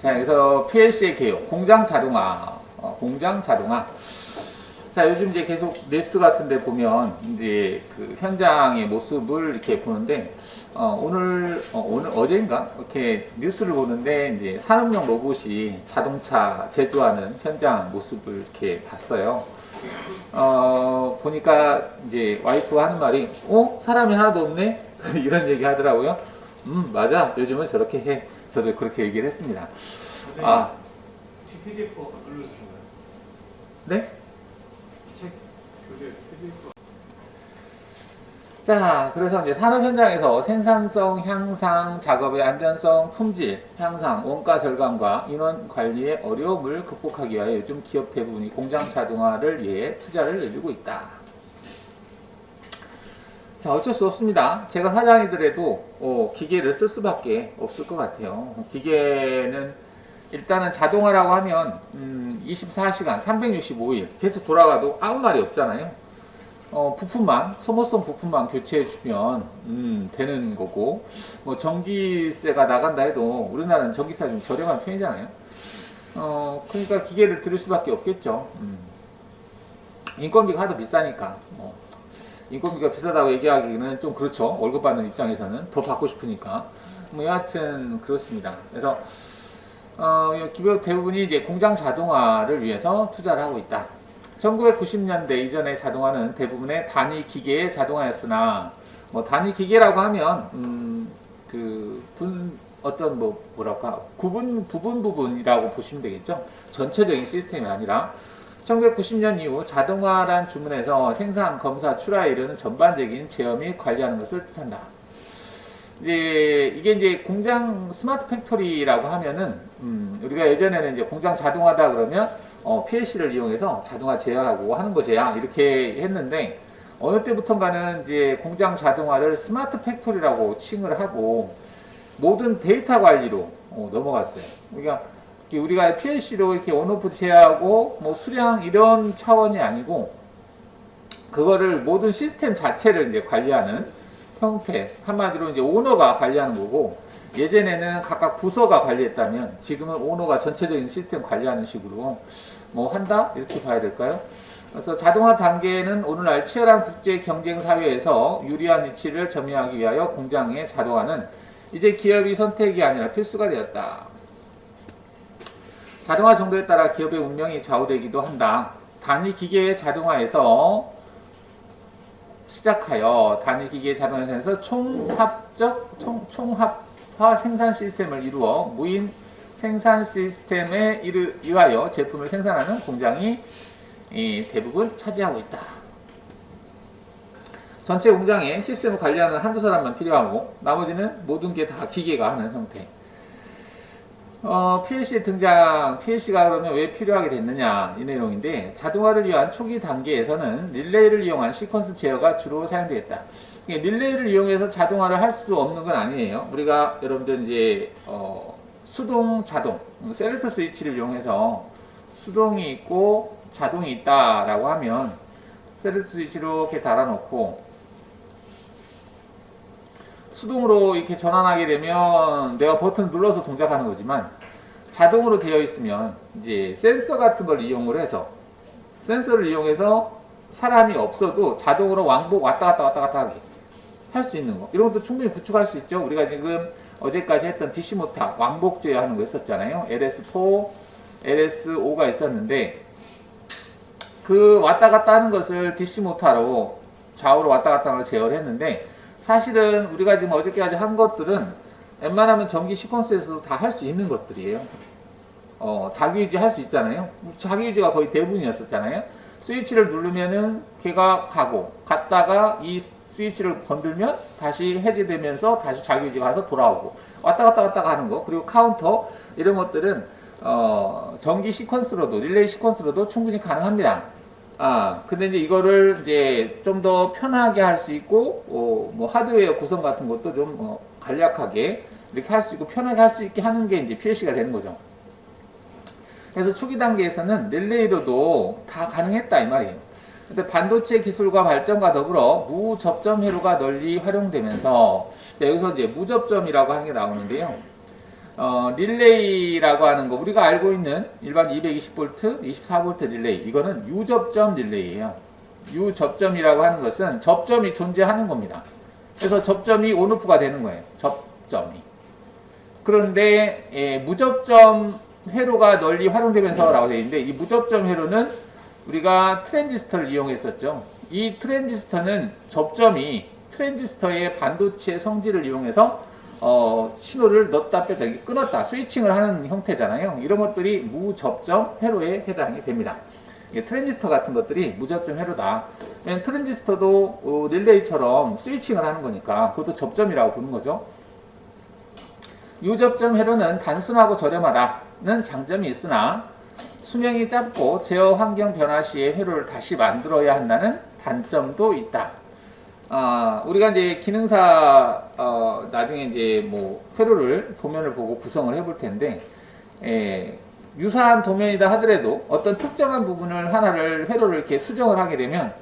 자, 여기서 PLC의 개요. 공장 자동화. 공장 자동화. 자, 요즘 이제 계속 뉴스 같은 데 보면 이제 그 현장의 모습을 이렇게 보는데, 오늘 어제인가? 이렇게 뉴스를 보는데, 이제 산업용 로봇이 자동차 제조하는 현장 모습을 이렇게 봤어요. 보니까 이제 와이프가 하는 말이, 사람이 하나도 없네? 이런 얘기 하더라고요. 맞아. 요즘은 저렇게 해. 저도 그렇게 얘기를 했습니다. PDF 눌러주신가요? 네? 책 교재 PDF. 자, 그래서 이제 산업 현장에서 생산성 향상, 작업의 안전성, 품질 향상, 원가 절감과 인원 관리의 어려움을 극복하기 위하여 요즘 기업 대부분이 공장 자동화를 위해 투자를 늘리고 있다. 자, 어쩔 수 없습니다. 제가 사장이더라도 기계를 쓸 수밖에 없을 것 같아요. 기계는 일단은 자동화라고 하면 24시간 365일 계속 돌아가도 아무 말이 없잖아요. 부품만, 소모성 부품만 교체해 주면 되는 거고, 뭐 전기세가 나간다 해도 우리나라는 전기세가 좀 저렴한 편이잖아요. 그러니까 기계를 들을 수밖에 없겠죠. 인건비가 하도 비싸니까. 인건비가 비싸다고 얘기하기는 좀 그렇죠. 월급 받는 입장에서는 더 받고 싶으니까. 뭐 여하튼 그렇습니다. 그래서 기업 대부분이 이제 공장 자동화를 위해서 투자를 하고 있다. 1990년대 이전의 자동화는 대부분의 단위 기계의 자동화였으나, 뭐 단위 기계라고 하면 부분이라고 보시면 되겠죠. 전체적인 시스템이 아니라 1990년 이후 자동화란 주문에서 생산, 검사, 출하에 이르는 전반적인 제어 및 관리하는 것을 뜻한다. 이게 이제 공장 스마트 팩토리라고 하면은, 우리가 예전에는 이제 공장 자동화다 그러면, PLC를 이용해서 자동화 제어하고 하는 것이야. 이렇게 했는데, 어느 때부턴가는 이제 공장 자동화를 스마트 팩토리라고 칭을 하고, 모든 데이터 관리로 넘어갔어요. 우리가 PLC로 이렇게 온오프 제어하고, 뭐 수량 이런 차원이 아니고, 그거를 모든 시스템 자체를 이제 관리하는 형태, 한마디로 이제 오너가 관리하는 거고, 예전에는 각각 부서가 관리했다면 지금은 오너가 전체적인 시스템 관리하는 식으로 뭐 한다? 이렇게 봐야 될까요? 그래서 자동화 단계는 오늘날 치열한 국제 경쟁 사회에서 유리한 위치를 점유하기 위하여 공장의 자동화는 이제 기업이 선택이 아니라 필수가 되었다. 자동화 정도에 따라 기업의 운명이 좌우되기도 한다. 단위 기계의 자동화에서 시작하여 단위 기계의 자동화에서 총합화 생산 시스템을 이루어 무인 생산 시스템에 의하여 제품을 생산하는 공장이 대부분 차지하고 있다. 전체 공장의 시스템을 관리하는 한두 사람만 필요하고 나머지는 모든 게 다 기계가 하는 형태. PLC 등장, PLC가 그러면 왜 필요하게 됐느냐 이 내용인데, 자동화를 위한 초기 단계에서는 릴레이를 이용한 시퀀스 제어가 주로 사용되었다. 릴레이를 이용해서 자동화를 할 수 없는 건 아니에요. 우리가 여러분들 이제 수동, 자동, 셀렉트 스위치를 이용해서 수동이 있고 자동이 있다라고 하면 셀렉트 스위치로 이렇게 달아놓고 수동으로 이렇게 전환하게 되면 내가 버튼을 눌러서 동작하는 거지만, 자동으로 되어 있으면 이제 센서 같은 걸 이용을 해서, 센서를 이용해서 사람이 없어도 자동으로 왕복 왔다 갔다 하게 할 수 있는 거, 이런 것도 충분히 구축할 수 있죠. 우리가 지금 어제까지 했던 DC 모터 왕복 제어하는 거 있었잖아요. LS4, LS5가 있었는데, 그 왔다 갔다 하는 것을 DC 모터로 좌우로 왔다 갔다 하는 걸 제어를 했는데, 사실은 우리가 지금 어저께까지 한 것들은 웬만하면 전기 시퀀스에서도 다 할 수 있는 것들이에요. 자기유지 할 수 있잖아요. 자기유지가 거의 대부분이었었잖아요. 스위치를 누르면은 걔가 갔다가 이 스위치를 건들면 다시 해제되면서 다시 자기유지가 가서 돌아오고 왔다 갔다 하는 거, 그리고 카운터 이런 것들은 전기 시퀀스로도, 릴레이 시퀀스로도 충분히 가능합니다. 근데 이제 이거를 이제 좀 더 편하게 할 수 있고, 뭐 하드웨어 구성 같은 것도 좀 간략하게 이렇게 할 수 있고 편하게 할 수 있게 하는 게 이제 PLC가 되는 거죠. 그래서 초기 단계에서는 릴레이로도 다 가능했다 이 말이에요. 근데 반도체 기술과 발전과 더불어 무접점 회로가 널리 활용되면서, 여기서 이제 무접점이라고 하는 게 나오는데요. 릴레이라고 하는 거 우리가 알고 있는 일반 220V, 24V 릴레이 이거는 유접점 릴레이예요. 유접점이라고 하는 것은 접점이 존재하는 겁니다. 그래서 접점이 온오프가 되는 거예요. 접점이. 그런데 무접점 회로가 널리 활용되면서 라고 되어 있는데 이 무접점 회로는 우리가 트랜지스터를 이용했었죠. 이 트랜지스터는 접점이 트랜지스터의 반도체 성질을 이용해서 신호를 넣었다 뺐다 끊었다 스위칭을 하는 형태잖아요. 이런 것들이 무접점 회로에 해당이 됩니다. 트랜지스터 같은 것들이 무접점 회로다. 왜냐면 트랜지스터도 릴레이처럼 스위칭을 하는 거니까 그것도 접점이라고 부르는 거죠. 유접점 회로는 단순하고 저렴하다는 장점이 있으나 수명이 짧고 제어 환경 변화 시에 회로를 다시 만들어야 한다는 단점도 있다. 우리가 이제 기능사 나중에 이제 뭐 회로를 도면을 보고 구성을 해볼 텐데 유사한 도면이다 하더라도 어떤 특정한 부분을 하나를 회로를 이렇게 수정을 하게 되면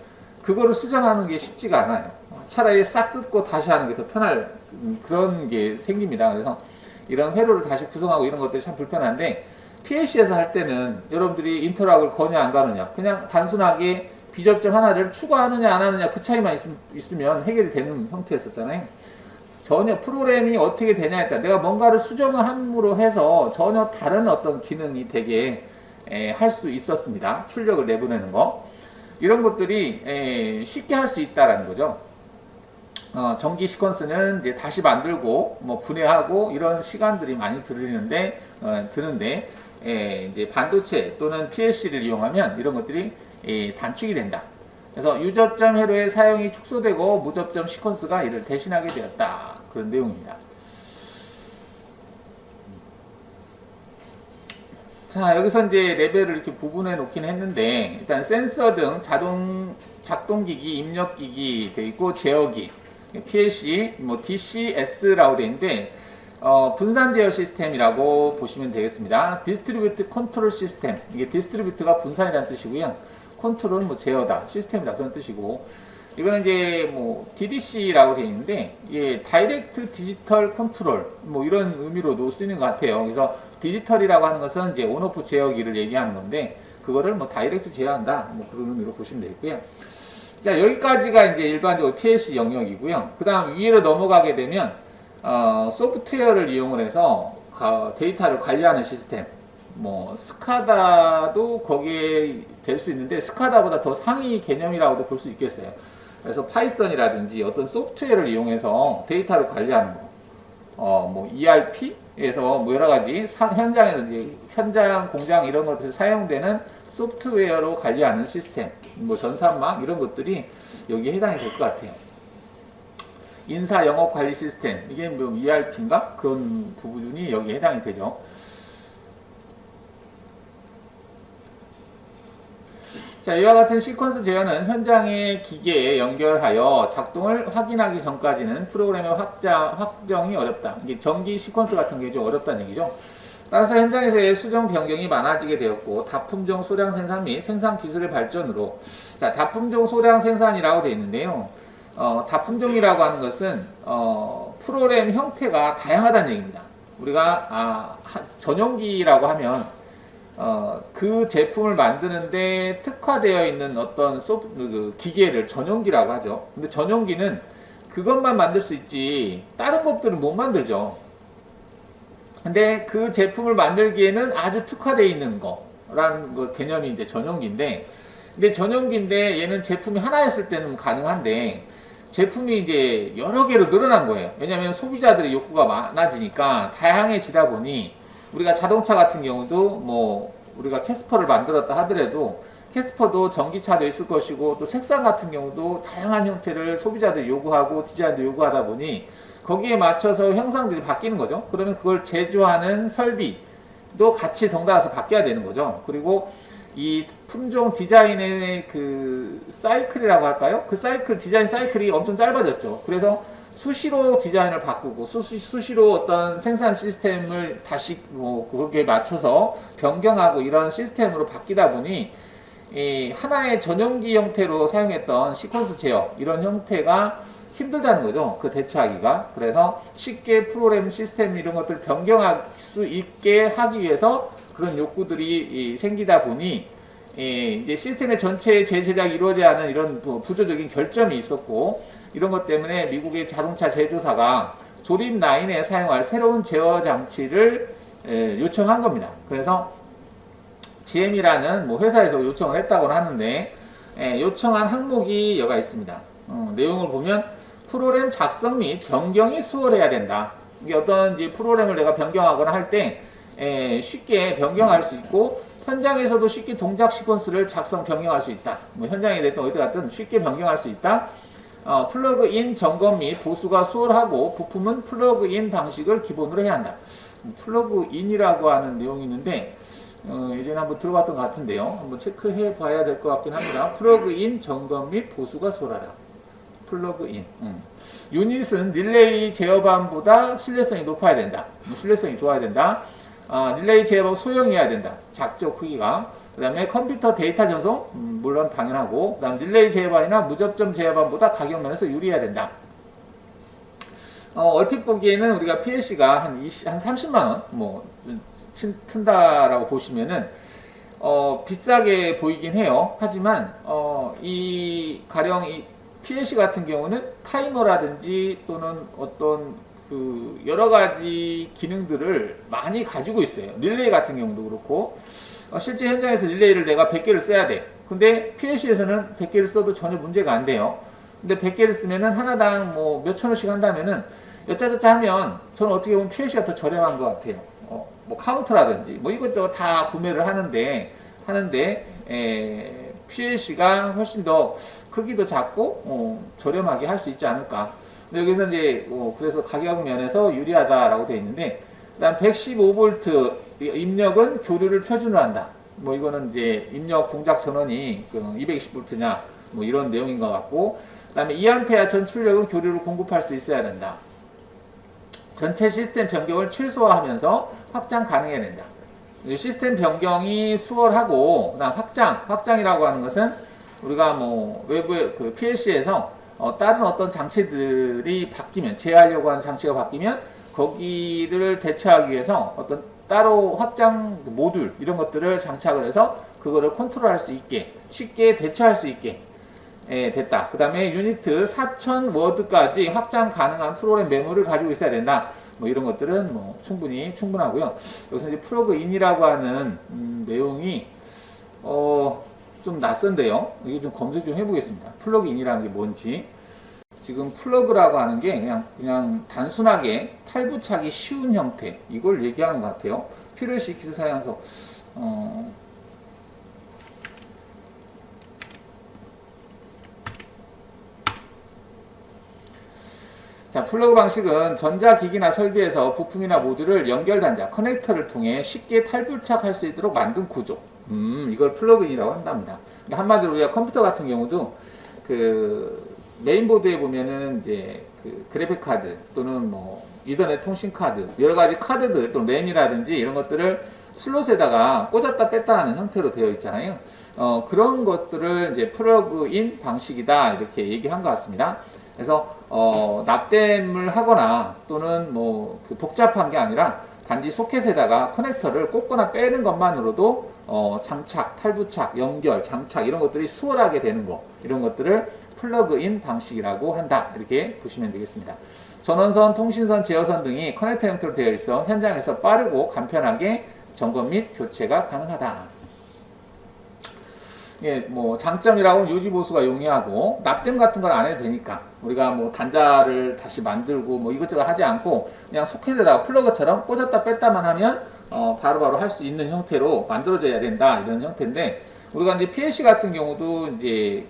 그거를 수정하는 게 쉽지가 않아요. 차라리 싹 뜯고 다시 하는 게 더 편할 그런 게 생깁니다. 그래서 이런 회로를 다시 구성하고 이런 것들이 참 불편한데 PLC에서 할 때는 여러분들이 인터락을 거냐 안 가느냐 그냥 단순하게 비접점 하나를 추가하느냐 안 하느냐 그 차이만 있으면 해결이 되는 형태였었잖아요. 전혀 프로그램이 어떻게 되냐에 따라 내가 뭔가를 수정을 함으로 해서 전혀 다른 어떤 기능이 되게 할 수 있었습니다. 출력을 내보내는 거 이런 것들이 쉽게 할 수 있다라는 거죠. 전기 시퀀스는 이제 다시 만들고 뭐 분해하고 이런 시간들이 많이 드는데 이제 반도체 또는 PLC를 이용하면 이런 것들이 단축이 된다. 그래서 유접점 회로의 사용이 축소되고 무접점 시퀀스가 이를 대신하게 되었다. 그런 내용입니다. 자, 여기서 이제 레벨을 이렇게 구분해 놓긴 했는데 일단 센서 등 작동기기, 입력기기 되어 있고 제어기, PLC, 뭐 DCS라고 되어 있는데 분산 제어 시스템이라고 보시면 되겠습니다. 디스트리뷰트 컨트롤 시스템. 이게 디스트리뷰트가 분산이라는 뜻이고요. 컨트롤은 뭐 제어다, 시스템이다 그런 뜻이고 이거는 이제 뭐 DDC라고 되어 있는데 이게 다이렉트 디지털 컨트롤 뭐 이런 의미로도 쓰이는 것 같아요. 그래서 디지털이라고 하는 것은 이제 온오프 제어기를 얘기하는 건데 그거를 뭐 다이렉트 제어한다 뭐 그런 의미로 보시면 되겠고요. 자, 여기까지가 이제 일반적으로 PLC 영역이고요. 그 다음 위로 넘어가게 되면 소프트웨어를 이용을 해서 데이터를 관리하는 시스템, 뭐 스카다도 거기에 될 수 있는데 스카다보다 더 상위 개념이라고도 볼 수 있겠어요. 그래서 파이썬이라든지 어떤 소프트웨어를 이용해서 데이터를 관리하는 거, 뭐 ERP에서 뭐 여러 가지 현장 공장 이런 것들 사용되는 소프트웨어로 관리하는 시스템, 뭐 전산망 이런 것들이 여기에 해당이 될 것 같아요. 인사 영업 관리 시스템, 이게 뭐 ERP인가? 그런 부분이 여기에 해당이 되죠. 자, 이와 같은 시퀀스 제어는 현장의 기계에 연결하여 작동을 확인하기 전까지는 프로그램의 확정이 어렵다. 이게 전기 시퀀스 같은 게 좀 어렵다는 얘기죠. 따라서 현장에서의 수정 변경이 많아지게 되었고 다품종 소량 생산 및 생산 기술의 발전으로 자, 다품종 소량 생산이라고 되어 있는데요. 다품종이라고 하는 것은 프로그램 형태가 다양하다는 얘기입니다. 우리가 전용기라고 하면 그 제품을 만드는데 특화되어 있는 어떤 기계를 전용기라고 하죠. 근데 전용기는 그것만 만들 수 있지 다른 것들은 못 만들죠. 근데 그 제품을 만들기에는 아주 특화되어 있는 거라는 거 개념이 이제 전용기인데, 근데 전용기인데 얘는 제품이 하나였을 때는 가능한데 제품이 이제 여러 개로 늘어난 거예요. 왜냐하면 소비자들의 욕구가 많아지니까 다양해지다 보니 우리가 자동차 같은 경우도 뭐 우리가 캐스퍼를 만들었다 하더라도 캐스퍼도 전기차도 있을 것이고 또 색상 같은 경우도 다양한 형태를 소비자들이 요구하고 디자인도 요구하다 보니 거기에 맞춰서 형상들이 바뀌는 거죠. 그러면 그걸 제조하는 설비도 같이 덩달아서 바뀌어야 되는 거죠. 그리고 이 품종 디자인의 그 사이클이라고 할까요? 그 디자인 사이클이 엄청 짧아졌죠. 그래서 수시로 디자인을 바꾸고 수시로 어떤 생산 시스템을 다시 뭐 거기에 맞춰서 변경하고 이런 시스템으로 바뀌다 보니 이 하나의 전용기 형태로 사용했던 시퀀스 제어 이런 형태가 힘들다는 거죠. 그 대처하기가. 그래서 쉽게 프로그램 시스템 이런 것들 변경할 수 있게 하기 위해서 그런 욕구들이 생기다 보니 이제 시스템의 전체 재제작이 이루어지지 않은 이런 부조적인 결점이 있었고, 이런 것 때문에 미국의 자동차 제조사가 조립 라인에 사용할 새로운 제어 장치를 요청한 겁니다. 그래서 GM이라는 뭐 회사에서 요청을 했다고 하는데, 요청한 항목이 여가 있습니다. 내용을 보면 프로그램 작성 및 변경이 수월해야 된다. 이게 어떤 이제 프로그램을 내가 변경하거나 할 때 쉽게 변경할 수 있고, 현장에서도 쉽게 동작 시퀀스를 작성 변경할 수 있다. 뭐 현장에 됐든 어디 갔든 쉽게 변경할 수 있다. 플러그인 점검 및 보수가 수월하고 부품은 플러그인 방식을 기본으로 해야 한다. 플러그인이라고 하는 내용이 있는데 예전에 한번 들어봤던 것 같은데요. 한번 체크해 봐야 될 것 같긴 합니다. 플러그인 점검 및 보수가 수월하다. 플러그인. 유닛은 릴레이 제어반보다 신뢰성이 높아야 된다. 신뢰성이 좋아야 된다. 릴레이 제어반 소형이어야 된다. 작죠, 크기가. 그 다음에 컴퓨터 데이터 전송, 물론 당연하고, 그 다음 릴레이 제어반이나 무접점 제어반보다 가격 면에서 유리해야 된다. 얼핏 보기에는 우리가 PLC가 한 30만원, 튼다라고 보시면은, 비싸게 보이긴 해요. 하지만, 가령 이 PLC 같은 경우는 타이머라든지 또는 어떤 여러 가지 기능들을 많이 가지고 있어요. 릴레이 같은 경우도 그렇고, 실제 현장에서 릴레이를 내가 100개를 써야 돼. 근데 PLC에서는 100개를 써도 전혀 문제가 안 돼요. 근데 100개를 쓰면은 하나당 뭐 몇천 원씩 한다면은 여짜저짜 하면 저는 어떻게 보면 PLC가 더 저렴한 것 같아요. 뭐 카운터라든지 뭐 이것저것 다 구매를 하는데 PLC가 훨씬 더 크기도 작고 저렴하게 할 수 있지 않을까. 근데 여기서 이제 그래서 가격 면에서 유리하다라고 되어 있는데, 그다음 115V 입력은 교류를 표준으로 한다. 뭐 이거는 이제 입력 동작 전원이 220V냐 뭐 이런 내용인 것 같고, 그다음에 2A 전 출력은 교류를 공급할 수 있어야 된다. 전체 시스템 변경을 최소화하면서 확장 가능해야 된다. 시스템 변경이 수월하고, 그다음 확장이라고 하는 것은 우리가 뭐 외부의 PLC에서 다른 어떤 장치들이 바뀌면, 제어하려고 하는 장치가 바뀌면 거기를 대처하기 위해서 어떤 따로 확장 모듈 이런 것들을 장착을 해서 그거를 컨트롤할 수 있게 쉽게 대처할 수 있게 됐다. 그 다음에 유니트 4000워드까지 확장 가능한 프로그램 메모를 가지고 있어야 된다. 뭐 이런 것들은 뭐 충분하고요. 여기서 이제 플러그인이라고 하는 내용이 좀 낯선데요. 이게 좀 검색 좀 해보겠습니다. 플러그인이라는 게 뭔지. 지금 플러그라고 하는 게 그냥 단순하게 탈부착이 쉬운 형태, 이걸 얘기하는 것 같아요. PLC 키트 사용해서 자, 플러그 방식은 전자기기나 설비에서 부품이나 모듈을 연결 단자, 커넥터를 통해 쉽게 탈부착할 수 있도록 만든 구조. 이걸 플러그인이라고 한답니다. 한마디로 우리가 컴퓨터 같은 경우도 메인보드에 보면은 이제 그래픽 카드 또는 뭐 이더넷 통신 카드, 여러 가지 카드들 또 램이라든지 이런 것들을 슬롯에다가 꽂았다 뺐다 하는 형태로 되어 있잖아요. 그런 것들을 이제 플러그인 방식이다 이렇게 얘기한 것 같습니다. 그래서 납땜을 하거나 또는 뭐 복잡한 게 아니라 단지 소켓에다가 커넥터를 꽂거나 빼는 것만으로도 장착, 탈부착, 연결, 장착 이런 것들이 수월하게 되는 거, 이런 것들을 플러그인 방식이라고 한다. 이렇게 보시면 되겠습니다. 전원선, 통신선, 제어선 등이 커넥터 형태로 되어 있어 현장에서 빠르고 간편하게 점검 및 교체가 가능하다. 예, 뭐 장점이라고는 유지 보수가 용이하고 납땜 같은 걸 안 해도 되니까 우리가 뭐 단자를 다시 만들고 뭐 이것저것 하지 않고 그냥 소켓에다가 플러그처럼 꽂았다 뺐다만 하면 바로바로 할 수 있는 형태로 만들어져야 된다, 이런 형태인데, 우리가 이제 PLC 같은 경우도 이제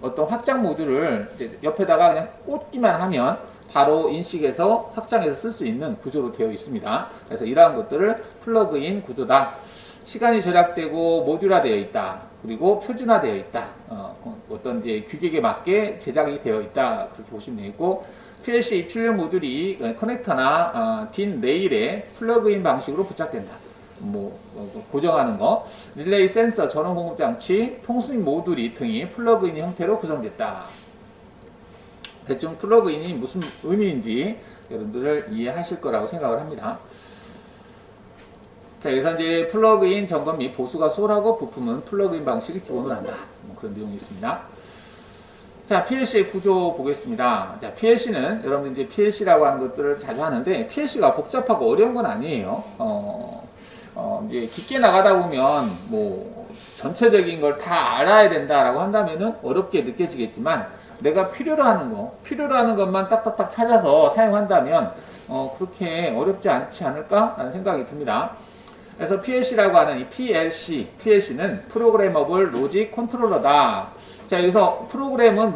어떤 확장 모듈을 이제 옆에다가 그냥 꽂기만 하면 바로 인식해서 확장해서 쓸 수 있는 구조로 되어 있습니다. 그래서 이러한 것들을 플러그인 구조다. 시간이 절약되고 모듈화되어 있다. 그리고 표준화되어 있다. 어떤 이제 규격에 맞게 제작이 되어 있다. 그렇게 보시면 되겠고, PLC 입출력 모듈이 커넥터나 딘 레일에 플러그인 방식으로 부착된다. 고정하는 거, 릴레이 센서, 전원 공급 장치, 통신 모듈이 등이 플러그인 형태로 구성됐다. 대충 플러그인이 무슨 의미인지 여러분들 이해하실 거라고 생각을 합니다. 자, 여기서 이제 플러그인 점검 및 보수가 수월하고 부품은 플러그인 방식을 기본으로 한다. 뭐 그런 내용이 있습니다. 자, PLC의 구조 보겠습니다. 자, PLC는 여러분들 이제 PLC라고 하는 것들을 자주 하는데 PLC가 복잡하고 어려운 건 아니에요. 이제 깊게 나가다 보면 뭐 전체적인 걸 다 알아야 된다라고 한다면은 어렵게 느껴지겠지만 내가 필요로 하는 것만 딱딱딱 찾아서 사용한다면 그렇게 어렵지 않지 않을까라는 생각이 듭니다. 그래서 PLC라고 하는 이 PLC는 프로그래머블 로직 컨트롤러다. 자, 여기서 프로그램은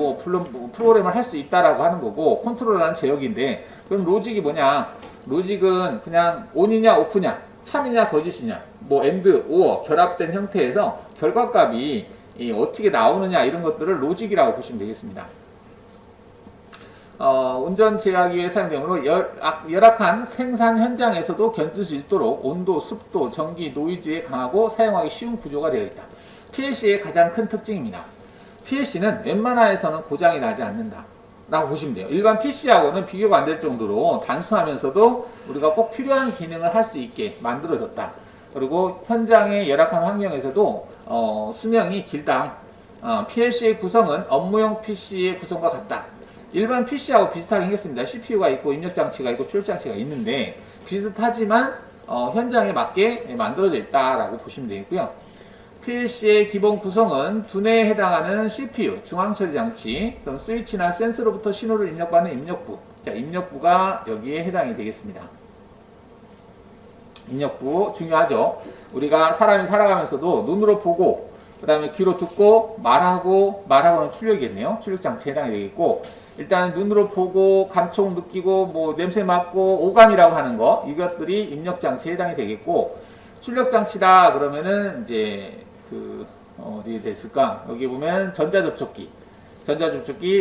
프로그램을 할 수 있다라고 하는 거고 컨트롤러라는 제역인데 그럼 로직이 뭐냐? 로직은 그냥 온이냐 오프냐, 참이냐 거짓이냐, 뭐 엔드, 오어 결합된 형태에서 결과값이 어떻게 나오느냐 이런 것들을 로직이라고 보시면 되겠습니다. 운전 제어하기 사용되므로 열악한 생산 현장에서도 견딜 수 있도록 온도, 습도, 전기, 노이즈에 강하고 사용하기 쉬운 구조가 되어 있다. PLC의 가장 큰 특징입니다. PLC는 웬만하에서는 고장이 나지 않는다 라고 보시면 돼요. 일반 PC하고는 비교가 안 될 정도로 단순하면서도 우리가 꼭 필요한 기능을 할 수 있게 만들어졌다. 그리고 현장의 열악한 환경에서도 수명이 길다. PLC의 구성은 업무용 PC의 구성과 같다. 일반 PC하고 비슷하게 생겼습니다. CPU가 있고 입력장치가 있고 출력장치가 있는데 비슷하지만 현장에 맞게 만들어져 있다라고 보시면 되겠고요. PLC의 기본 구성은 두뇌에 해당하는 CPU, 중앙처리장치, 또는 스위치나 센서로부터 신호를 입력받는 입력부. 자, 입력부가 여기에 해당이 되겠습니다. 입력부 중요하죠. 우리가 사람이 살아가면서도 눈으로 보고 그 다음에 귀로 듣고 말하고는 출력이겠네요. 출력장치에 해당이 되겠고 일단 눈으로 보고 감촉 느끼고 뭐 냄새 맡고 오감이라고 하는 거 이것들이 입력장치에 해당이 되겠고 출력장치다 그러면은 이제 어디에 됐을까? 여기 보면 전자접촉기,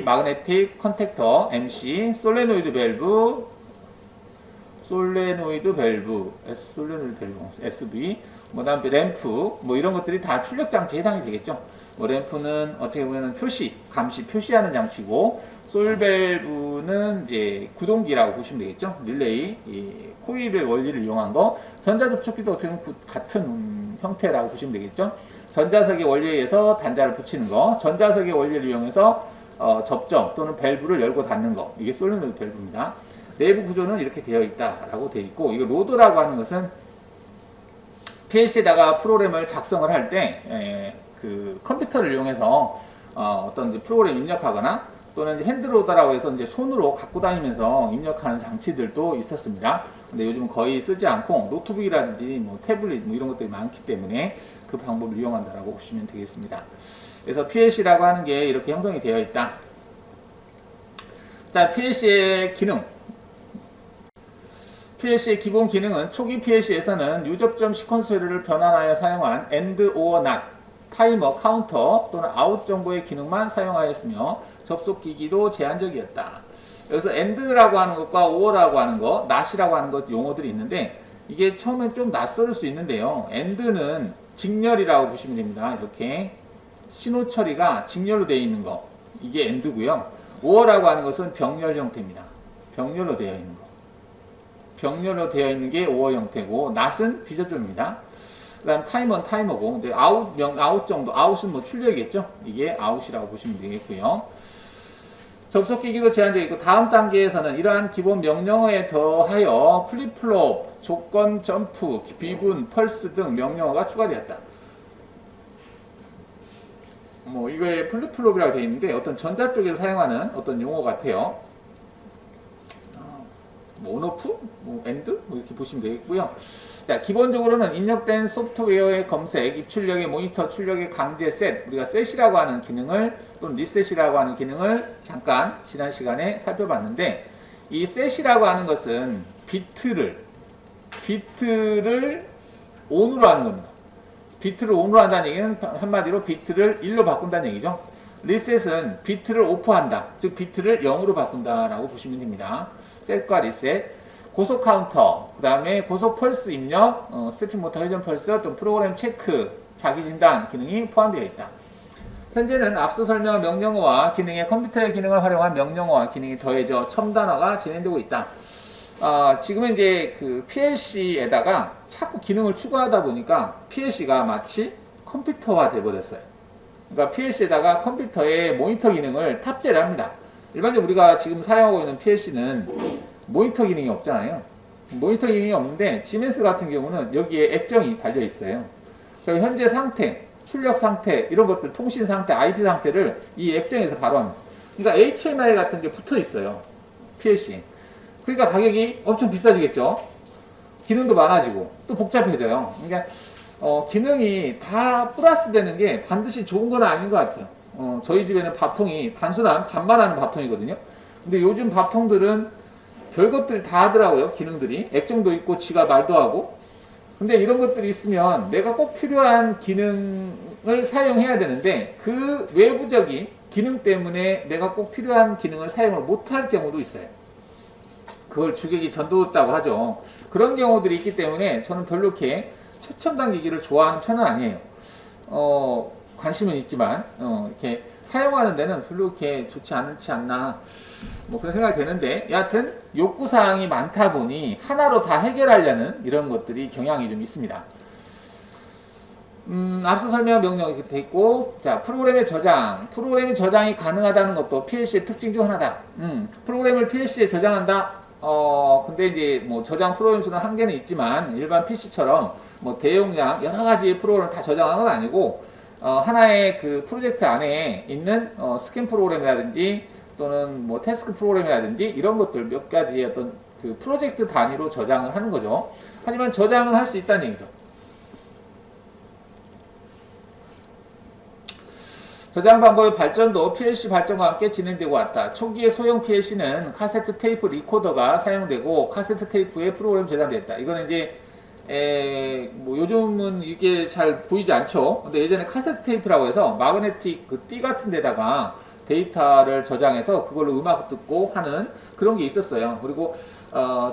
마그네틱 컨택터, MC, 솔레노이드 밸브, SV, 뭐 다음에 램프, 뭐 이런 것들이 다 출력장치에 해당이 되겠죠. 뭐 램프는 어떻게 보면 감시 표시하는 장치고, 솔밸브는 이제 구동기라고 보시면 되겠죠. 릴레이, 코일의 원리를 이용한 거. 전자접촉기도 어떻게 보면 같은 형태라고 보시면 되겠죠. 전자석의 원리에 의해서 단자를 붙이는 거, 전자석의 원리를 이용해서 접점 또는 밸브를 열고 닫는 거, 이게 솔레노이드 밸브입니다. 내부 구조는 이렇게 되어 있다라고 되어 있고, 이거 로더라고 하는 것은 PLC에다가 프로그램을 작성을 할 때 그 컴퓨터를 이용해서 어떤 이제 프로그램 입력하거나 또는 핸드로더라고 해서 이제 손으로 갖고 다니면서 입력하는 장치들도 있었습니다. 근데 요즘은 거의 쓰지 않고 노트북이라든지 뭐 태블릿 뭐 이런 것들이 많기 때문에 그 방법을 이용한다라고 보시면 되겠습니다. 그래서 PLC라고 하는 게 이렇게 형성이 되어 있다. 자, PLC의 기능. PLC의 기본 기능은 초기 PLC에서는 유접점 시퀀서를 변환하여 사용한 AND, OR, NOT, 타이머, 카운터 또는 아웃 정도의 기능만 사용하였으며 접속기기도 제한적이었다. 여기서 AND라고 하는 것과 OR라고 하는 것, NOT이라고 하는 것 용어들이 있는데 이게 처음엔 좀 낯설을 수 있는데요. AND는 직렬이라고 보시면 됩니다. 이렇게 신호 처리가 직렬로 되어 있는 거, 이게 AND고요. OR라고 하는 것은 병렬 형태입니다. 병렬로 되어 있는 거. 병렬로 되어 있는 게 OR 형태고, NOT은 비접점입니다. 그 다음 타이머는 타이머고, 근데 아웃 정도, 아웃은 뭐 출력이겠죠? 이게 아웃이라고 보시면 되겠고요. 접속기기도 제한되어 있고, 다음 단계에서는 이러한 기본 명령어에 더하여 플립플롭, 조건 점프, 비분, 펄스 등 명령어가 추가되었다. 뭐 이거에 플립플롭이라고 되어 있는데 어떤 전자 쪽에서 사용하는 어떤 용어 같아요. 뭐 온오프, 뭐 엔드, 뭐 이렇게 보시면 되겠고요. 자, 기본적으로는 입력된 소프트웨어의 검색, 입출력의 모니터, 출력의 강제 셋, 우리가 셋이라고 하는 기능을 또는 리셋이라고 하는 기능을 잠깐 지난 시간에 살펴봤는데, 이 셋이라고 하는 것은 비트를 온으로 하는 겁니다. 비트를 온으로 한다는 얘기는 한마디로 비트를 1로 바꾼다는 얘기죠. 리셋은 비트를 오프한다, 즉 비트를 0으로 바꾼다라고 보시면 됩니다. 셋과 리셋, 고속 카운터, 그 다음에 고속 펄스 입력, 스태핑 모터 회전 펄스, 또 프로그램 체크, 자기 진단 기능이 포함되어 있다. 현재는 앞서 설명한 명령어와 기능에 컴퓨터의 기능을 활용한 명령어와 기능이 더해져 첨단화가 진행되고 있다. 지금은 이제 그 PLC에다가 자꾸 기능을 추가하다 보니까 PLC가 마치 컴퓨터화 돼버렸어요. 그러니까 PLC에다가 컴퓨터의 모니터 기능을 탑재를 합니다. 일반적으로 우리가 지금 사용하고 있는 PLC는 모니터 기능이 없잖아요. 모니터 기능이 없는데 지멘스 같은 경우는 여기에 액정이 달려 있어요. 그래서 현재 상태, 출력 상태, 이런 것들, 통신 상태, IP 상태를 이 액정에서 바로 합니다. 그러니까 HMI 같은 게 붙어 있어요. PLC. 그러니까 가격이 엄청 비싸지겠죠. 기능도 많아지고 또 복잡해져요. 그러니까 기능이 다 플러스 되는 게 반드시 좋은 건 아닌 것 같아요. 저희 집에는 밥통이 단순한 밥만 하는 밥통이거든요. 근데 요즘 밥통들은 별것들 다 하더라고요. 기능들이. 액정도 있고 지가 말도 하고. 근데 이런 것들이 있으면 내가 꼭 필요한 기능을 사용해야 되는데 그 외부적인 기능 때문에 내가 꼭 필요한 기능을 사용을 못할 경우도 있어요. 그걸 주객이 전도했다고 하죠. 그런 경우들이 있기 때문에 저는 별로 이렇게 최첨단 기기를 좋아하는 편은 아니에요. 관심은 있지만 이렇게 사용하는 데는 별로 이렇게 좋지 않지 않나 뭐 그런 생각이 되는데, 여하튼 욕구사항이 많다 보니 하나로 다 해결하려는 이런 것들이 경향이 좀 있습니다. 앞서 설명한 명령이 이렇게 돼 있고, 자, 프로그램의 저장. 프로그램의 저장이 가능하다는 것도 PLC의 특징 중 하나다. 프로그램을 PLC에 저장한다. 근데 이제 뭐 저장 프로그램 수는 한계는 있지만 일반 PC처럼 뭐 대용량 여러 가지 프로그램을 다 저장하는 건 아니고, 하나의 그 프로젝트 안에 있는 스캔 프로그램이라든지 또는 뭐 태스크 프로그램이라든지 이런 것들 몇 가지의 어떤 그 프로젝트 단위로 저장을 하는 거죠. 하지만 저장은 할 수 있다는 얘기죠. 저장 방법의 발전도 PLC 발전과 함께 진행되고 왔다. 초기의 소형 PLC는 카세트 테이프 리코더가 사용되고 카세트 테이프에 프로그램 저장됐다. 이거는 이제 뭐 요즘은 이게 잘 보이지 않죠. 근데 예전에 카세트 테이프라고 해서 마그네틱 그 띠 같은 데다가 데이터를 저장해서 그걸로 음악 듣고 하는 그런 게 있었어요. 그리고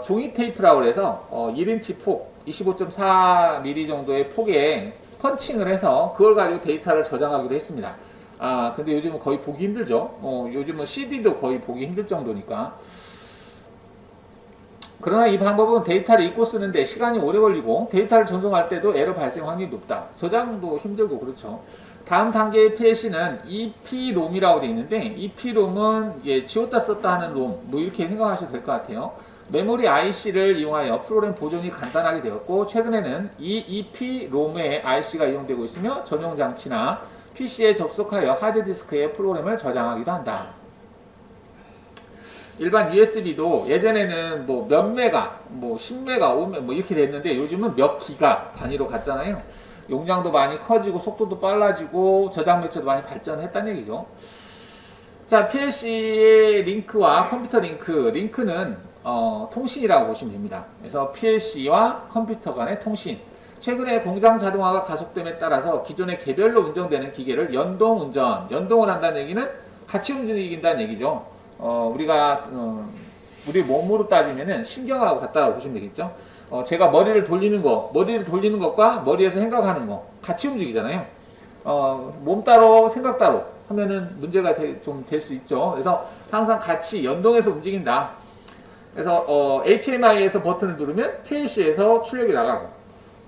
종이 테이프라고 해서 1인치 폭 25.4mm 정도의 폭에 펀칭을 해서 그걸 가지고 데이터를 저장하기로 했습니다. 근데 요즘은 거의 보기 힘들죠. 요즘은 CD도 거의 보기 힘들 정도니까. 그러나 이 방법은 데이터를 읽고 쓰는데 시간이 오래 걸리고 데이터를 전송할 때도 에러 발생 확률이 높다. 저장도 힘들고 그렇죠. 다음 단계의 PLC는 EPROM이라고 되어 있는데, EPROM은 지웠다 썼다 하는 롬, 뭐 이렇게 생각하셔도 될 것 같아요. 메모리 IC를 이용하여 프로그램 보존이 간단하게 되었고, 최근에는 이 EPROM의 IC가 이용되고 있으며 전용 장치나 PC에 접속하여 하드디스크에 프로그램을 저장하기도 한다. 일반 USB도 예전에는 뭐 몇 메가, 뭐 10메가, 5메가 뭐 이렇게 됐는데 요즘은 몇 기가 단위로 갔잖아요. 용량도 많이 커지고 속도도 빨라지고 저장 매체도 많이 발전했다는 얘기죠. 자, PLC의 링크와 컴퓨터 링크는 통신이라고 보시면 됩니다. 그래서 PLC와 컴퓨터 간의 통신. 최근에 공장 자동화가 가속됨에 따라서 기존의 개별로 운전되는 기계를 연동을 한다는 얘기는 같이 움직인다는 얘기죠. 우리가 우리 몸으로 따지면은 신경하고 같다고 보시면 되겠죠. 제가 머리를 돌리는 것과 머리에서 생각하는 거 같이 움직이잖아요. 몸 따로 생각 따로 하면은 문제가 좀 될 수 있죠. 그래서 항상 같이 연동해서 움직인다. 그래서 HMI에서 버튼을 누르면 PLC에서 출력이 나가고,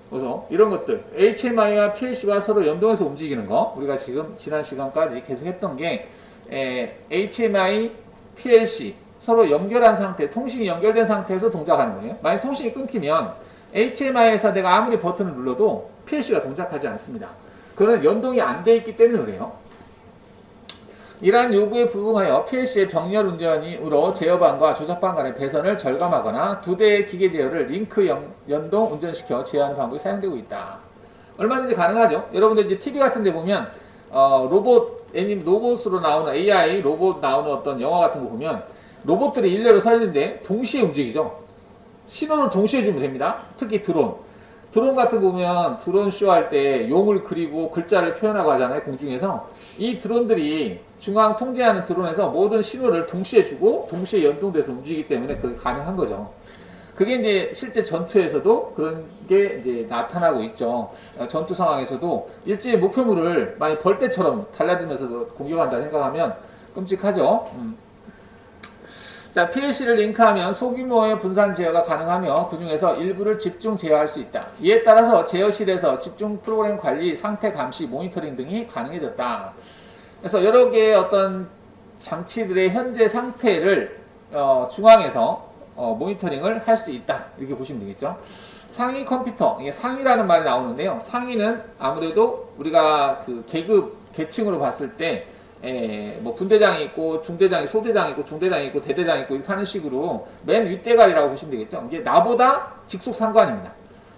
그래서 이런 것들 HMI와 PLC가 서로 연동해서 움직이는 거, 우리가 지금 지난 시간까지 계속 했던 게 HMI, PLC 서로 연결한 상태, 통신이 연결된 상태에서 동작하는 거예요. 만약 통신이 끊기면 HMI에서 내가 아무리 버튼을 눌러도 PLC가 동작하지 않습니다. 그거는 연동이 안 돼 있기 때문에 그래요. 이러한 요구에 부응하여 PLC의 병렬 운전으로 제어반과 조작반 간의 배선을 절감하거나 두 대의 기계 제어를 링크 연동 운전시켜 제어하는 방법이 사용되고 있다. 얼마든지 가능하죠. 여러분들 이제 TV 같은 데 보면 로봇으로 나오는 AI 로봇 나오는 어떤 영화 같은 거 보면 로봇들이 일렬로 서 있는데 동시에 움직이죠. 신호를 동시에 주면 됩니다. 특히 드론 같은 거 보면 드론 쇼 할 때 용을 그리고 글자를 표현하고 하잖아요. 공중에서 이 드론들이 중앙 통제하는 드론에서 모든 신호를 동시에 주고 동시에 연동돼서 움직이기 때문에 그게 가능한 거죠. 그게 이제 실제 전투에서도 그런 게 이제 나타나고 있죠. 전투 상황에서도 일제히 목표물을 많이 벌떼처럼 달라들면서 공격한다 생각하면 끔찍하죠. 자, PLC를 링크하면 소규모의 분산 제어가 가능하며 그 중에서 일부를 집중 제어할 수 있다. 이에 따라서 제어실에서 집중 프로그램 관리, 상태 감시, 모니터링 등이 가능해졌다. 그래서 여러 개의 어떤 장치들의 현재 상태를 중앙에서 모니터링을 할 수 있다. 이렇게 보시면 되겠죠. 상위 컴퓨터, 이게 상위라는 말이 나오는데요. 상위는 아무래도 우리가 그 계급, 계층으로 봤을 때 뭐 분대장이 있고 중대장이 소대장이 있고 중대장이 있고 대대장이 있고 이렇게 하는 식으로 맨 윗대가리라고 보시면 되겠죠. 이게 나보다 직속 상관입니다.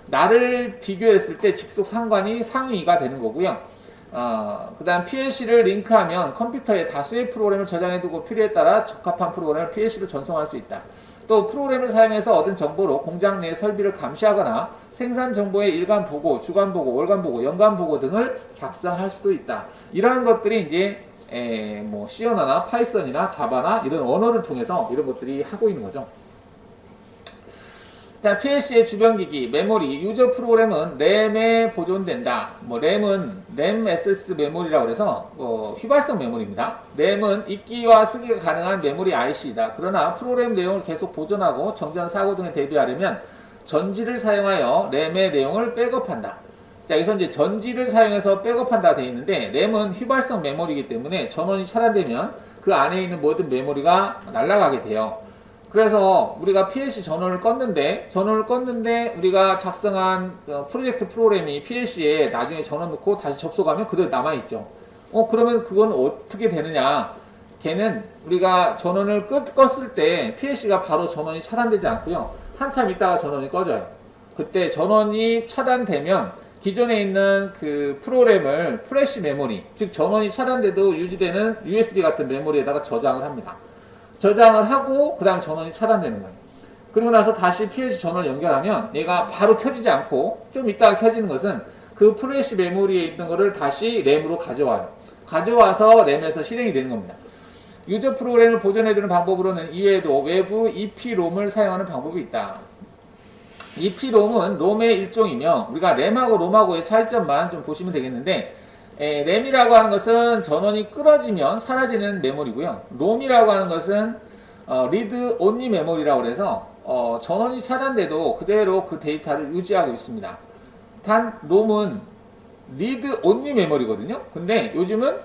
나를 비교했을 때 직속 상관이 상위가 되는 거고요. 그 다음 PLC를 링크하면 컴퓨터에 다수의 프로그램을 저장해두고 필요에 따라 적합한 프로그램을 PLC로 전송할 수 있다. 또 프로그램을 사용해서 얻은 정보로 공장 내 설비를 감시하거나 생산 정보의 일간 보고, 주간 보고, 월간 보고, 연간 보고 등을 작성할 수도 있다. 이러한 것들이 이제 뭐 C 언어나 파이썬이나 자바나 이런 언어를 통해서 이런 것들이 하고 있는 거죠. 자, PLC의 주변기기, 메모리, 유저 프로그램은 램에 보존된다. 뭐 램은 램 SS 메모리라고 해서 휘발성 메모리입니다. 램은 읽기와 쓰기가 가능한 메모리 IC이다. 그러나 프로그램 내용을 계속 보존하고 정전 사고 등에 대비하려면 전지를 사용하여 램의 내용을 백업한다. 자, 여기서 이제 전지를 사용해서 백업한다 되어 있는데 램은 휘발성 메모리이기 때문에 전원이 차단되면 그 안에 있는 모든 메모리가 날아가게 돼요. 그래서 우리가 PLC 전원을 껐는데 우리가 작성한 프로젝트 프로그램이 PLC에 나중에 전원 넣고 다시 접속하면 그대로 남아있죠. 그러면 그건 어떻게 되느냐? 걔는 우리가 전원을 껐을 때 PLC가 바로 전원이 차단되지 않고요. 한참 있다가 전원이 꺼져요. 그때 전원이 차단되면 기존에 있는 그 프로그램을 플래시 메모리, 즉 전원이 차단돼도 유지되는 USB 같은 메모리에다가 저장을 합니다. 저장을 하고 그 다음 전원이 차단되는 거예요. 그리고 나서 다시 PLC 전원을 연결하면 얘가 바로 켜지지 않고 좀 이따가 켜지는 것은 그 플래시 메모리에 있는 거를 다시 램으로 가져와요. 가져와서 램에서 실행이 되는 겁니다. 유저 프로그램을 보존해두는 방법으로는 이외에도 외부 EPROM을 사용하는 방법이 있다. EPROM은 롬의 일종이며 우리가 램하고 롬하고의 차이점만 좀 보시면 되겠는데 램이라고 하는 것은 전원이 끊어지면 사라지는 메모리고요. 롬이라고 하는 것은 리드 온리 메모리라고 해서 전원이 차단돼도 그대로 그 데이터를 유지하고 있습니다. 단 롬은 리드 온리 메모리거든요. 근데 요즘은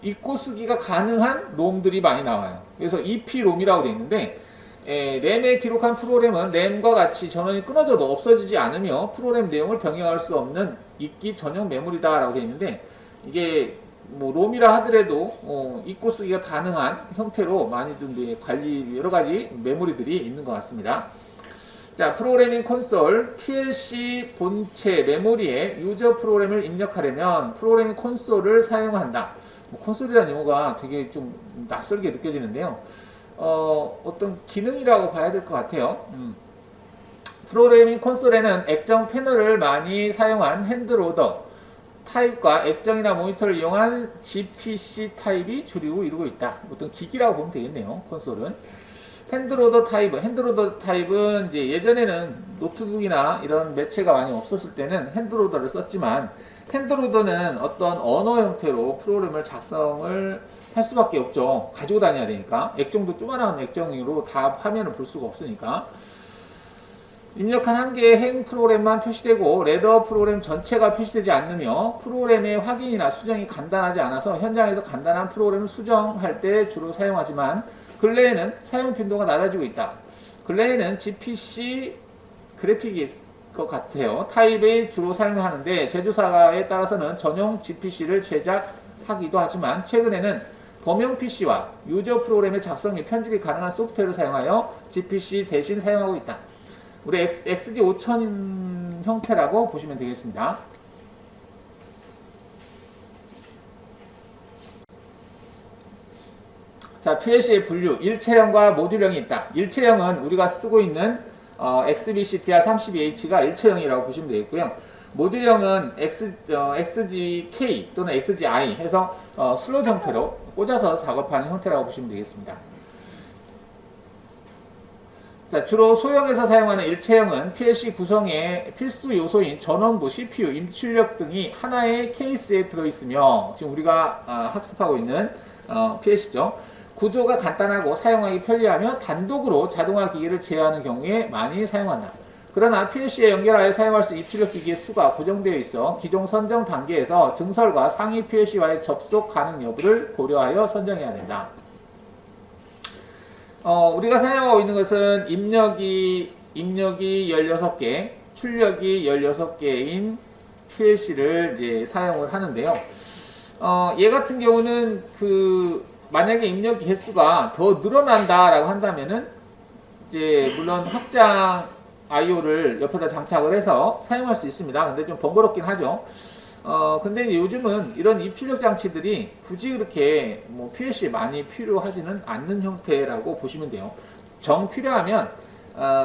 읽고 쓰기가 가능한 롬들이 많이 나와요. 그래서 EPROM이라고 되어 있는데 램에 기록한 프로그램은 램과 같이 전원이 끊어져도 없어지지 않으며 프로그램 내용을 변경할 수 없는 읽기 전용 메모리다라고 되어 있는데 이게 뭐 롬이라 하더라도 읽고 쓰기가 가능한 형태로 많이 좀 관리 여러 가지 메모리들이 있는 것 같습니다. 자, 프로그래밍 콘솔 PLC 본체 메모리에 유저 프로그램을 입력하려면 프로그래밍 콘솔을 사용한다. 뭐 콘솔이라는 용어가 되게 좀 낯설게 느껴지는데요. 어떤 기능이라고 봐야 될 것 같아요. 프로그래밍 콘솔에는 액정 패널을 많이 사용한 핸드로더 타입과 액정이나 모니터를 이용한 GPC 타입이 주로 이루고 있다. 어떤 기기라고 보면 되겠네요. 콘솔은. 핸드로더 타입은 이제 예전에는 노트북이나 이런 매체가 많이 없었을 때는 핸드로더를 썼지만 핸드로더는 어떤 언어 형태로 프로그램을 작성을 할 수밖에 없죠. 가지고 다녀야 되니까. 액정도 조그마한 액정으로 다 화면을 볼 수가 없으니까. 입력한 한 개의 행 프로그램만 표시되고 레더 프로그램 전체가 표시되지 않으며 프로그램의 확인이나 수정이 간단하지 않아서 현장에서 간단한 프로그램을 수정할 때 주로 사용하지만 근래에는 사용 빈도가 낮아지고 있다. 근래에는 GPC 그래픽일 것 같아요. 타입에 주로 사용하는데 제조사에 따라서는 전용 GPC를 제작하기도 하지만 최근에는 범용 PC와 유저 프로그램의 작성 및 편집이 가능한 소프트웨어를 사용하여 GPC 대신 사용하고 있다. 우리 XG5000 형태라고 보시면 되겠습니다. 자, PLC의 분류, 일체형과 모듈형이 있다. 일체형은 우리가 쓰고 있는 XBC TR32H가 일체형이라고 보시면 되겠고요. 모듈형은 XGK 또는 XGI 해서 슬롯 형태로 꽂아서 작업하는 형태라고 보시면 되겠습니다. 자, 주로 소형에서 사용하는 일체형은 PLC 구성의 필수 요소인 전원부, CPU, 입출력 등이 하나의 케이스에 들어있으며 지금 우리가 학습하고 있는 PLC죠. 구조가 간단하고 사용하기 편리하며 단독으로 자동화 기기를 제어하는 경우에 많이 사용한다. 그러나 PLC에 연결하여 사용할 수 있는 입출력 기기의 수가 고정되어 있어 기종 선정 단계에서 증설과 상위 PLC와의 접속 가능 여부를 고려하여 선정해야 된다. 우리가 사용하고 있는 것은 입력이 16개, 출력이 16개인 PLC를 이제 사용을 하는데요. 얘 같은 경우는 만약에 입력 개수가 더 늘어난다라고 한다면은 이제 물론 확장 IO를 옆에다 장착을 해서 사용할 수 있습니다. 근데 좀 번거롭긴 하죠. 근데 요즘은 이런 입출력 장치들이 굳이 그렇게 뭐 PLC에 많이 필요하지는 않는 형태라고 보시면 돼요. 정 필요하면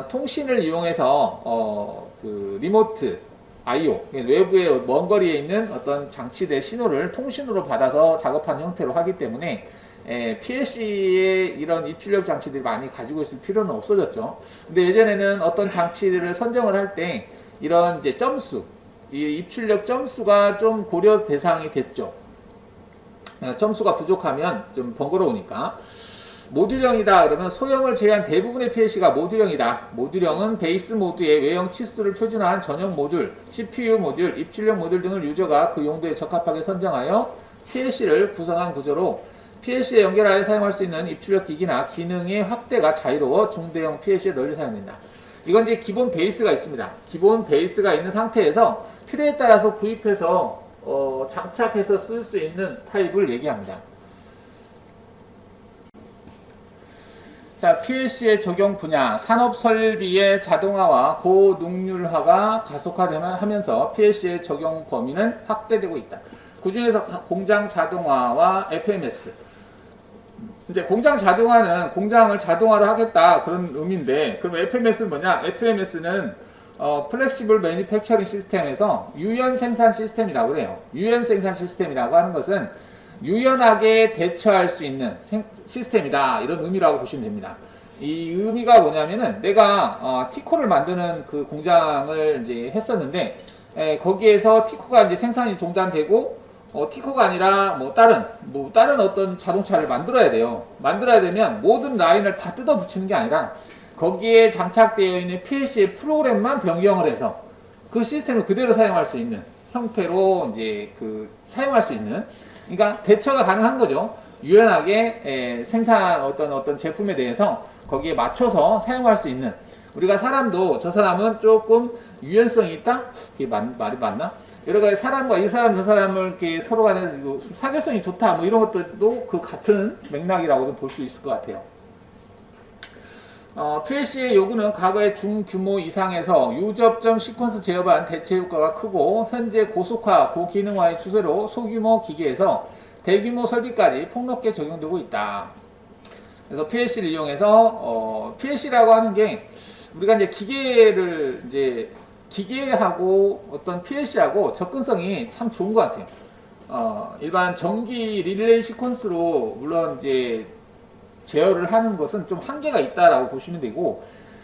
통신을 이용해서 리모트 IO, 외부에 먼 거리에 있는 어떤 장치의 신호를 통신으로 받아서 작업하는 형태로 하기 때문에 PLC에 이런 입출력 장치들이 많이 가지고 있을 필요는 없어졌죠. 근데 예전에는 어떤 장치를 선정을 할 때 이런 이제 점수, 이 입출력 점수가 좀 고려 대상이 됐죠. 점수가 부족하면 좀 번거로우니까. 모듈형이다 그러면 소형을 제외한 대부분의 PLC가 모듈형이다. 모듈형은 베이스 모드의 외형 치수를 표준화한 전용 모듈, CPU 모듈, 입출력 모듈 등을 유저가 그 용도에 적합하게 선정하여 PLC를 구성한 구조로 PLC에 연결하여 사용할 수 있는 입출력 기기나 기능의 확대가 자유로워 중대형 PLC에 널리 사용된다. 이건 이제 기본 베이스가 있습니다. 기본 베이스가 있는 상태에서 필요에 따라서 구입해서 장착해서 쓸 수 있는 타입을 얘기합니다. 자, PLC의 적용 분야, 산업 설비의 자동화와 고능률화가 가속화하면서 PLC의 적용 범위는 확대되고 있다. 그 중에서 공장 자동화와 FMS. 이제 공장 자동화는 공장을 자동화로 하겠다 그런 의미인데, 그럼 FMS는 뭐냐? FMS는 플렉시블 매니팩처링 시스템에서 유연 생산 시스템이라고 그래요. 유연 생산 시스템이라고 하는 것은 유연하게 대처할 수 있는 시스템이다 이런 의미라고 보시면 됩니다. 이 의미가 뭐냐면은 내가 티코를 만드는 그 공장을 이제 했었는데 거기에서 티코가 이제 생산이 중단되고 티코가 아니라 다른 어떤 자동차를 만들어야 돼요. 만들어야 되면 모든 라인을 다 뜯어 붙이는 게 아니라 거기에 장착되어 있는 PLC의 프로그램만 변경을 해서 그 시스템을 그대로 사용할 수 있는 형태로 이제 사용할 수 있는, 그러니까 대처가 가능한 거죠. 유연하게 생산 어떤 제품에 대해서 거기에 맞춰서 사용할 수 있는, 우리가 사람도 저 사람은 조금 유연성이 있다? 이게 말이 맞나? 여러 가지 사람과 이 사람 저 사람을 이렇게 서로 간에 사교성이 좋다 뭐 이런 것들도 그 같은 맥락이라고도 볼 수 있을 것 같아요. PLC의 요구는 과거의 중규모 이상에서 유접점 시퀀스 제어반 대체 효과가 크고 현재 고속화, 고기능화의 추세로 소규모 기계에서 대규모 설비까지 폭넓게 적용되고 있다. 그래서 PLC를 이용해서 PLC라고 하는 게 우리가 이제 기계하고 어떤 PLC하고 접근성이 참 좋은 것 같아요. 일반 전기 릴레이 시퀀스로 물론 이제 제어를 하는 것은 좀 한계가 있다라고 보시면 되고,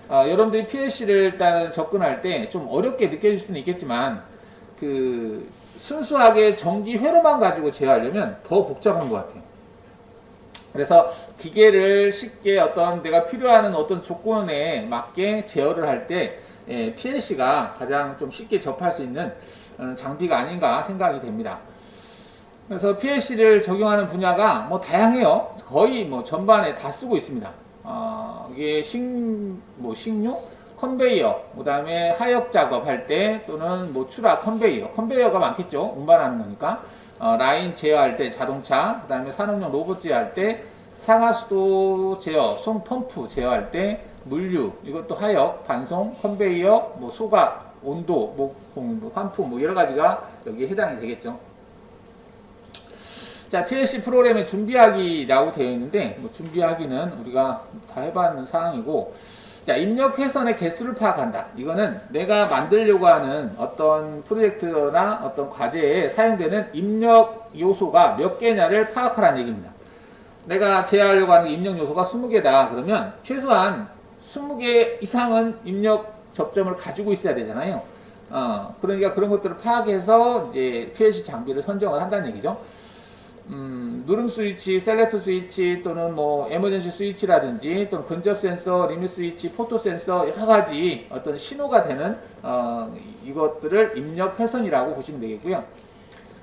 여러분들이 PLC를 일단 접근할 때 좀 어렵게 느껴질 수는 있겠지만 순수하게 전기 회로만 가지고 제어하려면 더 복잡한 것 같아요. 그래서 기계를 쉽게 내가 필요한 어떤 조건에 맞게 제어를 할 때 PLC가 가장 좀 쉽게 접할 수 있는 장비가 아닌가 생각이 됩니다. 그래서 PLC를 적용하는 분야가 다양해요. 거의 전반에 다 쓰고 있습니다. 이게 식료, 컨베이어, 그 다음에 하역 작업할 때 또는 추락 컨베이어가 많겠죠. 운반하는 거니까. 라인 제어할 때 자동차, 그 다음에 산업용 로봇 제어할 때 상하수도 제어, 펌프 제어할 때 물류, 이것도 하역, 반송, 컨베이어, 소각, 온도, 목공, 환풍 여러 가지가 여기에 해당이 되겠죠. 자, PLC 프로그램의 준비하기라고 되어 있는데 준비하기는 우리가 다 해봤는 사항이고, 자, 입력 회선의 개수를 파악한다. 이거는 내가 만들려고 하는 어떤 프로젝트나 어떤 과제에 사용되는 입력 요소가 몇 개냐를 파악하라는 얘기입니다. 내가 제어하려고 하는 입력 요소가 20개다. 그러면 최소한 20개 이상은 입력 접점을 가지고 있어야 되잖아요. 그러니까 그런 것들을 파악해서 이제 PLC 장비를 선정을 한다는 얘기죠. 누름 스위치, 셀렉트 스위치 또는 뭐 에머전시 스위치라든지 또는 근접 센서, 리밋 스위치, 포토 센서 여러 가지 어떤 신호가 되는 이것들을 입력 회선이라고 보시면 되겠고요.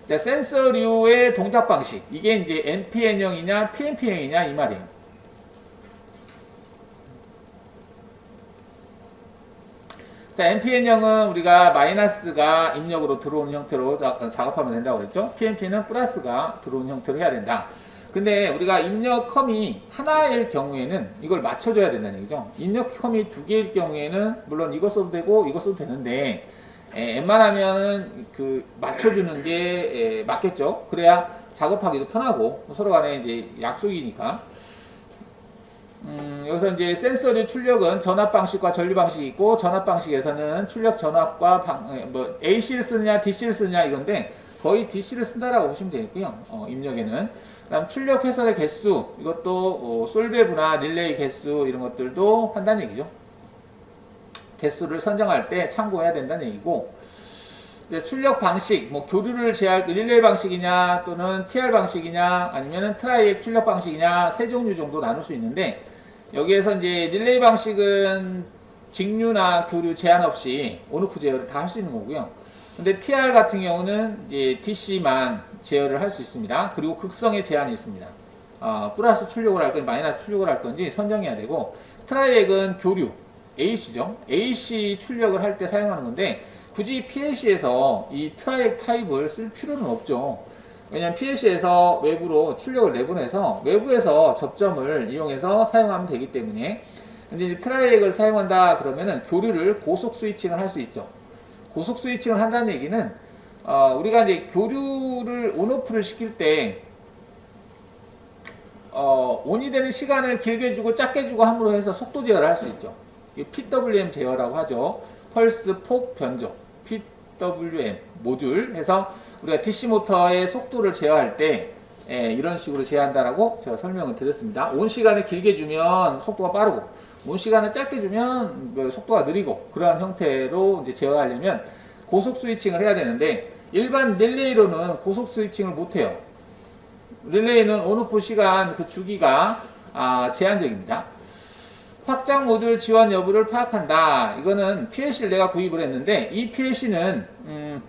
자, 센서류의 동작 방식, 이게 이제 NPN형이냐 PNP형이냐 이 말이에요. 자, NPN형은 우리가 마이너스가 입력으로 들어오는 형태로 작업하면 된다고 그랬죠. PNP는 플러스가 들어오는 형태로 해야 된다. 근데 우리가 입력 컴이 하나일 경우에는 이걸 맞춰줘야 된다는 얘기죠. 입력 컴이 두 개일 경우에는 물론 이거 써도 되고 이거 써도 되는데 웬만하면은 그 맞춰주는 게 맞겠죠. 그래야 작업하기도 편하고 서로 간에 이제 약속이니까. 여기서 이제 센서류 출력은 전압 방식과 전류 방식이 있고, 전압 방식에서는 출력 전압과 뭐 AC를 쓰느냐 DC를 쓰느냐 이건데 거의 DC를 쓴다라고 보시면 되겠고요. 입력에는. 그다음 출력 회선의 개수, 이것도 솔베브나 릴레이 개수 이런 것들도 한다는 얘기죠. 개수를 선정할 때 참고해야 된다는 얘기고, 이제 출력 방식, 뭐 교류를 제할 릴레이 방식이냐 또는 TR 방식이냐 아니면은 트라이액 출력 방식이냐 세 종류 정도 나눌 수 있는데, 여기에서 이제 릴레이 방식은 직류나 교류 제한 없이 온오프 제어를 다 할 수 있는 거고요. 근데 TR 같은 경우는 이제 DC만 제어를 할 수 있습니다. 그리고 극성의 제한이 있습니다. 플러스 출력을 할 건지 마이너스 출력을 할 건지 선정해야 되고, 트라이액은 교류, AC죠. AC 출력을 할 때 사용하는 건데 굳이 PLC에서 이 트라이액 타입을 쓸 필요는 없죠. 왜냐하면 PLC에서 외부로 출력을 내보내서 외부에서 접점을 이용해서 사용하면 되기 때문에. 근데 이제 트라이액을 사용한다 그러면은 교류를 고속 스위칭을 할 수 있죠. 고속 스위칭을 한다는 얘기는 우리가 이제 교류를 온오프를 시킬 때 온이 되는 시간을 길게 주고 작게 주고 함으로 해서 속도 제어를 할 수 있죠. PWM 제어라고 하죠. 펄스 폭 변조, PWM 모듈 해서 우리가 DC 모터의 속도를 제어할 때 이런 식으로 제어한다라고 제가 설명을 드렸습니다. 온 시간을 길게 주면 속도가 빠르고, 온 시간을 짧게 주면 속도가 느리고, 그러한 형태로 이제 제어하려면 고속 스위칭을 해야 되는데 일반 릴레이로는 고속 스위칭을 못 해요. 릴레이는 온오프 시간 그 주기가 제한적입니다. 확장 모듈 지원 여부를 파악한다. 이거는 PLC를 내가 구입을 했는데 이 PLC는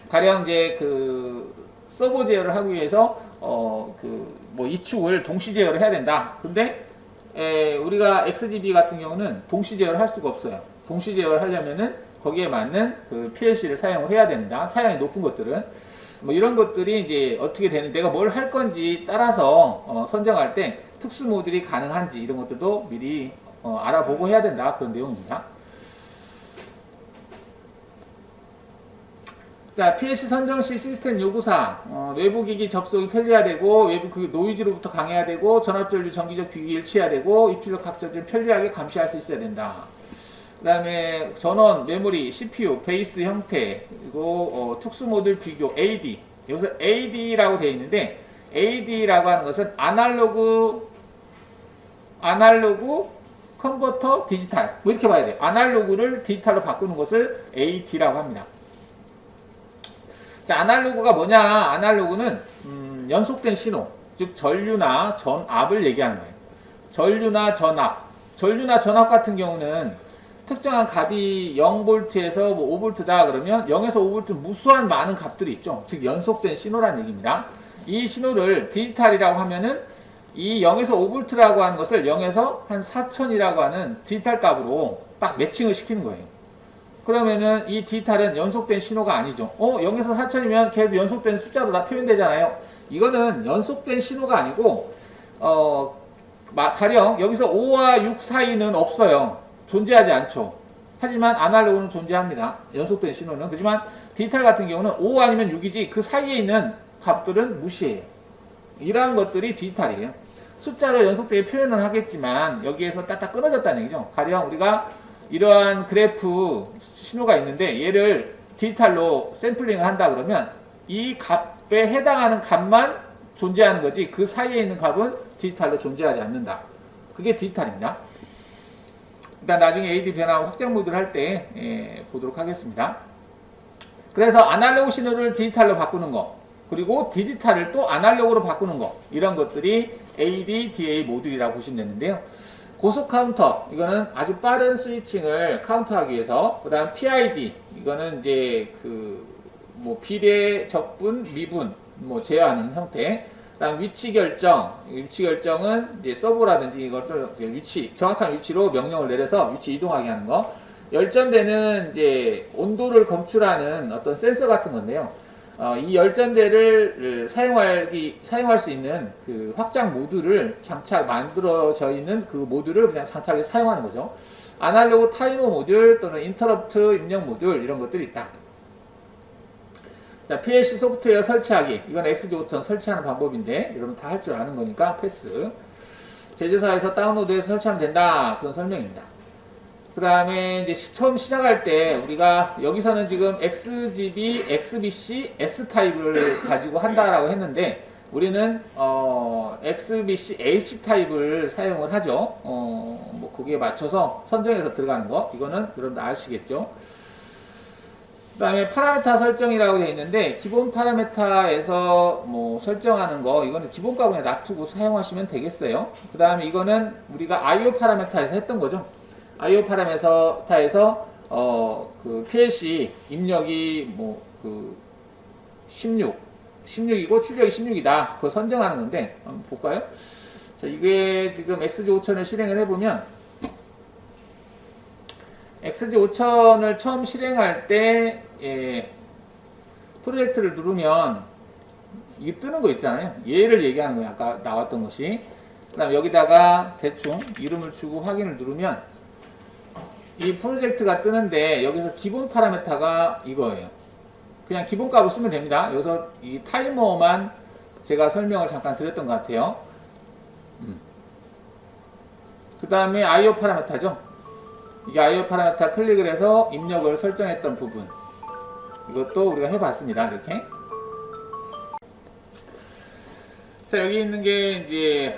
가령 이제 그 서버 제어를 하기 위해서 뭐 이축을 동시 제어를 해야 된다. 근데 우리가 XGB 같은 경우는 동시 제어를 할 수가 없어요. 동시 제어를 하려면은 거기에 맞는 그 PLC를 사용을 해야 됩니다. 사양이 높은 것들은 뭐 이런 것들이 이제 어떻게 되는, 내가 뭘 할 건지 따라서 선정할 때 특수 모듈이 가능한지 이런 것들도 미리 알아보고 해야 된다, 그런 내용입니다. 자, PLC 선정 시 시스템 요구사항, 외부 기기 접속이 편리해야 되고, 외부 기기 노이즈로부터 강해야 되고, 전압 전류 정기적 기기 일치해야 되고, 입출력 각적을 편리하게 감시할 수 있어야 된다. 그 다음에 전원, 메모리, CPU, 베이스 형태, 그리고 특수 모듈 비교, AD. 여기서 AD라고 되어 있는데, AD라고 하는 것은 아날로그, 컨버터, 디지털. 뭐 이렇게 봐야 돼요. 아날로그를 디지털로 바꾸는 것을 AD라고 합니다. 자, 아날로그가 뭐냐? 아날로그는 연속된 신호, 즉 전류나 전압을 얘기하는 거예요. 전류나 전압 같은 경우는 특정한 값이 0V에서 뭐 5V다 그러면 0에서 5V 무수한 많은 값들이 있죠. 즉 연속된 신호라는 얘기입니다. 이 신호를 디지털이라고 하면은 이 0에서 5V라고 하는 것을 0에서 한 4000이라고 하는 디지털 값으로 딱 매칭을 시키는 거예요. 그러면은 이 디지털은 연속된 신호가 아니죠. 0에서 4000이면 계속 연속된 숫자로 다 표현되잖아요. 이거는 연속된 신호가 아니고 가령 여기서 5와 6 사이는 없어요. 존재하지 않죠. 하지만 아날로그는 존재합니다. 연속된 신호는. 하지만 디지털 같은 경우는 5 아니면 6이지 그 사이에 있는 값들은 무시해요. 이러한 것들이 디지털이에요. 숫자로 연속되게 표현을 하겠지만 여기에서 딱딱 끊어졌다는 얘기죠. 가령 우리가 이러한 그래프 신호가 있는데 얘를 디지털로 샘플링을 한다 그러면 이 값에 해당하는 값만 존재하는 거지 그 사이에 있는 값은 디지털로 존재하지 않는다. 그게 디지털입니다. 일단 나중에 AD 변화 확장 모드를 할 때 보도록 하겠습니다. 그래서 아날로그 신호를 디지털로 바꾸는 거, 그리고 디지털을 또 아날로그로 바꾸는 거, 이런 것들이 AD/DA 모듈이라고 보시면 되는데요. 고속 카운터, 이거는 아주 빠른 스위칭을 카운터하기 위해서, 그 다음 PID, 이거는 이제 뭐 비례, 적분, 미분, 뭐 제어하는 형태. 그다음 위치 결정은 이제 서버라든지 이걸 정확한 위치로 명령을 내려서 위치 이동하게 하는 거. 열전대는 이제 온도를 검출하는 어떤 센서 같은 건데요. 이 열전대를 사용할 수 있는 그 확장 모듈을 만들어져 있는 그 모듈을 그냥 장착해서 사용하는 거죠. 아날로그 타이머 모듈 또는 인터럽트 입력 모듈, 이런 것들이 있다. 자, PLC 소프트웨어 설치하기. 이건 XG5000 설치하는 방법인데, 여러분 다 할 줄 아는 거니까 패스. 제조사에서 다운로드해서 설치하면 된다. 그런 설명입니다. 그 다음에 이제 처음 시작할 때 우리가 여기서는 지금 XGB, XBC, S타입을 가지고 한다라고 했는데, 우리는 XBC H타입을 사용을 하죠. 뭐 거기에 맞춰서 선정해서 들어가는 거. 이거는 여러분 아시겠죠? 그 다음에 파라메타 설정이라고 되어 있는데, 기본 파라메타에서 뭐 설정하는 거, 이거는 기본값 그냥 놔두고 사용하시면 되겠어요. 그 다음에 이거는 우리가 IO 파라메타에서 했던 거죠. IO 파라메타에서 그 PLC 입력이 16이고 출력이 16이다. 그거 선정하는 건데, 한번 볼까요? 자, 이게 지금 XG5000을 실행을 해보면, XG5000을 처음 실행할 때 프로젝트를 누르면 이게 뜨는 거 있잖아요. 얘를 얘기하는 거예요. 아까 나왔던 것이. 그 다음 여기다가 대충 이름을 주고 확인을 누르면 이 프로젝트가 뜨는데, 여기서 기본 파라메타가 이거예요. 그냥 기본 값을 쓰면 됩니다. 여기서 이 타이머만 제가 설명을 잠깐 드렸던 것 같아요. 그 다음에 IO 파라메타죠. 이게 IO 파라메타 클릭을 해서 입력을 설정했던 부분, 이것도 우리가 해봤습니다. 이렇게. 자, 여기 있는 게 이제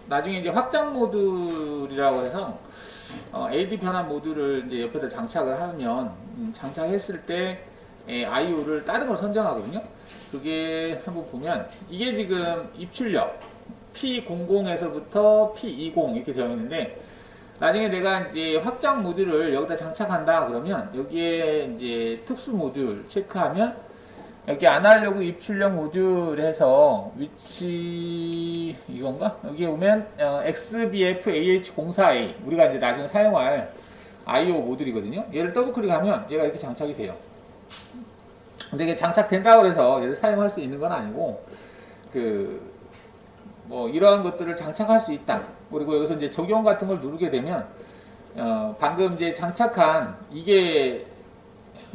나중에 이제 확장 모듈이라고 해서 AD 변환 모듈을 이제 옆에다 장착을 하면 장착했을 때 IO를 다른 걸 선정하거든요. 그게 한번 보면 이게 지금 입출력 P00에서부터 P20 이렇게 되어 있는데, 나중에 내가 이제 확장 모듈을 여기다 장착한다 그러면 여기에 이제 특수 모듈 체크하면 여기 아날로그 입출력 모듈 해서 위치 이건가? 여기에 오면 XBF AH04A, 우리가 이제 나중에 사용할 IO 모듈이거든요. 얘를 더블 클릭하면 얘가 이렇게 장착이 돼요. 근데 이게 장착된다고 해서 얘를 사용할 수 있는 건 아니고, 뭐 이러한 것들을 장착할 수 있다. 그리고 여기서 이제 적용 같은 걸 누르게 되면 방금 이제 장착한 이게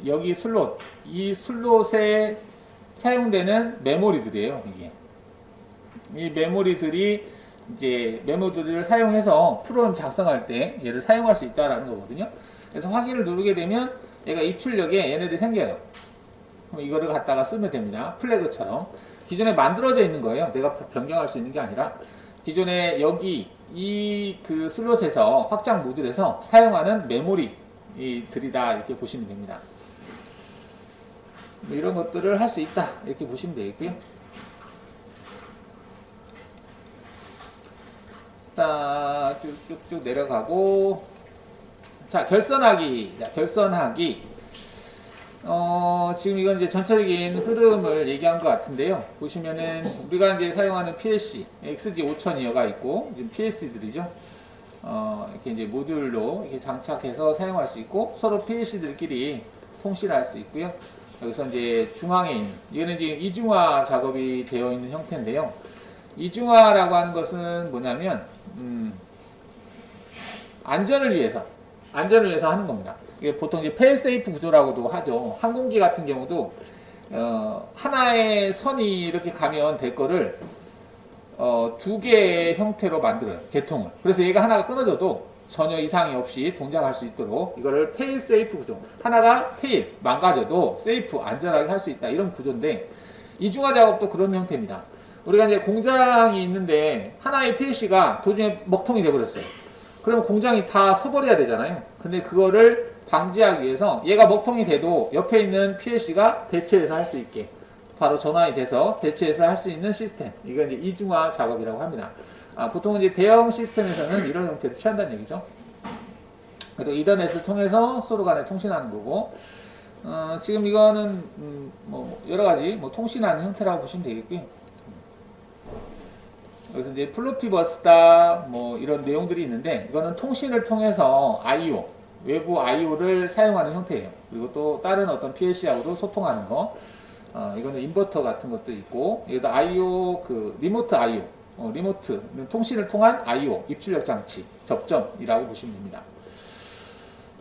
여기 슬롯, 이 슬롯에 사용되는 메모리들이에요. 이게 이 메모리들이 이제 메모리를 사용해서 프로그램 작성할 때 얘를 사용할 수 있다라는 거거든요. 그래서 확인을 누르게 되면 얘가 입출력에 얘네들이 생겨요. 그럼 이거를 갖다가 쓰면 됩니다. 플래그처럼. 기존에 만들어져 있는 거예요. 내가 변경할 수 있는 게 아니라 기존에 여기 이 슬롯에서 확장 모듈에서 사용하는 메모리들이다, 이렇게 보시면 됩니다. 뭐 이런 것들을 할 수 있다, 이렇게 보시면 되겠고요. 자, 쭉쭉쭉 내려가고, 자, 결선하기. 지금 이건 이제 전체적인 흐름을 얘기한 것 같은데요. 보시면은 우리가 이제 사용하는 PLC, XG5000이어가 있고, 지금 PLC들이죠. 이렇게 이제 모듈로 이렇게 장착해서 사용할 수 있고, 서로 PLC들끼리 통신할 수 있고요. 여기서 이제 중앙에 있는, 이거는 지금 이중화 작업이 되어 있는 형태인데요. 이중화라고 하는 것은 뭐냐면, 안전을 위해서 하는 겁니다. 이게 보통 이제 페일세이프 구조라고도 하죠. 항공기 같은 경우도 하나의 선이 이렇게 가면 될 거를 두 개의 형태로 만들어요. 개통을. 그래서 얘가 하나가 끊어져도 전혀 이상이 없이 동작할 수 있도록 이거를 페일세이프 구조. 하나가 페일, 망가져도 세이프, 안전하게 할 수 있다. 이런 구조인데, 이중화 작업도 그런 형태입니다. 우리가 이제 공장이 있는데 하나의 PLC가 도중에 먹통이 돼버렸어요. 그러면 공장이 다 서버려야 되잖아요. 근데 그거를 방지하기 위해서 얘가 먹통이 돼도 옆에 있는 PLC가 대체해서 할 수 있게 바로 전환이 돼서 대체해서 할 수 있는 시스템. 이건 이제 이중화 작업이라고 합니다. 보통 이제 대형 시스템에서는 이런 형태를 취한다는 얘기죠. 그래도 이더넷을 통해서 서로 간에 통신하는 거고, 지금 이거는 뭐 여러 가지 뭐 통신하는 형태라고 보시면 되겠고요. 그래서 이제 플로피 버스다 뭐 이런 내용들이 있는데, 이거는 통신을 통해서 I/O 외부 I/O를 사용하는 형태예요. 그리고 또 다른 어떤 PLC하고도 소통하는 거. 이거는 인버터 같은 것도 있고, 여기다 I/O 그 리모트 I/O, 리모트 통신을 통한 I/O 입출력 장치 접점이라고 보시면 됩니다.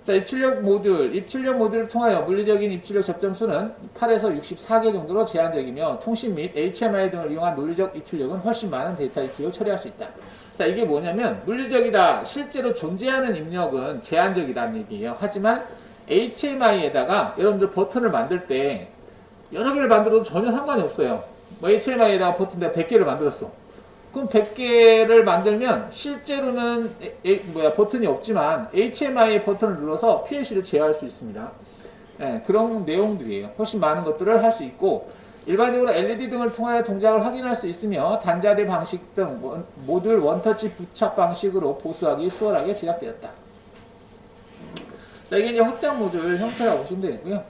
자, 입출력 모듈을 통하여 물리적인 입출력 접점 수는 8에서 64개 정도로 제한적이며 통신 및 HMI 등을 이용한 논리적 입출력은 훨씬 많은 데이터 입출력을 처리할 수 있다. 자, 이게 뭐냐면 물리적이다. 실제로 존재하는 입력은 제한적이라는 얘기예요. 하지만 HMI에다가 여러분들 버튼을 만들 때 여러 개를 만들어도 전혀 상관이 없어요. 뭐 HMI에다가 버튼 내가 100개를 만들었어. 그럼 100개를 만들면 실제로는 버튼이 없지만 HMI의 버튼을 눌러서 PLC를 제어할 수 있습니다. 네, 그런 내용들이에요. 훨씬 많은 것들을 할 수 있고, 일반적으로 LED 등을 통하여 동작을 확인할 수 있으며 단자대 방식 등 모듈 원터치 부착 방식으로 보수하기 수월하게 제작되었다. 자, 이게 이제 확장 모듈 형태라고 보시면 되겠고요.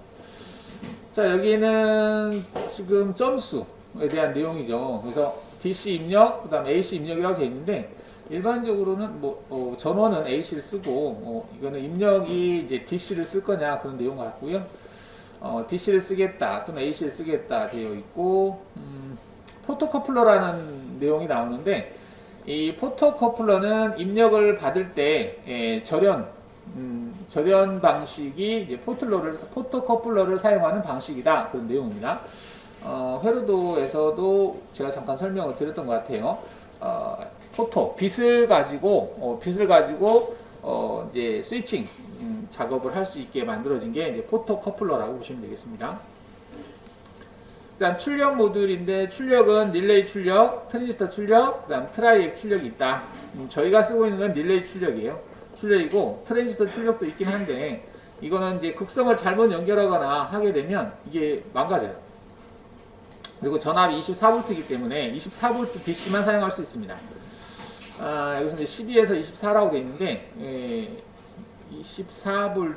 자, 여기는 지금 점수에 대한 내용이죠. 그래서 DC 입력, 그 다음 AC 입력이라고 되어 있는데, 일반적으로는 전원은 AC를 쓰고, 이거는 입력이 이제 DC를 쓸 거냐 그런 내용 같고요. DC를 쓰겠다 또는 AC를 쓰겠다 되어 있고, 포토커플러라는 내용이 나오는데, 이 포토커플러는 입력을 받을 때 절연 방식이 이제 포토커플러를 사용하는 방식이다 그런 내용입니다. 회로도에서도 제가 잠깐 설명을 드렸던 것 같아요. 빛을 가지고 이제 스위칭 작업을 할 수 있게 만들어진 게 이제 포토커플러라고 보시면 되겠습니다. 일단 출력 모듈인데, 출력은 릴레이 출력, 트랜지스터 출력, 그다음 트라이액 출력이 있다. 저희가 쓰고 있는 건 릴레이 출력이고 트랜지스터 출력도 있긴 한데, 이거는 이제 극성을 잘못 연결하거나 하게 되면 이게 망가져요. 그리고 전압이 24V이기 때문에 24V DC만 사용할 수 있습니다. 여기서 이제 12에서 24라고 되어 있는데, 24V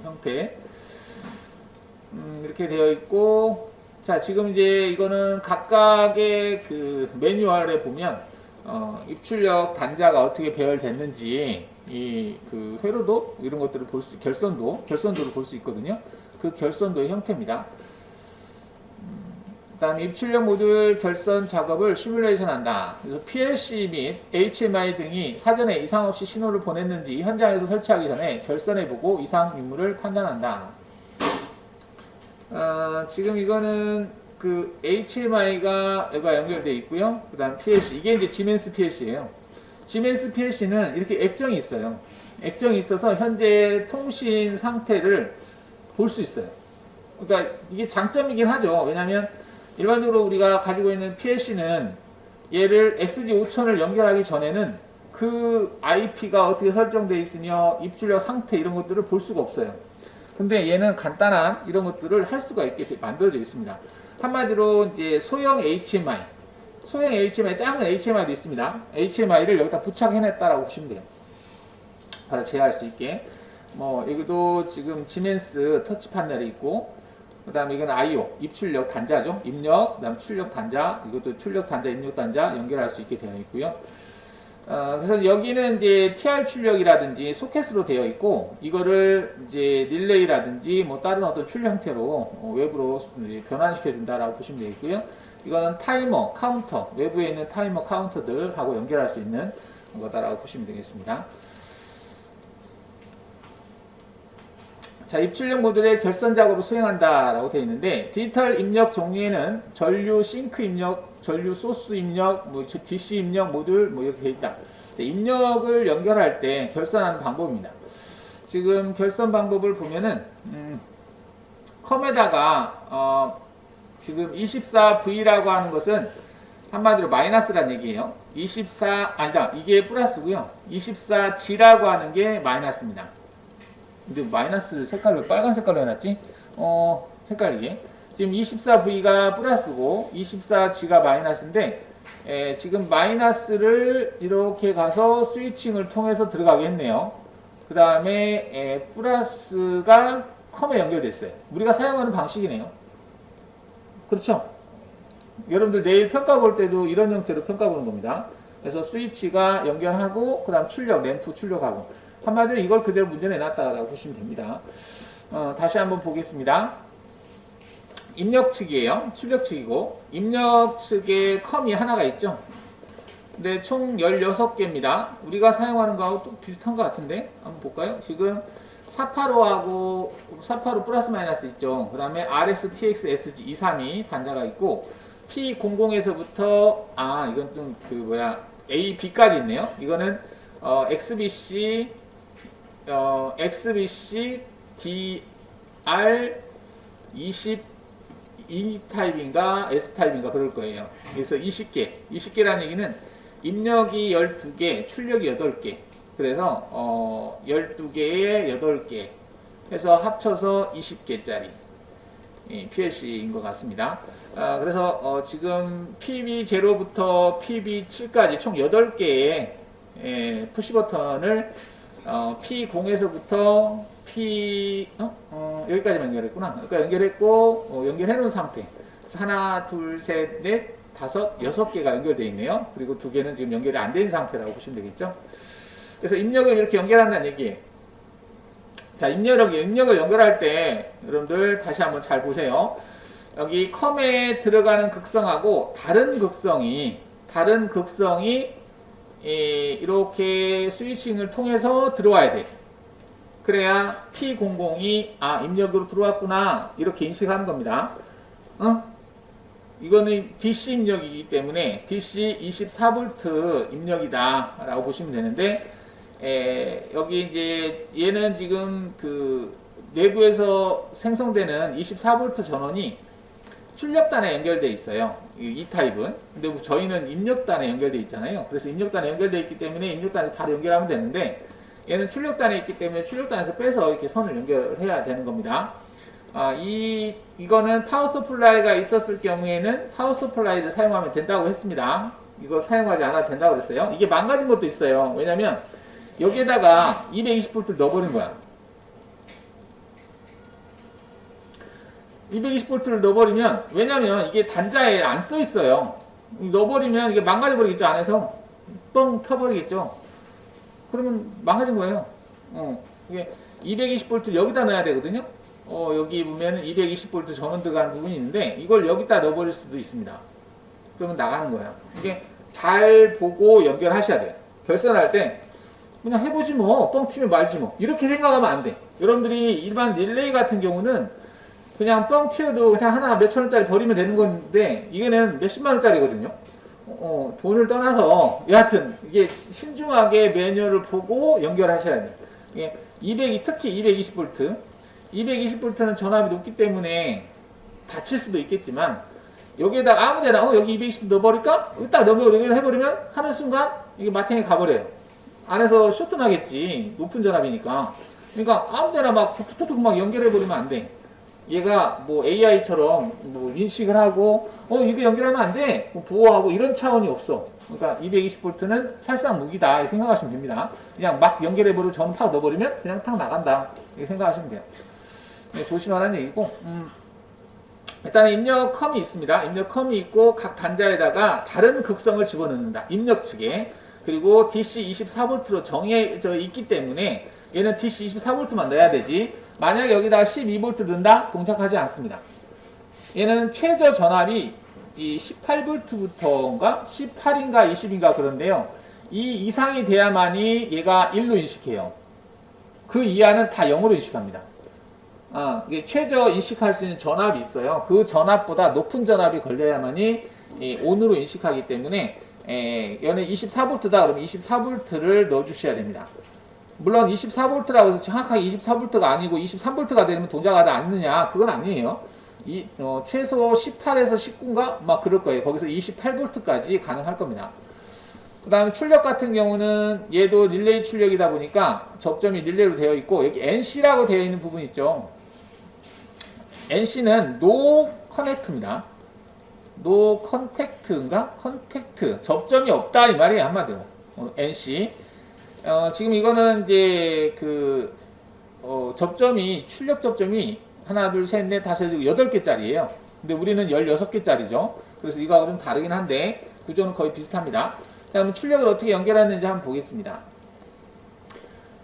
형태 이렇게 되어 있고, 자, 지금 이제 이거는 각각의 그 매뉴얼에 보면 입출력 단자가 어떻게 배열됐는지, 이 그 회로도 이런 것들을 볼 수, 결선도를 볼 수 있거든요. 그 결선도의 형태입니다. 다음 입출력 모듈 결선 작업을 시뮬레이션 한다. 그래서 PLC 및 HMI 등이 사전에 이상 없이 신호를 보냈는지 현장에서 설치하기 전에 결선해보고 이상 유무를 판단한다. 지금 이거는 그 HMI가 연결되어 있고요. 그 다음 PLC, 이게 이제 지멘스 PLC예요. 지멘스 PLC는 이렇게 액정이 있어요. 액정이 있어서 현재 통신 상태를 볼 수 있어요. 그러니까 이게 장점이긴 하죠. 왜냐하면 일반적으로 우리가 가지고 있는 PLC는 얘를 XG5000을 연결하기 전에는 그 IP가 어떻게 설정되어 있으며 입출력 상태 이런 것들을 볼 수가 없어요. 근데 얘는 간단한 이런 것들을 할 수가 있게 만들어져 있습니다. 한마디로 이제 소형 HMI, 작은 HMI도 있습니다. HMI를 여기다 부착해냈다라고 보시면 돼요. 바로 제어할 수 있게. 여기도 지금 지멘스 터치 판넬이 있고, 그 다음에 이건 I/O, 입출력 단자죠. 입력, 그 다음 출력 단자, 이것도 출력 단자, 입력 단자 연결할 수 있게 되어 있고요. 그래서 여기는 이제 TR 출력이라든지 소켓으로 되어 있고, 이거를 이제 릴레이라든지 뭐 다른 어떤 출력 형태로 외부로 변환시켜 준다라고 보시면 되겠고요. 이거는 타이머, 카운터, 외부에 있는 타이머 카운터들하고 연결할 수 있는 거다라고 보시면 되겠습니다. 자, 입출력 모듈의 결선 작업을 수행한다 라고 되어 있는데, 디지털 입력 종류에는 전류 싱크 입력, 전류 소스 입력, DC 입력 모듈 이렇게 되어 있다. 입력을 연결할 때 결선하는 방법입니다. 지금 결선 방법을 보면은 컴에다가 지금 24V라고 하는 것은 한마디로 마이너스란 얘기예요. 24 아니다. 이게 플러스고요. 24G라고 하는 게 마이너스입니다. 근데 마이너스를 색깔로 빨간 색깔로 해놨지? 색깔이게. 지금 24V가 플러스고 24G가 마이너스인데 지금 마이너스를 이렇게 가서 스위칭을 통해서 들어가겠네요. 그 다음에 플러스가 컴에 연결됐어요. 우리가 사용하는 방식이네요. 그렇죠? 여러분들 내일 평가 볼 때도 이런 형태로 평가 보는 겁니다. 그래서 스위치가 연결하고 그 다음 출력, 램프 출력하고 한마디로 이걸 그대로 문제 내놨다라고 보시면 됩니다. 다시 한번 보겠습니다. 입력 측이에요. 출력 측이고 입력 측에 컴이 하나가 있죠. 근데 총 16개입니다. 우리가 사용하는 거하고 또 비슷한 것 같은데 한번 볼까요? 지금 485하고 485 플러스 마이너스 있죠. 그 다음에 RS, TX, SG 232 단자가 있고 P00에서부터 이건 좀 A, B까지 있네요. 이거는 XBC DR 22 타입인가 S 타입인가 그럴 거예요. 그래서 20개라는 얘기는 입력이 12개, 출력이 8개. 그래서 12개에 8개 해서 합쳐서 20개짜리 PLC인 것 같습니다. 그래서 지금 PB0부터 PB7까지 총 8개의 푸시 버튼을 P0에서부터 여기까지만 연결했구나. 그러니까 연결했고 연결해 놓은 상태. 그래서 하나, 둘, 셋, 넷, 다섯, 6개가 연결되어 있네요. 그리고 2개는 지금 연결이 안 된 상태라고 보시면 되겠죠. 그래서 입력을 이렇게 연결한다는 얘기예요. 자, 입력을 연결할 때 여러분들 다시 한번 잘 보세요. 여기 컴에 들어가는 극성하고 다른 극성이 이렇게 스위칭을 통해서 들어와야 돼. 그래야 P00이 입력으로 들어왔구나 이렇게 인식하는 겁니다. 이거는 DC 입력이기 때문에 DC 24V 입력이다 라고 보시면 되는데 여기 이제 얘는 지금 그 내부에서 생성되는 24V 전원이 출력단에 연결되어 있어요. 이 타입은. 근데 저희는 입력단에 연결되어 있잖아요. 그래서 입력단에 연결되어 있기 때문에 입력단에 바로 연결하면 되는데 얘는 출력단에 있기 때문에 출력단에서 빼서 이렇게 선을 연결해야 되는 겁니다. 이거는 파워 서플라이가 있었을 경우에는 파워 서플라이를 사용하면 된다고 했습니다. 이거 사용하지 않아도 된다고 그랬어요. 이게 망가진 것도 있어요. 왜냐면 여기에다가 220V를 넣어버린 거야. 220V를 넣어버리면, 왜냐면 이게 단자에 안 써 있어요. 넣어버리면 이게 망가져버리겠죠, 안에서. 뻥 터버리겠죠. 그러면 망가진 거예요. 이게 220V 여기다 넣어야 되거든요. 여기 보면 220V 전원 들어가는 부분이 있는데, 이걸 여기다 넣어버릴 수도 있습니다. 그러면 나가는 거예요. 이게 잘 보고 연결하셔야 돼요. 결선할 때, 그냥 해보지 뭐, 뻥 튀면 말지 뭐. 이렇게 생각하면 안 돼. 여러분들이 일반 릴레이 같은 경우는 그냥 뻥 튀어도 그냥 하나 몇천 원짜리 버리면 되는 건데, 이게는 몇십만 원짜리거든요. 돈을 떠나서, 여하튼, 이게 신중하게 매뉴얼을 보고 연결하셔야 돼요. 이게 특히 220V. 220V는 전압이 높기 때문에 다칠 수도 있겠지만, 여기에다가 아무 데나, 여기 220V 넣어버릴까? 여기 딱 연결해버리면 하는 순간, 이게 마탱이 가버려요. 안에서 쇼트 나겠지. 높은 전압이니까. 그러니까 아무 데나 막 툭툭툭 막 연결해버리면 안 돼. 얘가 뭐 AI처럼 뭐 인식을 하고 이거 연결하면 안 돼 뭐 보호하고 이런 차원이 없어. 그러니까 220V는 살상 무기다 이렇게 생각하시면 됩니다. 그냥 막 연결해버리고 전원 팍 넣어버리면 그냥 탁 나간다 이렇게 생각하시면 돼요. 네, 조심하라는 얘기고 일단 입력 컴이 있습니다. 입력 컴이 있고 각 단자에다가 다른 극성을 집어넣는다. 입력 측에. 그리고 DC 24V로 정해져 있기 때문에 얘는 DC 24V만 넣어야 되지. 만약에 여기다가 12V 넣는다? 동작하지 않습니다. 얘는 최저 전압이 이 18V부터인가? 18인가 20인가 그런데요. 이 이상이 돼야만이 얘가 1로 인식해요. 그 이하는 다 0으로 인식합니다. 이게 최저 인식할 수 있는 전압이 있어요. 그 전압보다 높은 전압이 걸려야만이 ON으로 인식하기 때문에 얘는 24V다 그러면 24V를 넣어주셔야 됩니다. 물론 24V라고 해서 정확하게 24V가 아니고 23V가 되면 동작하지 않느냐 그건 아니에요. 최소 18에서 19인가? 막 그럴 거예요. 거기서 28V까지 가능할 겁니다. 그 다음에 출력 같은 경우는 얘도 릴레이 출력이다 보니까 접점이 릴레이로 되어 있고, 여기 NC라고 되어 있는 부분 있죠. NC는 No Connect입니다. No Contact인가? Contact. 접점이 없다 이 말이에요, 한마디로. NC. 지금 이거는 이제 접점이, 출력 접점이 하나, 둘, 셋, 넷, 다섯, 여덟 개짜리예요. 근데 우리는 16개짜리죠. 그래서 이거하고 좀 다르긴 한데 구조는 거의 비슷합니다. 자, 그럼 출력을 어떻게 연결하는지 한번 보겠습니다.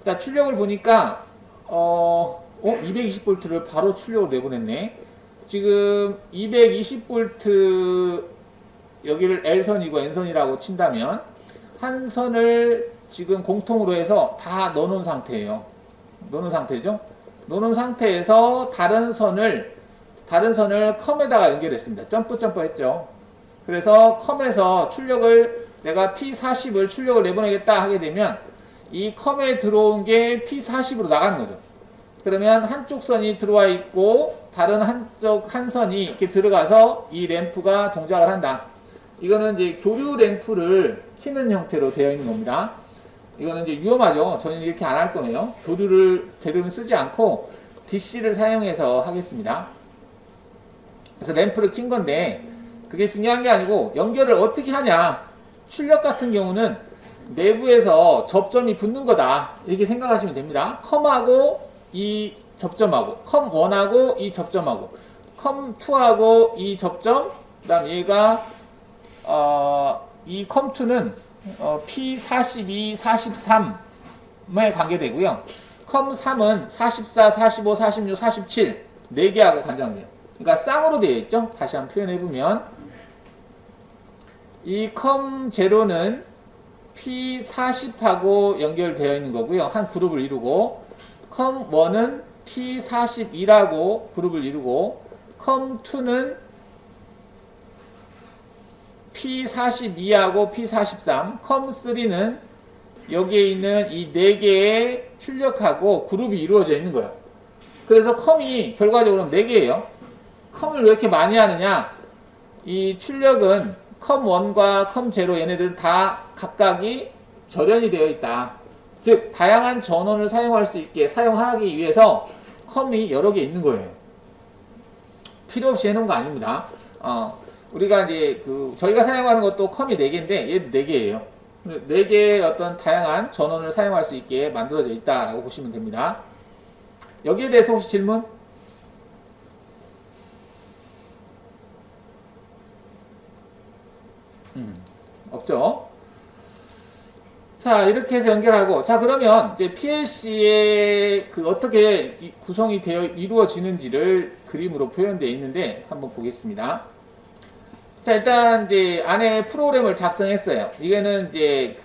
자, 출력을 보니까 220V를 바로 출력을 내보냈네. 지금 220V 여기를 L선이고 N선이라고 친다면 한 선을 지금 공통으로 해서 다 넣어놓은 상태예요. 넣어놓은 상태죠. 넣어놓은 상태에서 다른 선을 컴에다가 연결했습니다. 점프 했죠. 그래서 컴에서 출력을 내가 P40을 출력을 내보내겠다 하게 되면 이 컴에 들어온 게 P40으로 나가는 거죠. 그러면 한쪽 선이 들어와 있고 다른 한 선이 이렇게 들어가서 이 램프가 동작을 한다. 이거는 이제 교류 램프를 키는 형태로 되어 있는 겁니다. 이거는 이제 위험하죠. 저는 이렇게 안 할 거예요. 교류를 제대로 쓰지 않고 DC를 사용해서 하겠습니다. 그래서 램프를 킨 건데 그게 중요한 게 아니고 연결을 어떻게 하냐. 출력 같은 경우는 내부에서 접점이 붙는 거다. 이렇게 생각하시면 됩니다. 컴하고 이 접점하고, 컴1하고 이 접점하고, 컴2하고 이 접점, 그 다음 얘가 이 컴2는 P42, 43에 관계되고요. 컴3은 44, 45, 46, 47 4개하고 관장돼요. 그러니까 쌍으로 되어 있죠. 다시 한번 표현해보면 이 컴0는 P40하고 연결되어 있는 거고요. 한 그룹을 이루고, 컴1은 P42라고 그룹을 이루고, 컴2는 P42하고 P43, 컴3는 여기에 있는 이 4개의 출력하고 그룹이 이루어져 있는 거예요. 그래서 컴이 결과적으로 4개예요. 컴을 왜 이렇게 많이 하느냐? 이 출력은 컴1과 컴0 얘네들은 다 각각이 절연이 되어 있다. 즉 다양한 전원을 사용할 수 있게 사용하기 위해서 컴이 여러 개 있는 거예요. 필요 없이 해놓은 거 아닙니다. 우리가 이제 저희가 사용하는 것도 컴이 4개인데 얘도 4개예요. 4개의 어떤 다양한 전원을 사용할 수 있게 만들어져 있다라고 보시면 됩니다. 여기에 대해서 혹시 질문? 없죠? 자, 이렇게 해서 연결하고, 자, 그러면 이제 PLC의 어떻게 구성이 되어 이루어지는지를 그림으로 표현되어 있는데 한번 보겠습니다. 자, 일단 이제 안에 프로그램을 작성했어요. 이거는 이제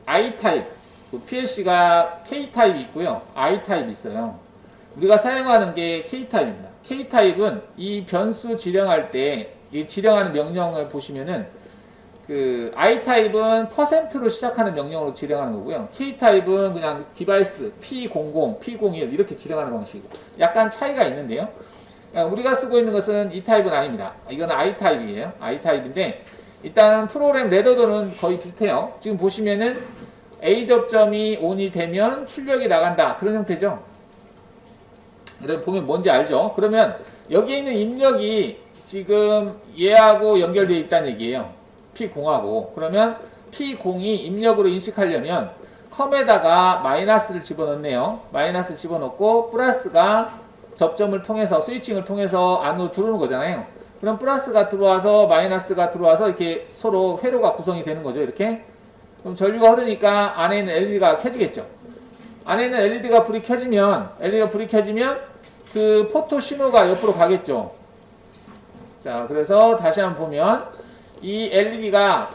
I 타입, PLC가 K 타입이 있고요, I 타입이 있어요. 우리가 사용하는 게 K 타입입니다. K 타입은 이 변수 지령할 때 이 지령하는 명령을 보시면은 I 타입은 %로 시작하는 명령으로 지령하는 거고요. K 타입은 그냥 디바이스 P00, P01 이렇게 지령하는 방식이고 약간 차이가 있는데요. 우리가 쓰고 있는 것은 이 타입은 아닙니다. 이건 I 타입이에요. I 타입인데 일단 프로그램 레더도는 거의 비슷해요. 지금 보시면은 A 접점이 ON이 되면 출력이 나간다. 그런 형태죠. 여러분 보면 뭔지 알죠? 그러면 여기에 있는 입력이 지금 얘하고 연결되어 있다는 얘기예요. P0하고. 그러면 P0이 입력으로 인식하려면 컴에다가 마이너스를 집어넣네요. 마이너스 집어넣고 플러스가 접점을 통해서 스위칭을 통해서 안으로 들어오는 거잖아요. 그럼 플러스가 들어와서 마이너스가 들어와서 이렇게 서로 회로가 구성이 되는 거죠. 이렇게. 그럼 전류가 흐르니까 안에 있는 LED가 켜지겠죠. 안에 있는 LED가 불이 켜지면 그 포토 신호가 옆으로 가겠죠. 자, 그래서 다시 한번 보면 이 LED가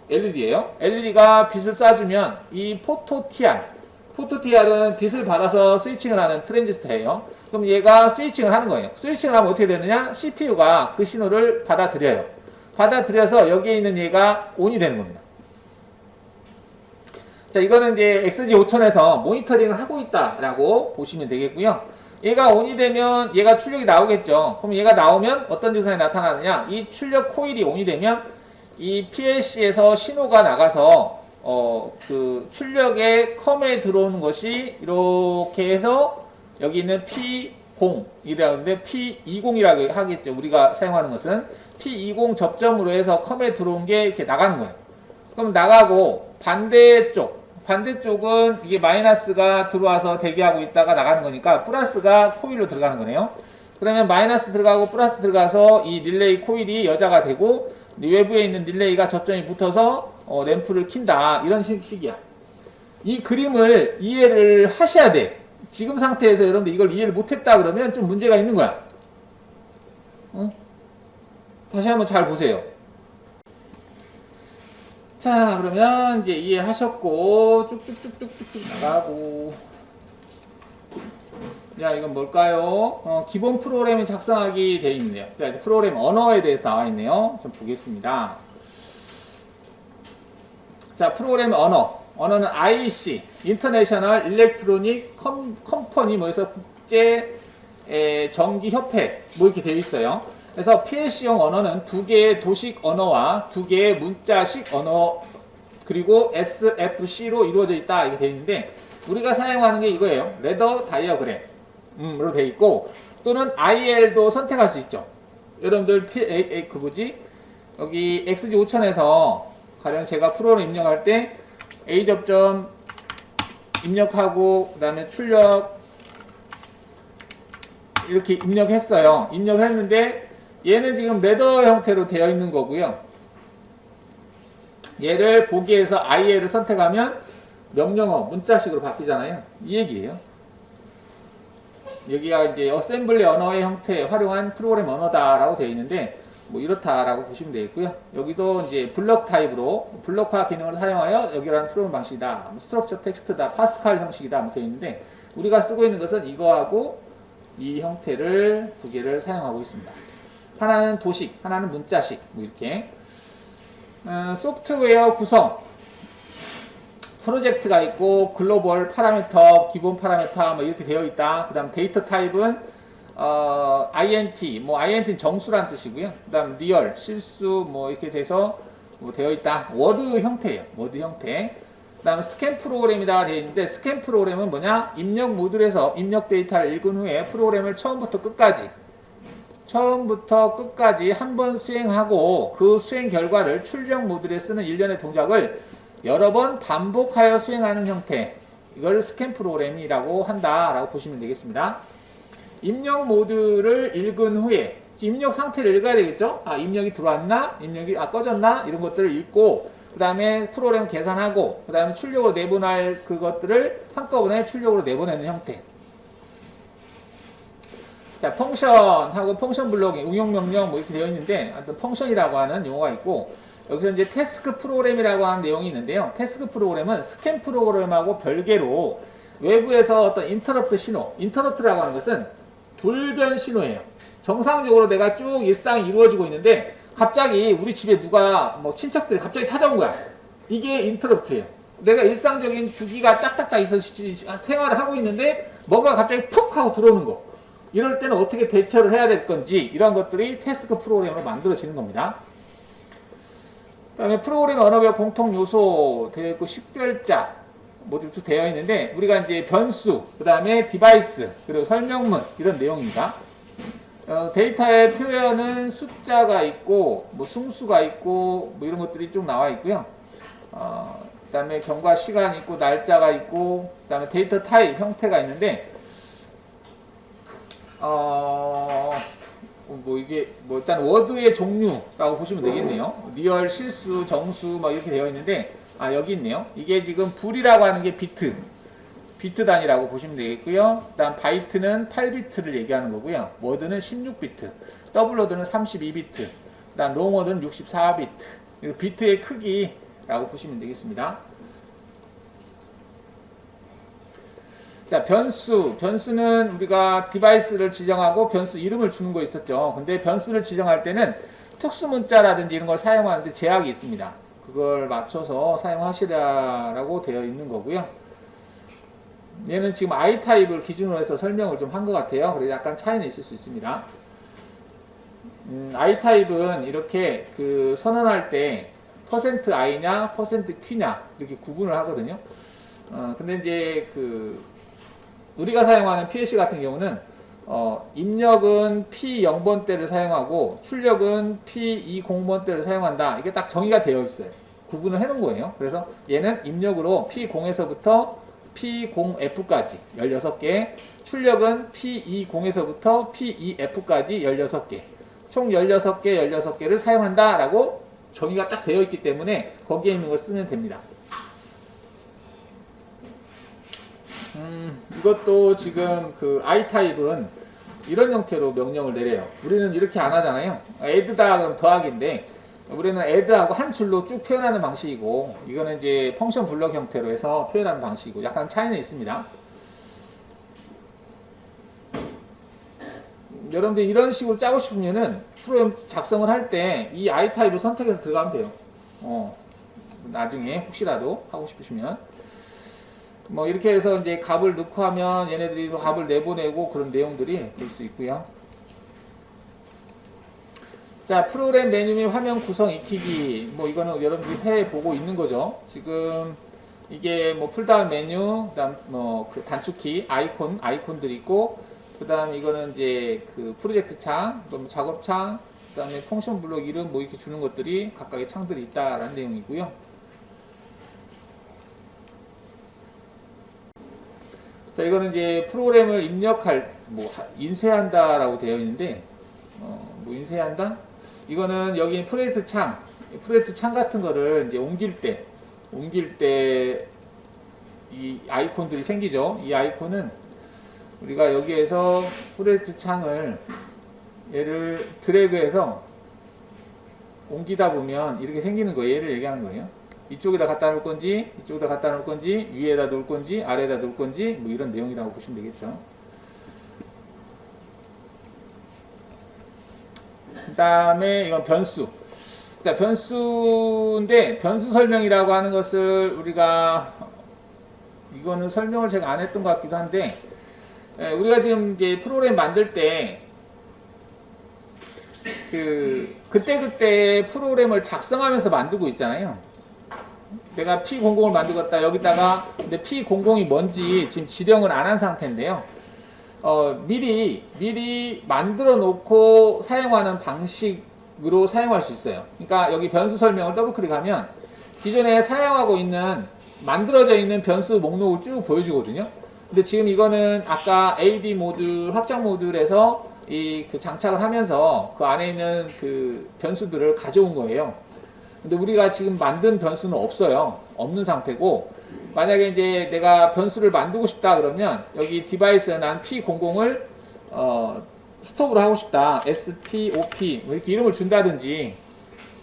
LED예요. LED가 빛을 쏴주면 이 포토TR은 빛을 받아서 스위칭을 하는 트랜지스터예요. 그럼 얘가 스위칭을 하는 거예요. 스위칭을 하면 어떻게 되느냐? CPU가 그 신호를 받아들여요. 받아들여서 여기에 있는 얘가 ON이 되는 겁니다. 자, 이거는 이제 XG5000에서 모니터링을 하고 있다라고 보시면 되겠고요. 얘가 ON이 되면 얘가 출력이 나오겠죠. 그럼 얘가 나오면 어떤 증상이 나타나느냐? 이 출력 코일이 ON이 되면 이 PLC에서 신호가 나가서 그 출력의 컴에 들어오는 것이 이렇게 해서 여기 있는 P0이라고 하는데 P20이라고 하겠죠. 우리가 사용하는 것은 P20 접점으로 해서 컴에 들어온 게 이렇게 나가는 거예요. 그럼 나가고 반대쪽은 이게 마이너스가 들어와서 대기하고 있다가 나가는 거니까 플러스가 코일로 들어가는 거네요. 그러면 마이너스 들어가고 플러스 들어가서 이 릴레이 코일이 여자가 되고 외부에 있는 릴레이가 접점이 붙어서 램프를 킨다. 이런 식이야. 이 그림을 이해를 하셔야 돼. 지금 상태에서 여러분들 이걸 이해를 못했다 그러면 좀 문제가 있는 거야. 다시 한번 잘 보세요. 자, 그러면 이제 이해하셨고 쭉쭉쭉쭉쭉 나가고. 자, 이건 뭘까요? 기본 프로그램이 작성하기 되어 있네요. 그러니까 프로그램 언어에 대해서 나와 있네요. 좀 보겠습니다. 자, 프로그램 언어는 IEC, International Electronic Company, 뭐에서 국제 전기 협회, 뭐 이렇게 되어 있어요. 그래서 PLC용 언어는 2개의 도식 언어와 2개의 문자식 언어, 그리고 SFC로 이루어져 있다. 이렇게 되어 있는데, 우리가 사용하는 게 이거예요. 레더 다이어그램으로 되어 있고, 또는 IL도 선택할 수 있죠. 여러분들 여기 XG5000에서 가령 제가 프로그램 입력할 때 A 접점 입력하고 그 다음에 출력 이렇게 입력했어요. 입력했는데 얘는 지금 레더 형태로 되어 있는 거고요. 얘를 보기에서 IL을 선택하면 명령어 문자식으로 바뀌잖아요. 이 얘기예요. 여기가 이제 어셈블리 언어의 형태에 활용한 프로그램 언어다라고 되어 있는데, 뭐 이렇다라고 보시면 되겠고요. 여기도 이제 블록 타입으로 블록화 기능을 사용하여 여기라는 프로그램 방식이다. 스트럭처 텍스트다. 파스칼 형식이다. 뭐 되어 있는데, 우리가 쓰고 있는 것은 이거하고 이 형태를 2개를 사용하고 있습니다. 하나는 도식, 하나는 문자식. 뭐 이렇게. 소프트웨어 구성. 프로젝트가 있고 글로벌 파라미터, 기본 파라미터 뭐 이렇게 되어 있다. 그 다음 데이터 타입은 INT, 뭐 INT는 정수란 뜻이고요. 그 다음 리얼, 실수 뭐 이렇게 돼서 뭐 되어 있다. 워드 형태예요. 워드 형태. 그 다음 스캔 프로그램이다 되어 있는데, 스캔 프로그램은 뭐냐? 입력 모듈에서 입력 데이터를 읽은 후에 프로그램을 처음부터 끝까지 한 번 수행하고 그 수행 결과를 출력 모듈에 쓰는 일련의 동작을 여러 번 반복하여 수행하는 형태, 이걸 스캔 프로그램이라고 한다라고 보시면 되겠습니다. 입력 모듈을 읽은 후에 입력 상태를 읽어야 되겠죠. 입력이 들어왔나, 입력이 꺼졌나, 이런 것들을 읽고, 그 다음에 프로그램 계산하고, 그 다음에 출력으로 내보낼 그것들을 한꺼번에 출력으로 내보내는 형태. 자, 펑션하고 펑션 블록이 응용 명령 뭐 이렇게 되어 있는데, 하여튼 펑션이라고 하는 용어가 있고, 여기서 이제 태스크 프로그램이라고 하는 내용이 있는데요. 태스크 프로그램은 스캔 프로그램하고 별개로 외부에서 어떤 인터럽트 신호, 인터럽트라고 하는 것은 돌변 신호예요. 정상적으로 내가 쭉 일상이 이루어지고 있는데 갑자기 우리 집에 누가 뭐 친척들이 갑자기 찾아온 거야. 이게 인터럽트예요. 내가 일상적인 주기가 딱딱딱 있어서 생활을 하고 있는데 뭔가 갑자기 푹 하고 들어오는 거. 이럴 때는 어떻게 대처를 해야 될 건지, 이런 것들이 태스크 프로그램으로 만들어지는 겁니다. 그 다음에 프로그램 언어별 공통 요소 되어 있고, 식별자 모두 되어 있는데, 우리가 이제 변수, 그 다음에 디바이스, 그리고 설명문, 이런 내용입니다. 데이터의 표현은 숫자가 있고, 뭐 승수가 있고, 뭐 이런 것들이 쭉 나와 있고요. 그 다음에 경과 시간 있고, 날짜가 있고, 그 다음에 데이터 타입, 형태가 있는데, 뭐 이게 뭐 일단 워드의 종류라고 보시면 되겠네요. 리얼, 실수, 정수 막 이렇게 되어 있는데, 여기 있네요. 이게 지금 불이라고 하는 게 비트 단위라고 보시면 되겠고요. 그다음 바이트는 8비트를 얘기하는 거고요. 워드는 16비트, 더블 워드는 32비트, 그다음 롱 워드는 64비트. 비트의 크기라고 보시면 되겠습니다. 자, 변수는 우리가 디바이스를 지정하고 변수 이름을 주는 거 있었죠. 근데 변수를 지정할 때는 특수 문자라든지 이런 걸 사용하는데 제약이 있습니다. 그걸 맞춰서 사용하시라고 되어 있는 거고요. 얘는 지금 I 타입을 기준으로 해서 설명을 좀 한 것 같아요. 그래서 약간 차이는 있을 수 있습니다. I 타입은 이렇게 그 선언할 때 %i냐 %q냐 이렇게 구분을 하거든요. 근데 이제 그 우리가 사용하는 PLC 같은 경우는 입력은 P0번대를 사용하고 출력은 P20번대를 사용한다. 이게 딱 정의가 되어 있어요. 구분을 해놓은 거예요. 그래서 얘는 입력으로 P0에서부터 P0F까지 16개, 출력은 P20에서부터 P2F까지 16개, 총 16개, 16개를 사용한다 라고 정의가 딱 되어 있기 때문에 거기에 있는 걸 쓰면 됩니다. 이것도 지금 그 I 타입은 이런 형태로 명령을 내려요. 우리는 이렇게 안 하잖아요. add다 그럼 더하기인데 우리는 add하고 한 줄로 쭉 표현하는 방식이고 이거는 이제 펑션 블럭 형태로 해서 표현하는 방식이고 약간 차이는 있습니다. 여러분들 이런 식으로 짜고 싶으면은 프로그램 작성을 할 때 이 I 타입을 선택해서 들어가면 돼요. 나중에 혹시라도 하고 싶으시면 뭐 이렇게 해서 이제 값을 넣고 하면 얘네들이 값을 내보내고 그런 내용들이 볼 수 있고요. 자, 프로그램 메뉴 및 화면 구성 익히기. 뭐 이거는 여러분들이 해 보고 있는 거죠. 지금 이게 뭐 풀다운 메뉴, 그다음 뭐 그 단축키, 아이콘들이 있고, 그다음 이거는 이제 그 프로젝트 창, 그다음 작업 창, 그다음에 펑션 블록 이름 뭐 이렇게 주는 것들이 각각의 창들이 있다라는 내용이고요. 자, 이거는 이제 프로그램을 입력할, 뭐, 인쇄한다라고 되어 있는데, 뭐, 인쇄한다? 이거는 여기 프로젝트 창 같은 거를 이제 옮길 때, 이 아이콘들이 생기죠. 이 아이콘은 우리가 여기에서 프로젝트 창을 얘를 드래그해서 옮기다 보면 이렇게 생기는 거예요. 얘를 얘기하는 거예요. 이쪽에다 갖다 놓을 건지, 이쪽에다 갖다 놓을 건지, 위에다 놓을 건지, 아래에다 놓을 건지, 뭐 이런 내용이라고 보시면 되겠죠. 그 다음에 이건 변수. 그러니까 변수인데, 변수 설명이라고 하는 것을 우리가, 이거는 설명을 제가 안 했던 것 같기도 한데, 우리가 지금 이제 프로그램 만들 때, 그때 프로그램을 작성하면서 만들고 있잖아요. 내가 P00을 만들었다 여기다가 근데 P00이 뭔지 지금 지령을 안 한 상태인데요. 미리 만들어 놓고 사용하는 방식으로 사용할 수 있어요. 그러니까 여기 변수 설명을 더블 클릭하면 기존에 사용하고 있는 만들어져 있는 변수 목록을 쭉 보여주거든요. 근데 지금 이거는 아까 AD 모듈 확장 모듈에서 그 장착을 하면서 그 안에 있는 그 변수들을 가져온 거예요. 근데 우리가 지금 만든 변수는 없어요. 없는 상태고, 만약에 이제 내가 변수를 만들고 싶다 그러면 여기 디바이스에 난 P00을 스톱으로 하고 싶다. STOP 뭐 이렇게 이름을 준다든지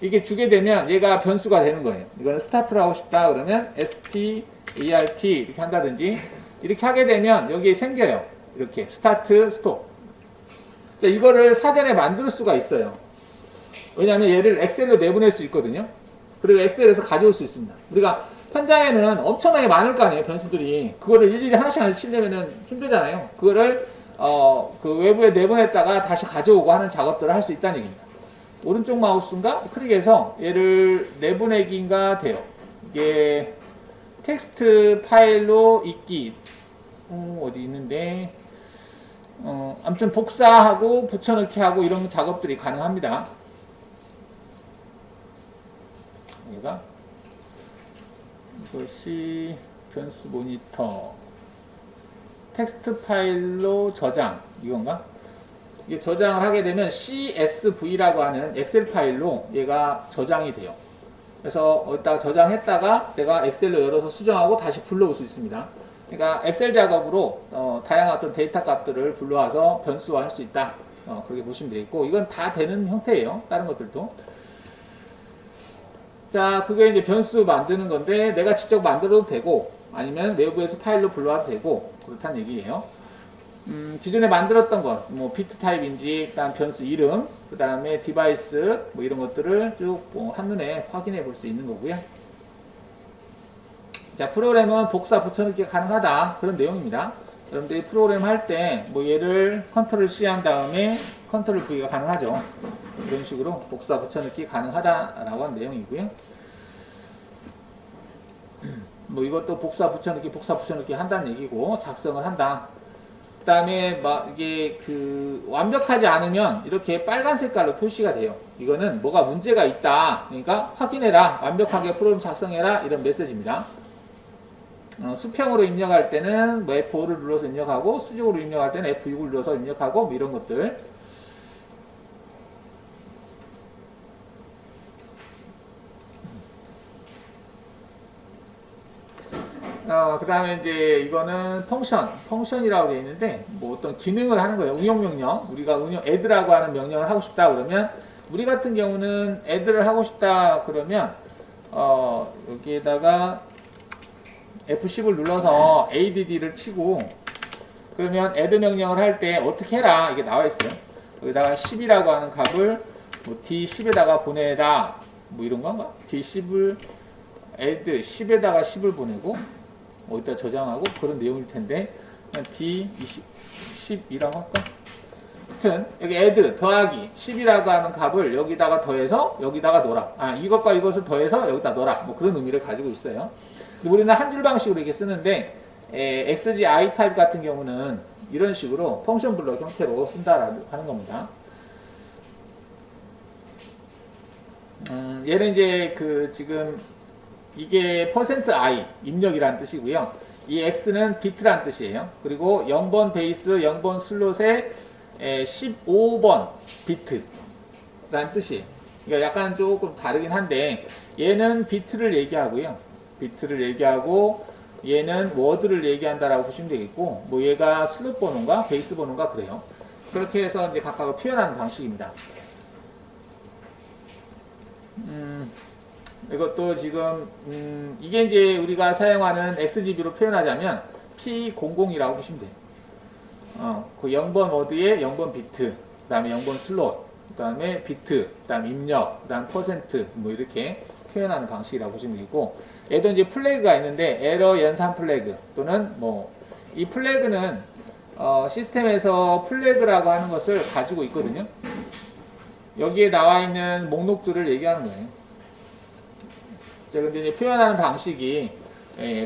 이게 주게 되면 얘가 변수가 되는 거예요. 이거는 스타트를 하고 싶다 그러면 START 이렇게 한다든지 이렇게 하게 되면 여기에 생겨요. 이렇게 스타트, 스톱. 그러니까 이거를 사전에 만들 수가 있어요. 왜냐하면 얘를 엑셀로 내보낼 수 있거든요. 그리고 엑셀에서 가져올 수 있습니다. 우리가 현장에는 엄청나게 많을 거 아니에요, 변수들이. 그거를 일일이 하나씩 치려면 힘들잖아요. 그거를 그 외부에 내보냈다가 다시 가져오고 하는 작업들을 할 수 있다는 얘기입니다. 오른쪽 마우스인가 클릭해서 얘를 내보내기인가 돼요. 이게 텍스트 파일로 읽기 어디 있는데 아무튼 복사하고 붙여넣기 하고 이런 작업들이 가능합니다. 여기가 이것이 변수 모니터 텍스트 파일로 저장 이건가? 이게 저장을 하게 되면 CSV라고 하는 엑셀 파일로 얘가 저장이 돼요. 그래서 어디다가 저장했다가 내가 엑셀로 열어서 수정하고 다시 불러올 수 있습니다. 그러니까 엑셀 작업으로 다양한 어떤 데이터 값들을 불러와서 변수화할 수 있다. 그렇게 보시면 되겠고, 이건 다 되는 형태예요. 다른 것들도. 자, 그게 이제 변수 만드는 건데 내가 직접 만들어도 되고 아니면 외부에서 파일로 불러와도 되고 그렇다는 얘기예요. 기존에 만들었던 것, 뭐 비트 타입인지 일단 변수 이름, 그 다음에 디바이스 뭐 이런 것들을 쭉 한눈에 확인해 볼 수 있는 거고요. 자, 프로그램은 복사 붙여넣기 가능하다. 그런 내용입니다. 여러분들이 프로그램 할 때 뭐 얘를 컨트롤 C 한 다음에 컨트롤 V가 가능하죠. 이런 식으로 복사 붙여넣기 가능하다라고 하는 내용이고요. 뭐 이것도 복사 붙여넣기 한다는 얘기고, 작성을 한다. 그 다음에 막 이게 그 완벽하지 않으면 이렇게 빨간 색깔로 표시가 돼요. 이거는 뭐가 문제가 있다. 그러니까 확인해라. 완벽하게 프로그램 작성해라. 이런 메시지입니다. 수평으로 입력할 때는 뭐 F5를 눌러서 입력하고, 수직으로 입력할 때는 F6을 눌러서 입력하고, 뭐 이런 것들. 그 다음에 이제 이거는 펑션이라고 되어 있는데, 뭐 어떤 기능을 하는 거예요. 응용명령. 우리가 add라고 하는 명령을 하고 싶다 그러면, 우리 같은 경우는 add를 하고 싶다 그러면, 여기에다가 F10을 눌러서 add를 치고, 그러면 add 명령을 할 때 어떻게 해라. 이게 나와 있어요. 여기다가 10이라고 하는 값을 뭐 D10에다가 보내다. 뭐 이런 건가? D10을 add 10에다가 10을 보내고, 어디다 저장하고 그런 내용일 텐데, D20, 10이라고 할까? 하여튼, 여기 add, 더하기, 10이라고 하는 값을 여기다가 더해서 여기다가 넣어라. 이것과 이것을 더해서 여기다 넣어라. 뭐 그런 의미를 가지고 있어요. 우리는 한 줄 방식으로 이렇게 쓰는데, XGI 타입 같은 경우는 이런 식으로 펑션 블럭 형태로 쓴다라고 하는 겁니다. 얘는 이제 지금 이게 %i 입력이라는 뜻이고요. 이 x는 비트라는 뜻이에요. 그리고 0번 베이스, 0번 슬롯에 15번 비트라는 뜻이에요. 그러니까 약간 조금 다르긴 한데, 얘는 비트를 얘기하고요. 비트를 얘기하고, 얘는 워드를 얘기한다라고 보시면 되겠고, 뭐 얘가 슬롯 번호인가 베이스 번호인가 그래요. 그렇게 해서 이제 각각을 표현하는 방식입니다. 이것도 지금 이게 이제 우리가 사용하는 XGB로 표현하자면 P00이라고 보시면 돼요. 그 0번 워드에 0번 비트, 그 다음에 0번 슬롯, 그 다음에 비트, 그 다음 입력, 그 다음 퍼센트, 뭐 이렇게 표현하는 방식이라고 보시면 되고, 얘도 이제 플래그가 있는데 에러 연산 플래그 또는 뭐 이 플래그는 시스템에서 플래그라고 하는 것을 가지고 있거든요. 여기에 나와 있는 목록들을 얘기하는 거예요. 자, 근데 이제 표현하는 방식이,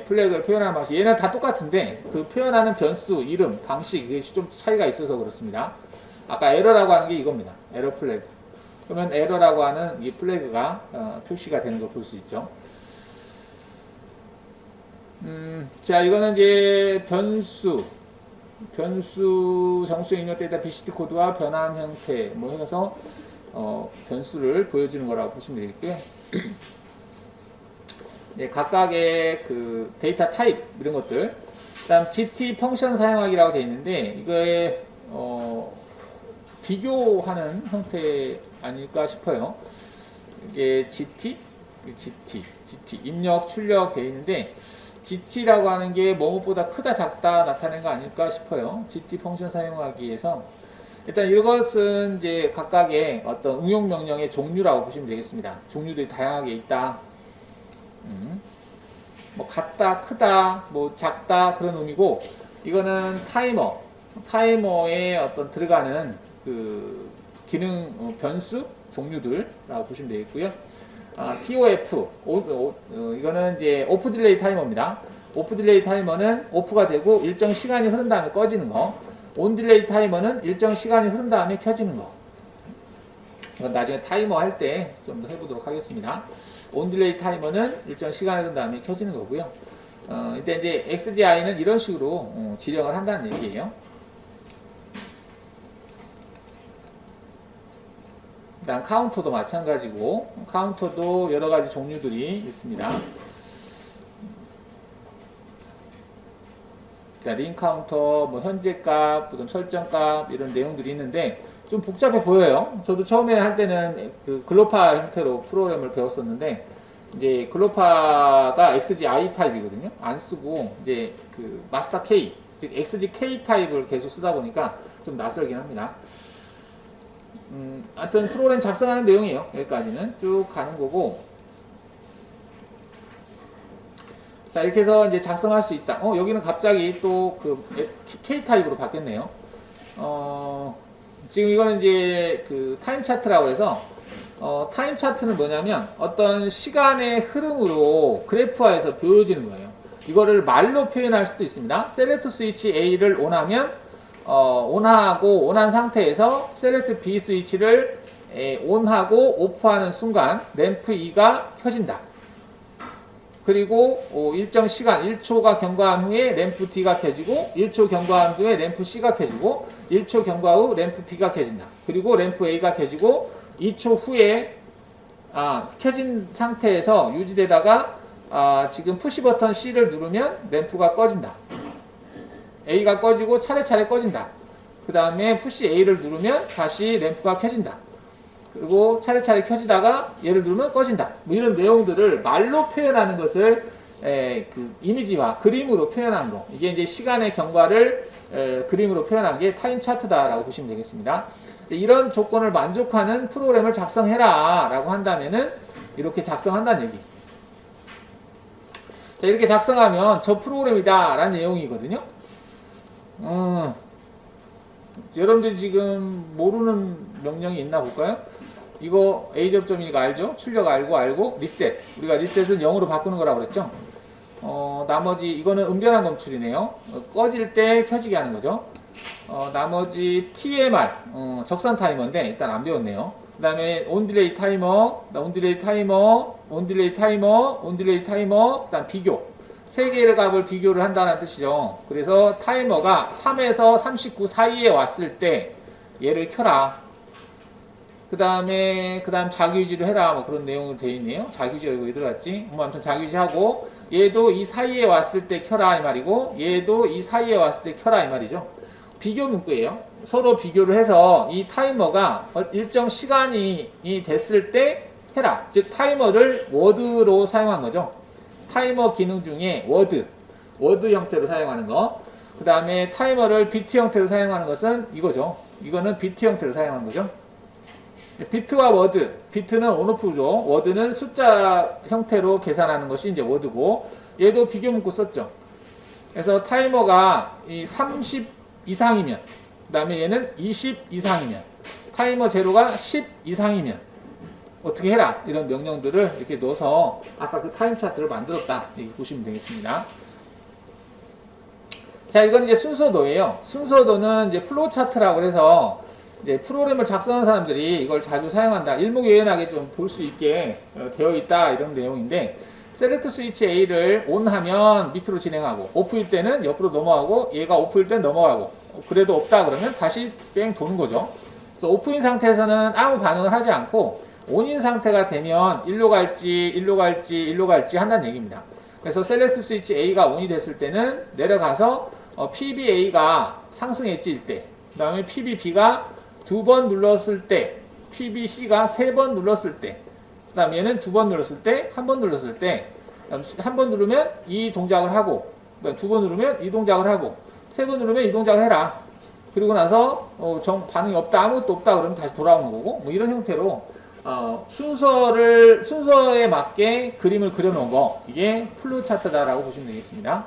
플래그를 표현하는 방식, 얘는 다 똑같은데, 그 표현하는 변수, 이름, 방식, 이게 좀 차이가 있어서 그렇습니다. 아까 에러라고 하는 게 이겁니다. 에러 플래그. 그러면 에러라고 하는 이 플래그가 표시가 되는 걸 볼 수 있죠. 자, 이거는 이제 변수 정수에 입력되다 BCT 코드와 변환 형태, 뭐 해서, 변수를 보여주는 거라고 보시면 되겠고요. 네, 각각의 그 데이터 타입 이런 것들. 그다음 GT 펑션 사용하기라고 되어 있는데, 이거에 비교하는 형태 아닐까 싶어요. 이게 GT 입력 출력 되어 있는데, GT라고 하는 게 뭐뭐보다 크다 작다 나타내는 거 아닐까 싶어요. GT 펑션 사용하기에서 일단 이것은 이제 각각의 어떤 응용 명령의 종류라고 보시면 되겠습니다. 종류들이 다양하게 있다. 뭐 같다, 크다, 뭐 작다 그런 의미고, 이거는 타이머에 어떤 들어가는 그 기능 변수 종류들라고 보시면 되겠고요. TOF 이거는 이제 오프 딜레이 타이머입니다. 오프 딜레이 타이머는 오프가 되고 일정 시간이 흐른 다음에 꺼지는 거. 온 딜레이 타이머는 일정 시간이 흐른 다음에 켜지는 거. 이건 나중에 타이머 할 때 좀 더 해보도록 하겠습니다. 온 딜레이 타이머는 일정 시간이 흐른 다음에 켜지는 거고요. 이때 이제 XGI는 이런 식으로 지령을 한다는 얘기예요. 그다음 카운터도 마찬가지고, 카운터도 여러 가지 종류들이 있습니다. 링 카운터, 뭐 현재 값, 그다음 설정 값 이런 내용들이 있는데 좀 복잡해 보여요. 저도 처음에 할 때는 그 글로파 형태로 프로그램을 배웠었는데, 이제 글로파가 XGI 타입이거든요. 안 쓰고 이제 그 마스터 K, 즉 XGK 타입을 계속 쓰다 보니까 좀 낯설긴 합니다. 하여튼 프로그램 작성하는 내용이에요. 여기까지는 쭉 가는 거고, 자, 이렇게 해서 이제 작성할 수 있다. 여기는 갑자기 또 그 K 타입으로 바뀌었네요. 지금 이거는 이제 그 타임 차트라고 해서 타임 차트는 뭐냐면 어떤 시간의 흐름으로 그래프화해서 보여지는 거예요. 이거를 말로 표현할 수도 있습니다. 셀렉트 스위치 A를 온하면 온하고 온한 상태에서 셀렉트 B 스위치를 온하고 오프하는 순간 램프 E가 켜진다. 그리고 일정 시간 1초가 경과한 후에 램프 D가 켜지고 1초 경과한 후에 램프 C가 켜지고 1초 경과 후 램프 B가 켜진다. 그리고 램프 A가 켜지고 2초 후에 켜진 상태에서 유지되다가 지금 푸시 버튼 C를 누르면 램프가 꺼진다. A가 꺼지고 차례차례 꺼진다. 그 다음에 푸시 A를 누르면 다시 램프가 켜진다. 그리고 차례차례 켜지다가 얘를 누르면 꺼진다. 뭐 이런 내용들을 말로 표현하는 것을 그 이미지화, 그림으로 표현한 거. 이게 이제 시간의 경과를 그림으로 표현한 게 타임 차트다라고 보시면 되겠습니다. 이런 조건을 만족하는 프로그램을 작성해라 라고 한다면은 이렇게 작성한다는 얘기. 자, 이렇게 작성하면 저 프로그램이다 라는 내용이거든요. 여러분들 지금 모르는 명령이 있나 볼까요? 이거 A 접점이니까 알죠? 출력 알고 리셋. 우리가 리셋은 0으로 바꾸는 거라고 그랬죠? 나머지 이거는 은변한 검출이네요. 꺼질 때 켜지게 하는 거죠. 나머지 TMR 적산 타이머인데 일단 안 배웠네요. 그 다음에 온딜레이 타이머, 온딜레이 타이머, 온딜레이 타이머, 온딜레이 타이머, 그 다음 비교. 세 개의 값을 비교를 한다는 뜻이죠. 그래서 타이머가 3에서 39 사이에 왔을 때 얘를 켜라. 그 다음 자기유지를 해라. 뭐 그런 내용으로 되어 있네요. 자기유지가 이거 들어갔지. 아무튼 자기유지하고 얘도 이 사이에 왔을 때 켜라 이 말이고 얘도 이 사이에 왔을 때 켜라 이 말이죠. 비교 문구예요. 서로 비교를 해서 이 타이머가 일정 시간이 됐을 때 해라. 즉 타이머를 워드로 사용한 거죠. 타이머 기능 중에 워드 형태로 사용하는 거. 그 다음에 타이머를 비트 형태로 사용하는 것은 이거죠. 이거는 비트 형태로 사용하는 거죠. 비트와 워드, 비트는 온오프죠. 워드는 숫자 형태로 계산하는 것이 이제 워드고, 얘도 비교 문구 썼죠. 그래서 타이머가 이 30 이상이면, 그 다음에 얘는 20 이상이면, 타이머 제로가 10 이상이면 어떻게 해라 이런 명령들을 이렇게 넣어서 아까 그 타임 차트를 만들었다 이렇게 보시면 되겠습니다. 자, 이건 이제 순서도예요. 순서도는 이제 플로우 차트라고 해서 이제 프로그램을 작성하는 사람들이 이걸 자주 사용한다. 일목요연하게 좀 볼 수 있게 되어 있다 이런 내용인데, 셀렉트 스위치 A를 온하면 밑으로 진행하고 오프일 때는 옆으로 넘어가고 얘가 오프일 때는 넘어가고 그래도 없다 그러면 다시 뺑 도는 거죠. 그래서 오프인 상태에서는 아무 반응을 하지 않고 온인 상태가 되면 일로 갈지 한다는 얘기입니다. 그래서 셀렉트 스위치 A가 온이 됐을 때는 내려가서 PBA가 상승했지일 때, 그 다음에 PBB가 2번 눌렀을 때, PBC가 3번 눌렀을 때, 그 다음에 얘는 2번 눌렀을 때, 1번 눌렀을 때, 한 번 누르면 이 동작을 하고, 2번 누르면 이 동작을 하고, 3번 누르면 이 동작을 해라. 그리고 나서 반응이 없다, 아무것도 없다 그러면 다시 돌아오는 거고, 뭐 이런 형태로 순서에 맞게 그림을 그려놓은 거, 이게 플로우 차트다라고 보시면 되겠습니다.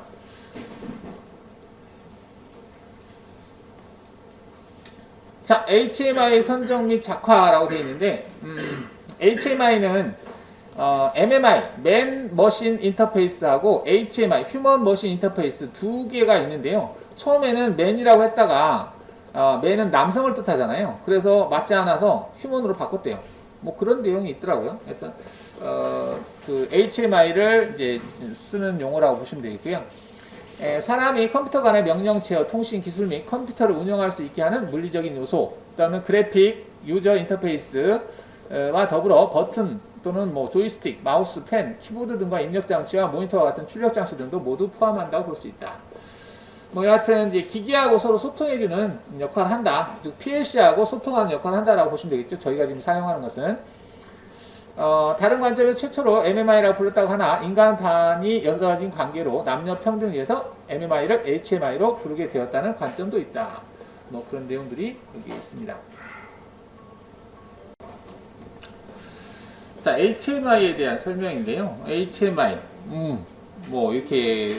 자, HMI 선정 및 작화라고 되어 있는데, HMI는 MMI, Man Machine Interface하고 HMI, Human Machine Interface 두 개가 있는데요. 처음에는 man이라고 했다가 man은 남성을 뜻하잖아요. 그래서 맞지 않아서 human으로 바꿨대요. 뭐 그런 내용이 있더라고요. 하여튼 그 HMI를 이제 쓰는 용어라고 보시면 되겠고요. 사람이 컴퓨터 간의 명령 제어, 통신 기술 및 컴퓨터를 운영할 수 있게 하는 물리적인 요소, 그 다음에 그래픽, 유저 인터페이스와 더불어 버튼 또는 뭐 조이스틱, 마우스, 펜, 키보드 등과 입력 장치와 모니터와 같은 출력 장치 등도 모두 포함한다고 볼 수 있다. 뭐 여하튼 이제 기기하고 서로 소통해주는 역할을 한다. 즉 PLC하고 소통하는 역할을 한다라고 보시면 되겠죠. 저희가 지금 사용하는 것은. 다른 관점에서 최초로 MMI라고 불렀다고 하나 인간반이 여러가지 관계로 남녀 평등을 위해서 MMI를 HMI로 부르게 되었다는 관점도 있다. 뭐 그런 내용들이 여기 있습니다. 자, HMI에 대한 설명인데요. HMI 뭐 이렇게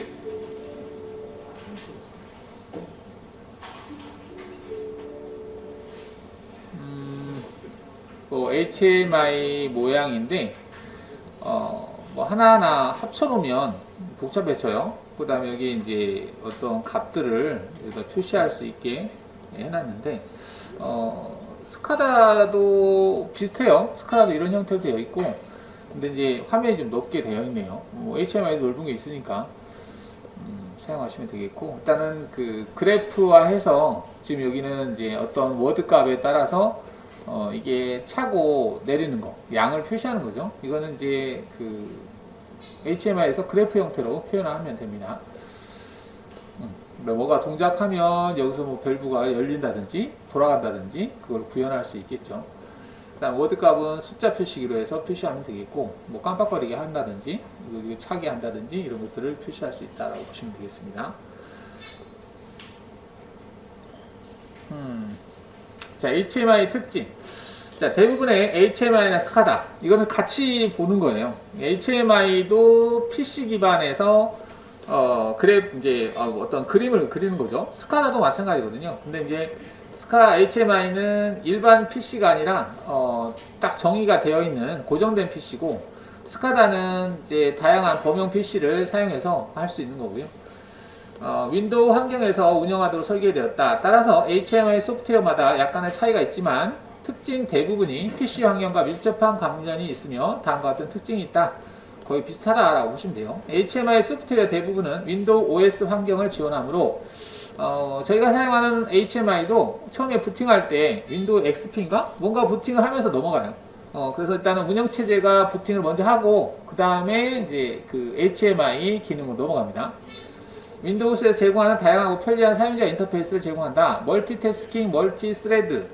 뭐 HMI 모양인데 뭐 하나하나 합쳐놓으면 복잡해져요. 그 다음에 여기 이제 어떤 값들을 여기다 표시할 수 있게 해놨는데 스카다도 비슷해요. 스카다도 이런 형태로 되어 있고, 근데 이제 화면이 좀 넓게 되어 있네요. 뭐 HMI도 넓은 게 있으니까 사용하시면 되겠고, 일단은 그 그래프화해서 지금 여기는 이제 어떤 워드 값에 따라서 이게 차고 내리는 거, 양을 표시하는 거죠. 이거는 이제 그 HMI에서 그래프 형태로 표현을 하면 됩니다. 뭐가 동작하면 여기서 뭐 밸브가 열린다든지 돌아간다든지 그걸 구현할 수 있겠죠. 그다음 워드 값은 숫자 표시기로 해서 표시하면 되겠고, 뭐 깜빡거리게 한다든지 이거 차게 한다든지 이런 것들을 표시할 수 있다라고 보시면 되겠습니다. 자, HMI 특징. 자, 대부분의 HMI나 스카다 이거는 같이 보는 거예요. HMI도 PC 기반에서 이제 어떤 그림을 그리는 거죠. 스카다도 마찬가지거든요. 근데 이제 HMI는 일반 PC가 아니라 딱 정의가 되어 있는 고정된 PC고, 스카다는 이제 다양한 범용 PC를 사용해서 할 수 있는 거고요. 윈도우 환경에서 운영하도록 설계되었다. 따라서 HMI 소프트웨어마다 약간의 차이가 있지만 특징 대부분이 PC 환경과 밀접한 관련이 있으며 다음과 같은 특징이 있다. 거의 비슷하다라고 보시면 돼요. HMI 소프트웨어 대부분은 윈도우 OS 환경을 지원하므로 저희가 사용하는 HMI도 처음에 부팅할 때 윈도우 XP인가? 뭔가 부팅을 하면서 넘어가요. 그래서 일단은 운영체제가 부팅을 먼저 하고 그 다음에 이제 그 HMI 기능으로 넘어갑니다. 윈도우스에서 제공하는 다양하고 편리한 사용자 인터페이스를 제공한다. 멀티태스킹, 멀티스레드,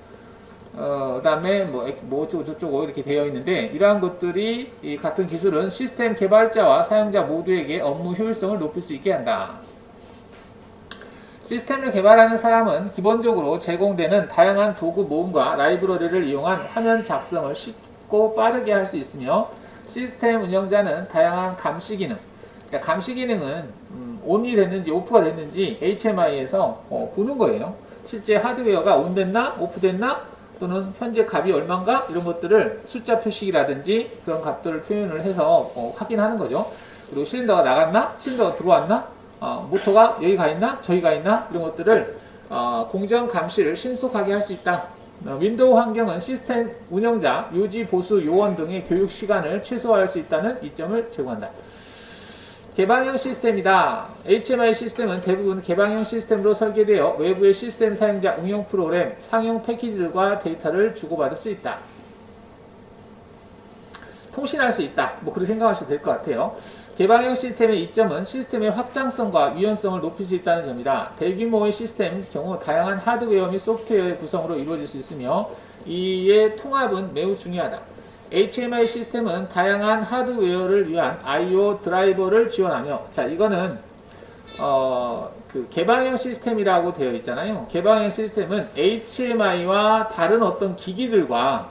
그 다음에 뭐 어쩌고 저쩌고 이렇게 되어 있는데, 이러한 것들이 이 같은 기술은 시스템 개발자와 사용자 모두에게 업무 효율성을 높일 수 있게 한다. 시스템을 개발하는 사람은 기본적으로 제공되는 다양한 도구 모음과 라이브러리를 이용한 화면 작성을 쉽고 빠르게 할 수 있으며, 시스템 운영자는 다양한 감시 기능, 그러니까 감시 기능은 온이 됐는지 오프가 됐는지 HMI에서 보는 거예요. 실제 하드웨어가 온 됐나 오프 됐나, 또는 현재 값이 얼마인가, 이런 것들을 숫자 표식이라든지 그런 값들을 표현을 해서 확인하는 거죠. 그리고 실린더가 나갔나, 실린더가 들어왔나, 모터가 여기 가 있나 저기 가 있나, 이런 것들을 공정 감시를 신속하게 할 수 있다. 윈도우 환경은 시스템 운영자, 유지 보수 요원 등의 교육 시간을 최소화할 수 있다는 이점을 제공한다. 개방형 시스템이다. HMI 시스템은 대부분 개방형 시스템으로 설계되어 외부의 시스템 사용자 응용 프로그램, 상용 패키지들과 데이터를 주고받을 수 있다. 통신할 수 있다. 뭐 그렇게 생각하셔도 될 것 같아요. 개방형 시스템의 이점은 시스템의 확장성과 유연성을 높일 수 있다는 점이다. 대규모의 시스템의 경우 다양한 하드웨어 및 소프트웨어의 구성으로 이루어질 수 있으며 이의 통합은 매우 중요하다. HMI 시스템은 다양한 하드웨어를 위한 I/O 드라이버를 지원하며, 자, 이거는 그 개방형 시스템이라고 되어 있잖아요. 개방형 시스템은 HMI와 다른 어떤 기기들과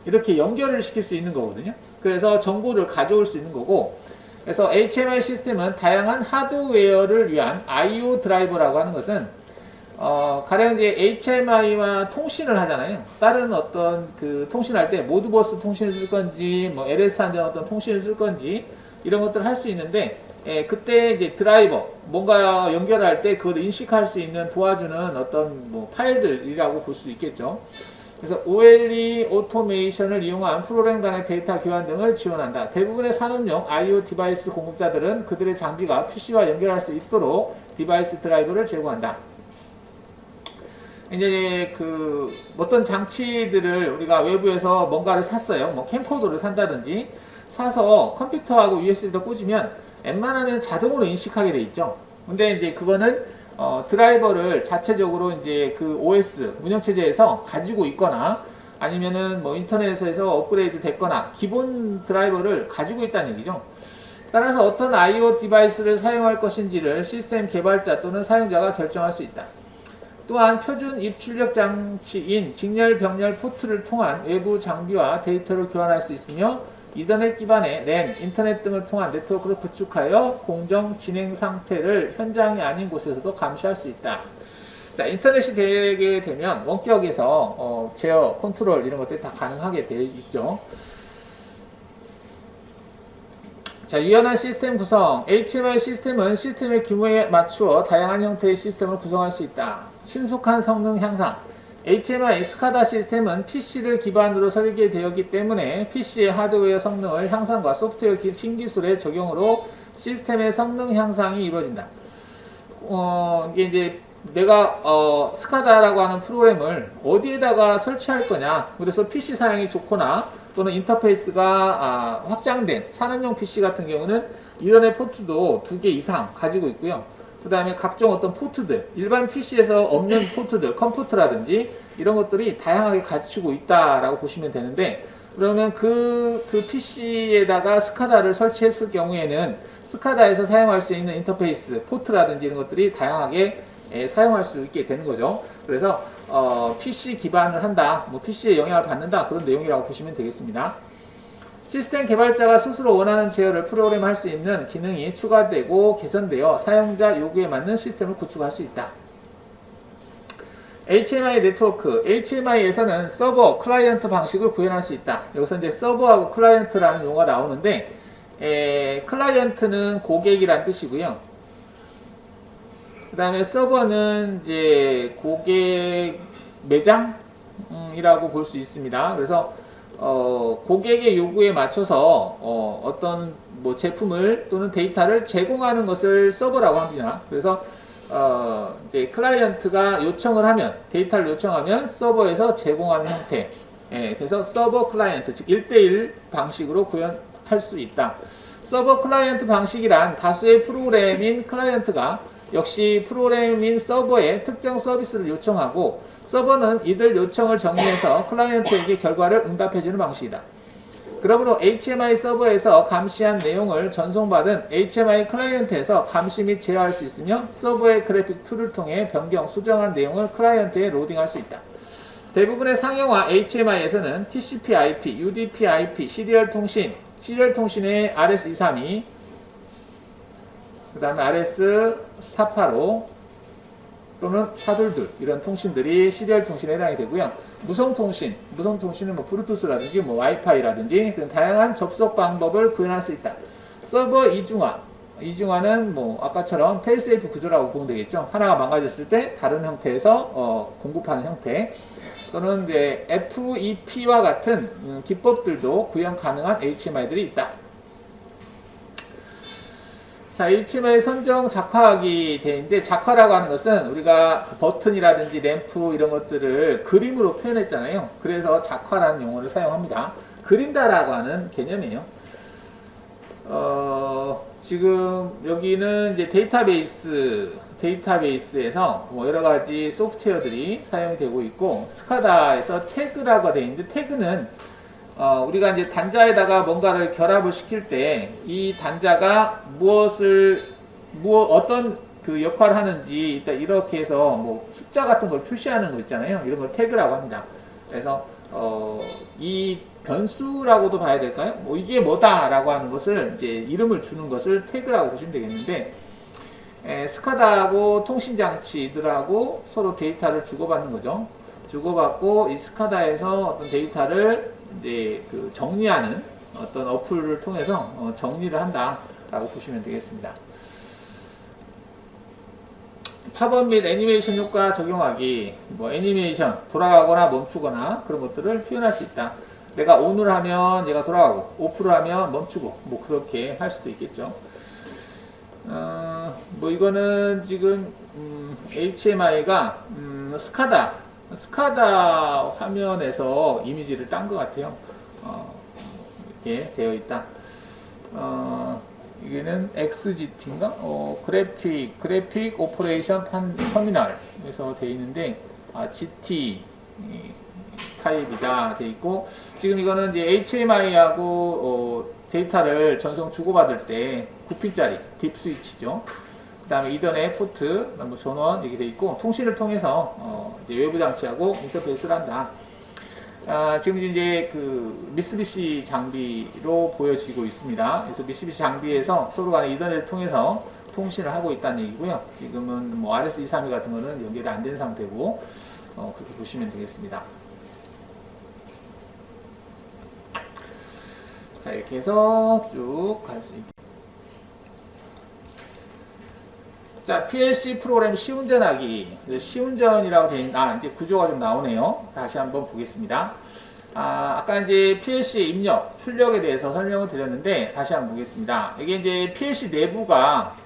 이렇게 연결을 시킬 수 있는 거거든요. 그래서 정보를 가져올 수 있는 거고, 그래서 HMI 시스템은 다양한 하드웨어를 위한 I/O 드라이버라고 하는 것은 가령 이제 HMI와 통신을 하잖아요. 다른 어떤 그 통신할 때 모드버스 통신을 쓸 건지, 뭐 LS 한대 어떤 통신을 쓸 건지, 이런 것들을 할 수 있는데, 그때 이제 드라이버, 뭔가 연결할 때 그걸 인식할 수 있는 도와주는 어떤 뭐 파일들이라고 볼 수 있겠죠. 그래서 OLE 오토메이션을 이용한 프로그램 간의 데이터 교환 등을 지원한다. 대부분의 산업용 I/O 디바이스 공급자들은 그들의 장비가 PC와 연결할 수 있도록 디바이스 드라이버를 제공한다. 이제 그 어떤 장치들을 우리가 외부에서 뭔가를 샀어요. 뭐 캠코더를 산다든지 사서 컴퓨터하고 USB를 꽂으면 웬만하면 자동으로 인식하게 돼 있죠. 근데 이제 그거는 드라이버를 자체적으로 이제 그 OS 운영체제에서 가지고 있거나 아니면은 뭐 인터넷에서 업그레이드 됐거나 기본 드라이버를 가지고 있다는 얘기죠. 따라서 어떤 I/O 디바이스를 사용할 것인지를 시스템 개발자 또는 사용자가 결정할 수 있다. 또한 표준 입출력 장치인 직렬 병렬 포트를 통한 외부 장비와 데이터를 교환할 수 있으며 이더넷 기반의 랜, 인터넷 등을 통한 네트워크를 구축하여 공정 진행 상태를 현장이 아닌 곳에서도 감시할 수 있다. 자, 인터넷이 되게 되면 원격에서 제어, 컨트롤 이런 것들이 다 가능하게 되어 있죠. 자, 유연한 시스템 구성. HMI 시스템은 시스템의 규모에 맞추어 다양한 형태의 시스템을 구성할 수 있다. 신속한 성능 향상. HMI 스카다 시스템은 PC를 기반으로 설계되었기 때문에 PC의 하드웨어 성능을 향상과 소프트웨어 신기술의 적용으로 시스템의 성능 향상이 이루어진다. 이게 이제 내가 스카다라고 하는 프로그램을 어디에다가 설치할 거냐. 그래서 PC 사양이 좋거나 또는 인터페이스가 확장된 산업용 PC 같은 경우는 이더넷 포트도 2개 이상 가지고 있고요. 그 다음에 각종 어떤 포트들, 일반 PC에서 없는 포트들, 컴포트라든지 이런 것들이 다양하게 갖추고 있다라고 보시면 되는데, 그러면 그 PC에다가 스카다를 설치했을 경우에는 스카다에서 사용할 수 있는 인터페이스, 포트라든지 이런 것들이 다양하게 사용할 수 있게 되는 거죠. 그래서 PC 기반을 한다, 뭐 PC에 영향을 받는다, 그런 내용이라고 보시면 되겠습니다. 시스템 개발자가 스스로 원하는 제어를 프로그램할 수 있는 기능이 추가되고 개선되어 사용자 요구에 맞는 시스템을 구축할 수 있다. HMI 네트워크. HMI에서는 서버, 클라이언트 방식을 구현할 수 있다. 여기서 이제 서버하고 클라이언트라는 용어가 나오는데, 클라이언트는 고객이란 뜻이고요. 그 다음에 서버는 이제 고객 매장이라고 볼 수 있습니다. 그래서 고객의 요구에 맞춰서 어떤 뭐 제품을 또는 데이터를 제공하는 것을 서버라고 합니다. 그래서 이제 클라이언트가 요청을 하면, 데이터를 요청하면 서버에서 제공하는 형태. 그래서 서버 클라이언트, 즉 1대1 방식으로 구현할 수 있다. 서버 클라이언트 방식이란 다수의 프로그램인 클라이언트가 역시 프로그램인 서버에 특정 서비스를 요청하고, 서버는 이들 요청을 정리해서 클라이언트에게 결과를 응답해주는 방식이다. 그러므로 HMI 서버에서 감시한 내용을 전송받은 HMI 클라이언트에서 감시 및 제어할 수 있으며, 서버의 그래픽 툴을 통해 변경, 수정한 내용을 클라이언트에 로딩할 수 있다. 대부분의 상용화 HMI에서는 TCP/IP, UDP/IP, 시리얼 통신의 RS232, 그 다음에 RS485 또는 422 이런 통신들이 시리얼 통신에 해당이 되고요. 무선통신은 뭐 블루투스라든지 뭐 와이파이라든지 그런 다양한 접속 방법을 구현할 수 있다. 서버 이중화는 뭐 아까처럼 페일세이프 구조라고 보면 되겠죠. 하나가 망가졌을 때 다른 형태에서 공급하는 형태, 또는 이제 FEP와 같은 기법들도 구현 가능한 HMI들이 있다. 자, HMI 선정 작화하기 되어 있는데, 작화라고 하는 것은 우리가 버튼이라든지 램프 이런 것들을 그림으로 표현했잖아요. 그래서 작화라는 용어를 사용합니다. 그린다라고 하는 개념이에요. 지금 여기는 이제 데이터베이스에서 뭐 여러 가지 소프트웨어들이 사용이 되고 있고, 스카다에서 태그라고 되어 있는데, 태그는 우리가 이제 단자에다가 뭔가를 결합을 시킬 때 이 단자가 어떤 그 역할을 하는지 일단 이렇게 해서 뭐 숫자 같은 걸 표시하는 거 있잖아요. 이런 걸 태그라고 합니다. 그래서 이 변수라고도 봐야 될까요? 뭐 이게 뭐다라고 하는 것을 이제 이름을 주는 것을 태그라고 보시면 되겠는데, 스카다하고 통신장치들하고 서로 데이터를 주고받는 거죠. 주고받고 이 스카다에서 어떤 데이터를 이제 그 정리하는 어떤 어플을 통해서 정리를 한다라고 보시면 되겠습니다. 팝업 및 애니메이션 효과 적용하기, 뭐 애니메이션 돌아가거나 멈추거나 그런 것들을 표현할 수 있다. 내가 ON을 하면 얘가 돌아가고 오프를 하면 멈추고 뭐 그렇게 할 수도 있겠죠. 뭐 이거는 지금 HMI가 스카다 화면에서 이미지를 딴 것 같아요. 이렇게 되어 있다. 이게는 XGT인가? 그래픽 오퍼레이션 터미널에서 되어 있는데, GT 타입이다 되어 있고, 지금 이거는 이제 HMI하고 데이터를 전송 주고받을 때 9핀짜리 딥 스위치죠. 그 다음에 이더넷 포트, 뭐 전원 이렇게 되어 있고, 통신을 통해서 이제 외부 장치하고 인터페이스를 한다. 지금 이제 그 미쓰비시 장비로 보여지고 있습니다. 그래서 미쓰비시 장비에서 서로 간에 이더넷을 통해서 통신을 하고 있다는 얘기고요. 지금은 뭐 RS232 같은 거는 연결이 안 된 상태고, 그렇게 보시면 되겠습니다. 자, 이렇게 해서 쭉 갈 수 있게. 자, PLC 프로그램 시운전하기. 시운전이라고 되어 있는, 이제 구조가 좀 나오네요. 다시 한번 보겠습니다. 아까 이제 PLC 입력, 출력에 대해서 설명을 드렸는데, 다시 한번 보겠습니다. 이게 이제 PLC 내부가,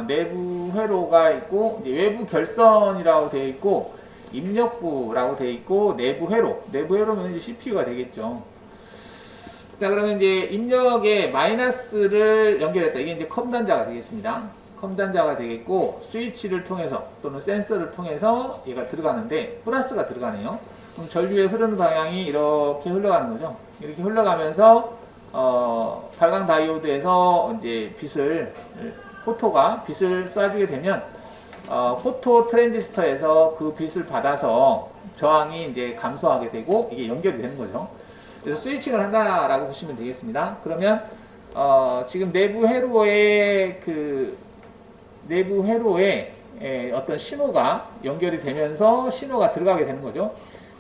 내부 회로가 있고, 이제 외부 결선이라고 되어 있고, 입력부라고 되어 있고, 내부 회로. 내부 회로면 이제 CPU가 되겠죠. 자, 그러면 이제 입력에 마이너스를 연결했다. 이게 이제 컴 단자가 되겠습니다. 컴 단자가 되겠고, 스위치를 통해서 또는 센서를 통해서 얘가 들어가는데, 플러스가 들어가네요. 그럼 전류의 흐르는 방향이 이렇게 흘러가는 거죠. 이렇게 흘러가면서, 발광 다이오드에서 이제 포토가 빛을 쏴주게 되면, 포토 트랜지스터에서 그 빛을 받아서 저항이 이제 감소하게 되고, 이게 연결이 되는 거죠. 그래서 스위칭을 한다라고 보시면 되겠습니다. 그러면 지금 내부 회로에 어떤 신호가 연결이 되면서 신호가 들어가게 되는 거죠.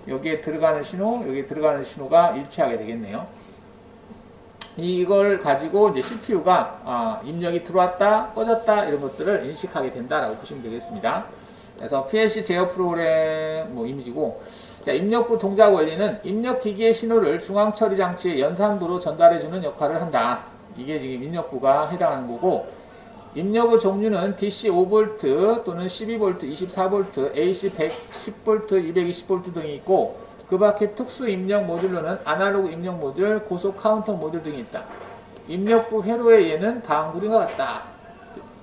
여기에 들어가는 신호, 여기에 들어가는 신호가 일치하게 되겠네요. 이걸 가지고 이제 CPU가 입력이 들어왔다, 꺼졌다 이런 것들을 인식하게 된다라고 보시면 되겠습니다. 그래서 PLC 제어 프로그램 이미지고. 자, 입력부 동작 원리는 입력기기의 신호를 중앙처리 장치의 연산부로 전달해주는 역할을 한다. 이게 지금 입력부가 해당하는 거고, 입력의 종류는 DC 5V 또는 12V, 24V, AC 110V, 220V 등이 있고, 그 밖에 특수 입력 모듈로는 아날로그 입력 모듈, 고속 카운터 모듈 등이 있다. 입력부 회로의 예는 다음 그림과 같다.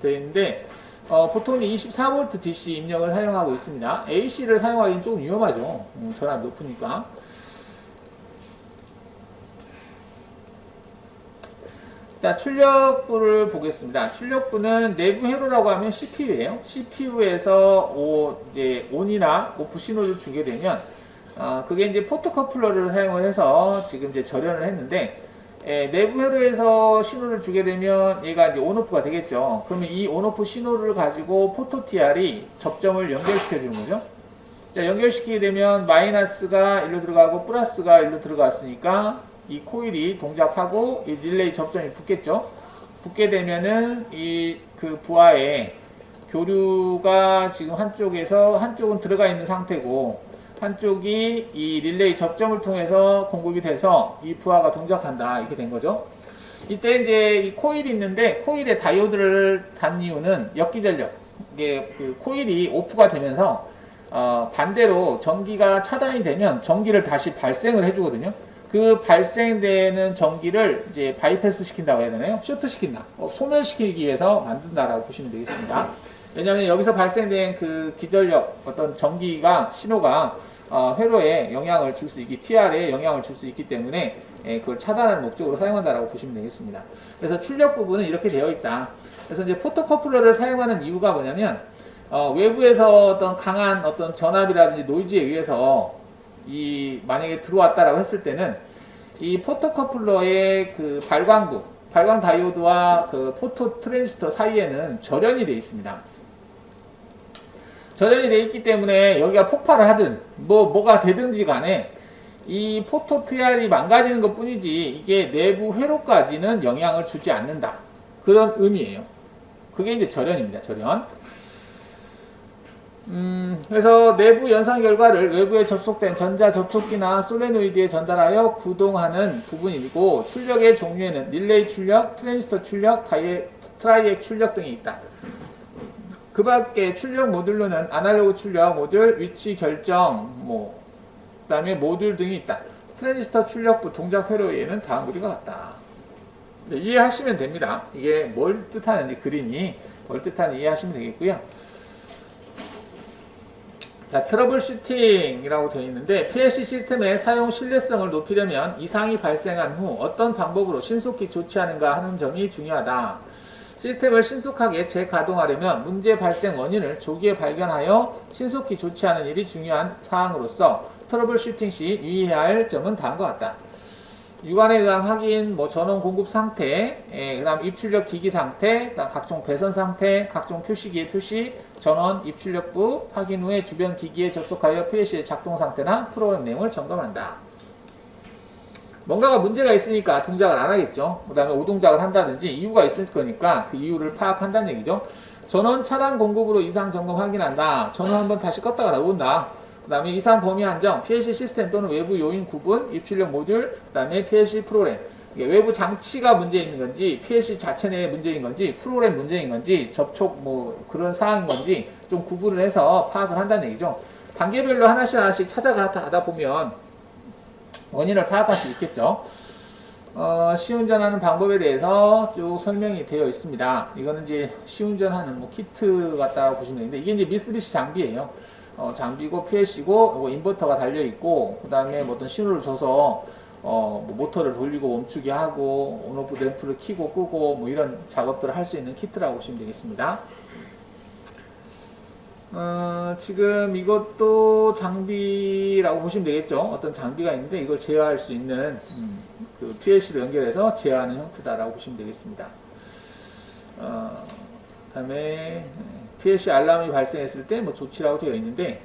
되어 있는데, 보통 24V DC 입력을 사용하고 있습니다. AC를 사용하기는 조금 위험하죠. 전압 높으니까. 자, 출력부를 보겠습니다. 출력부는 내부 회로라고 하면 CPU예요. CPU에서 이제 ON이나 OFF 신호를 주게 되면, 그게 이제 포토커플러를 사용을 해서 지금 이제 절연을 했는데, 내부 회로에서 신호를 주게 되면 얘가 이제 온오프가 되겠죠. 그러면 이 온오프 신호를 가지고 포토TR이 접점을 연결시켜 주는 거죠. 자, 연결시키게 되면 마이너스가 일로 들어가고 플러스가 일로 들어갔으니까 이 코일이 동작하고 이 릴레이 접점이 붙겠죠. 붙게 되면은 그 부하에 교류가 지금 한쪽은 들어가 있는 상태고, 한쪽이 이 릴레이 접점을 통해서 공급이 돼서 이 부하가 동작한다. 이렇게 된 거죠. 이때 이제 이 코일이 있는데, 코일에 다이오드를 단 이유는 역기전력. 이게 그 코일이 오프가 되면서, 반대로 전기가 차단이 되면 전기를 다시 발생을 해주거든요. 그 발생되는 전기를 이제 바이패스 시킨다고 해야 되나요? 쇼트 시킨다. 소멸시키기 위해서 만든다라고 보시면 되겠습니다. 왜냐하면 여기서 발생된 그 기전력, 어떤 전기가, 신호가 회로에 영향을 줄 수 있기, TR에 영향을 줄 수 있기 때문에 그걸 차단하는 목적으로 사용한다라고 보시면 되겠습니다. 그래서 출력 부분은 이렇게 되어 있다. 그래서 이제 포토커플러를 사용하는 이유가 뭐냐면, 외부에서 어떤 강한 어떤 전압이라든지 노이즈에 의해서 만약에 들어왔다라고 했을 때는 이 포토커플러의 그 발광 다이오드와 그 포토 트랜지스터 사이에는 절연이 되어 있습니다. 절연이 되어 있기 때문에 여기가 폭발을 하든 뭐가 되든지 간에 이 포토 TR이 망가지는 것 뿐이지 이게 내부 회로까지는 영향을 주지 않는다. 그런 의미예요. 그게 이제 절연입니다. 절연. 그래서 내부 연산 결과를 외부에 접속된 전자 접촉기나 솔레노이드에 전달하여 구동하는 부분이고, 출력의 종류에는 릴레이 출력, 트랜지스터 출력, 트라이액 출력 등이 있다. 그 밖에 출력 모듈로는 아날로그 출력 모듈, 위치 결정, 그 다음에 모듈 등이 있다. 트랜지스터 출력부 동작 회로에는 다음 그림과 같다. 네, 이해하시면 됩니다. 이게 뭘 뜻하는지, 그림이 뭘 뜻하는지 이해하시면 되겠고요. 자, 트러블 슈팅이라고 되어 있는데, PLC 시스템의 사용 신뢰성을 높이려면 이상이 발생한 후 어떤 방법으로 신속히 조치하는가 하는 점이 중요하다. 시스템을 신속하게 재가동하려면 문제 발생 원인을 조기에 발견하여 신속히 조치하는 일이 중요한 사항으로서 트러블 슈팅 시 유의해야 할 점은 다음과 같다. 유관에 의한 확인, 전원 공급 상태, 그 다음 입출력 기기 상태, 그다음 각종 배선 상태, 각종 표시기의 표시, 전원, 입출력부 확인 후에 주변 기기에 접속하여 PLC의 작동 상태나 프로그램 내용을 점검한다. 뭔가가 문제가 있으니까 동작을 안 하겠죠. 그 다음에 오동작을 한다든지 이유가 있을 거니까 그 이유를 파악한다는 얘기죠. 전원 차단 공급으로 이상 점검 확인한다. 전원 한번 다시 껐다가 나온다. 그 다음에 이상 범위 한정, PLC 시스템 또는 외부 요인 구분, 입출력 모듈, 그 다음에 PLC 프로그램. 이게 외부 장치가 문제 있는 건지, PLC 자체 내에 문제인 건지, 프로그램 문제인 건지, 접촉 그런 사항인 건지 좀 구분을 해서 파악을 한다는 얘기죠. 단계별로 하나씩 찾아가다 보면 원인을 파악할 수 있겠죠. 시운전하는 방법에 대해서 쭉 설명이 되어 있습니다. 이거는 이제 시운전하는 키트 같다고 보시면 되는데, 이게 이제 미쓰비시 장비예요. 장비고 PLC고 인버터가 달려 있고, 그 다음에 어떤 신호를 줘서 모터를 돌리고 멈추게 하고 온오프 램프를 켜고 끄고 이런 작업들을 할 수 있는 키트라고 보시면 되겠습니다. 지금 이것도 장비라고 보시면 되겠죠. 어떤 장비가 있는데 이걸 제어할 수 있는 그 PLC로 연결해서 제어하는 형태다라고 보시면 되겠습니다. 다음에 PLC 알람이 발생했을 때 조치라고 되어 있는데,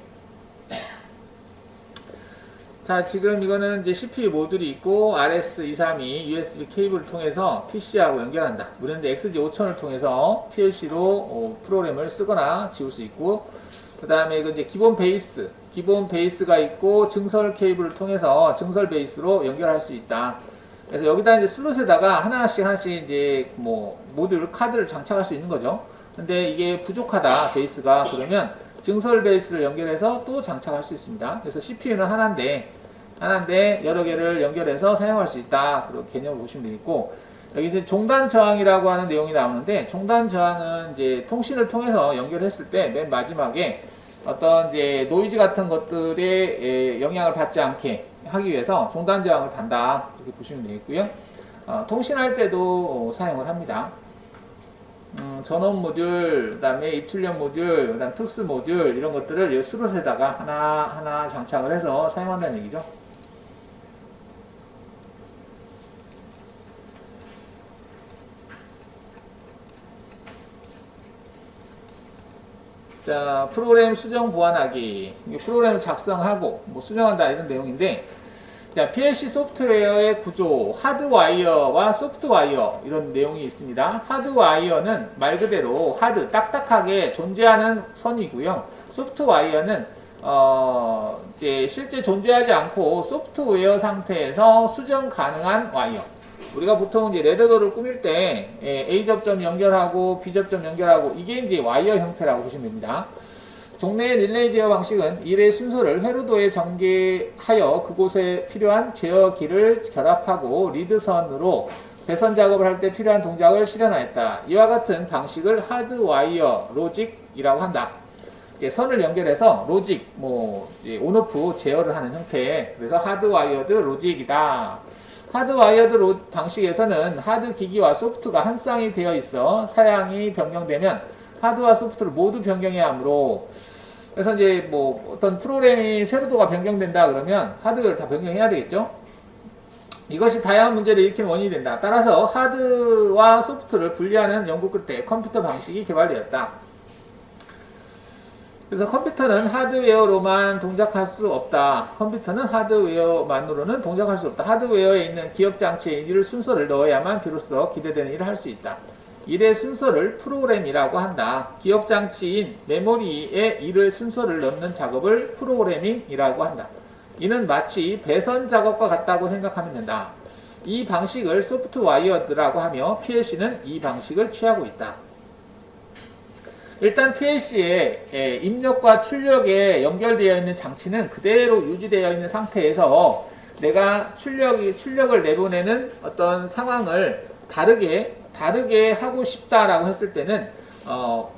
자, 지금 이거는 이제 CPU 모듈이 있고 RS232 USB 케이블을 통해서 PC하고 연결한다. 우리는 XG5000을 통해서 PLC로 프로그램을 쓰거나 지울 수 있고, 그 다음에 이건 이제 기본 베이스가 있고 증설 케이블을 통해서 증설 베이스로 연결할 수 있다. 그래서 여기다 이제 슬롯에다가 하나씩 이제 모듈 카드를 장착할 수 있는 거죠. 근데 이게 부족하다, 베이스가. 그러면 증설 베이스를 연결해서 또 장착할 수 있습니다. 그래서 CPU는 하나인데 여러 개를 연결해서 사용할 수 있다. 그런 개념을 보시면 되겠고, 여기서 종단 저항이라고 하는 내용이 나오는데, 종단 저항은 이제 통신을 통해서 연결했을 때 맨 마지막에 어떤 이제 노이즈 같은 것들에 영향을 받지 않게 하기 위해서 종단 저항을 단다. 이렇게 보시면 되겠고요. 통신할 때도 사용을 합니다. 전원 모듈, 그 다음에 입출력 모듈, 그 다음 특수 모듈, 이런 것들을 슬롯에다가 하나 장착을 해서 사용한다는 얘기죠. 자, 프로그램 수정 보완하기. 프로그램을 작성하고 수정한다, 이런 내용인데, 자, PLC 소프트웨어의 구조, 하드와이어와 소프트와이어, 이런 내용이 있습니다. 하드와이어는 말 그대로 딱딱하게 존재하는 선이고요. 소프트와이어는 이제 실제 존재하지 않고 소프트웨어 상태에서 수정 가능한 와이어. 우리가 보통 이제 레더도를 꾸밀 때 A 접점 연결하고 B 접점 연결하고, 이게 이제 와이어 형태라고 보시면 됩니다. 종래의 릴레이 제어 방식은 일의 순서를 회로도에 전개하여 그곳에 필요한 제어기를 결합하고 리드선으로 배선 작업을 할 때 필요한 동작을 실현하였다. 이와 같은 방식을 하드와이어 로직이라고 한다. 선을 연결해서 로직, 온오프 제어를 하는 형태. 그래서 하드와이어드 로직이다. 하드와이어드 방식에서는 하드 기기와 소프트가 한 쌍이 되어 있어 사양이 변경되면 하드와 소프트를 모두 변경해야 하므로, 그래서 이제 어떤 프로그램이 세로도가 변경된다 그러면 하드웨어를 다 변경해야 되겠죠. 이것이 다양한 문제를 일으키는 원인이 된다. 따라서 하드와 소프트를 분리하는 연구 끝에 컴퓨터 방식이 개발되었다. 그래서 컴퓨터는 하드웨어로만 동작할 수 없다. 컴퓨터는 하드웨어만으로는 동작할 수 없다. 하드웨어에 있는 기억장치에 일을 순서를 넣어야만 비로소 기대되는 일을 할 수 있다. 일의 순서를 프로그램이라고 한다. 기억장치인 메모리에 일의 순서를 넣는 작업을 프로그래밍이라고 한다. 이는 마치 배선 작업과 같다고 생각하면 된다. 이 방식을 소프트와이어드라고 하며 PLC는 이 방식을 취하고 있다. 일단 PLC에 입력과 출력에 연결되어 있는 장치는 그대로 유지되어 있는 상태에서 내가 출력을 내보내는 어떤 상황을 다르게 하고 싶다라고 했을 때는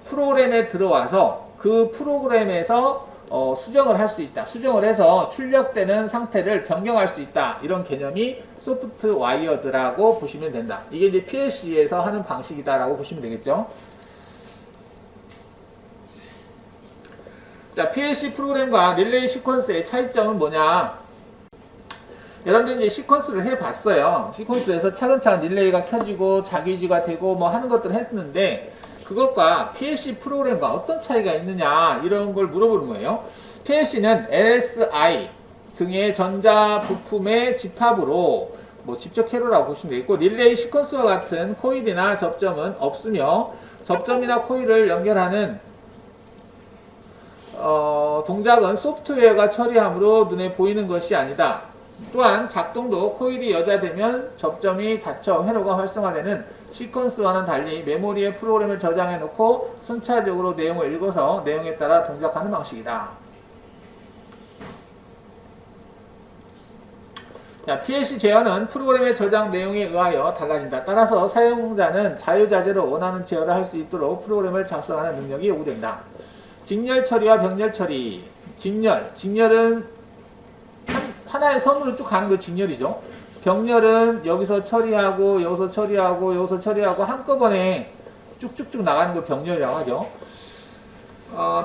프로그램에 들어와서 그 프로그램에서 수정을 할 수 있다. 수정을 해서 출력되는 상태를 변경할 수 있다. 이런 개념이 소프트와이어드라고 보시면 된다. 이게 이제 PLC에서 하는 방식이다라고 보시면 되겠죠. 자, PLC 프로그램과 릴레이 시퀀스의 차이점은 뭐냐? 여러분들 이제 시퀀스를 해봤어요. 시퀀스에서 차근차근 릴레이가 켜지고 자기주가 되고 뭐 하는 것들을 했는데 그것과 PLC 프로그램과 어떤 차이가 있느냐 이런 걸 물어보는 거예요. PLC는 LSI 등의 전자 부품의 집합으로 뭐 직접 캐로라고 보시면 되겠고 릴레이 시퀀스와 같은 코일이나 접점은 없으며 접점이나 코일을 연결하는 동작은 소프트웨어가 처리하므로 눈에 보이는 것이 아니다. 또한 작동도 코일이 여자되면 접점이 닫혀 회로가 활성화되는 시퀀스와는 달리 메모리에 프로그램을 저장해 놓고 순차적으로 내용을 읽어서 내용에 따라 동작하는 방식이다. 자, PLC 제어는 프로그램의 저장 내용에 의하여 달라진다. 따라서 사용자는 자유자재로 원하는 제어를 할 수 있도록 프로그램을 작성하는 능력이 요구된다. 직렬 처리와 병렬 처리. 직렬은 하나의 선으로 쭉 가는 거 직렬이죠. 병렬은 여기서 처리하고 여기서 처리하고 여기서 처리하고 한꺼번에 쭉쭉쭉 나가는 거 병렬이라고 하죠.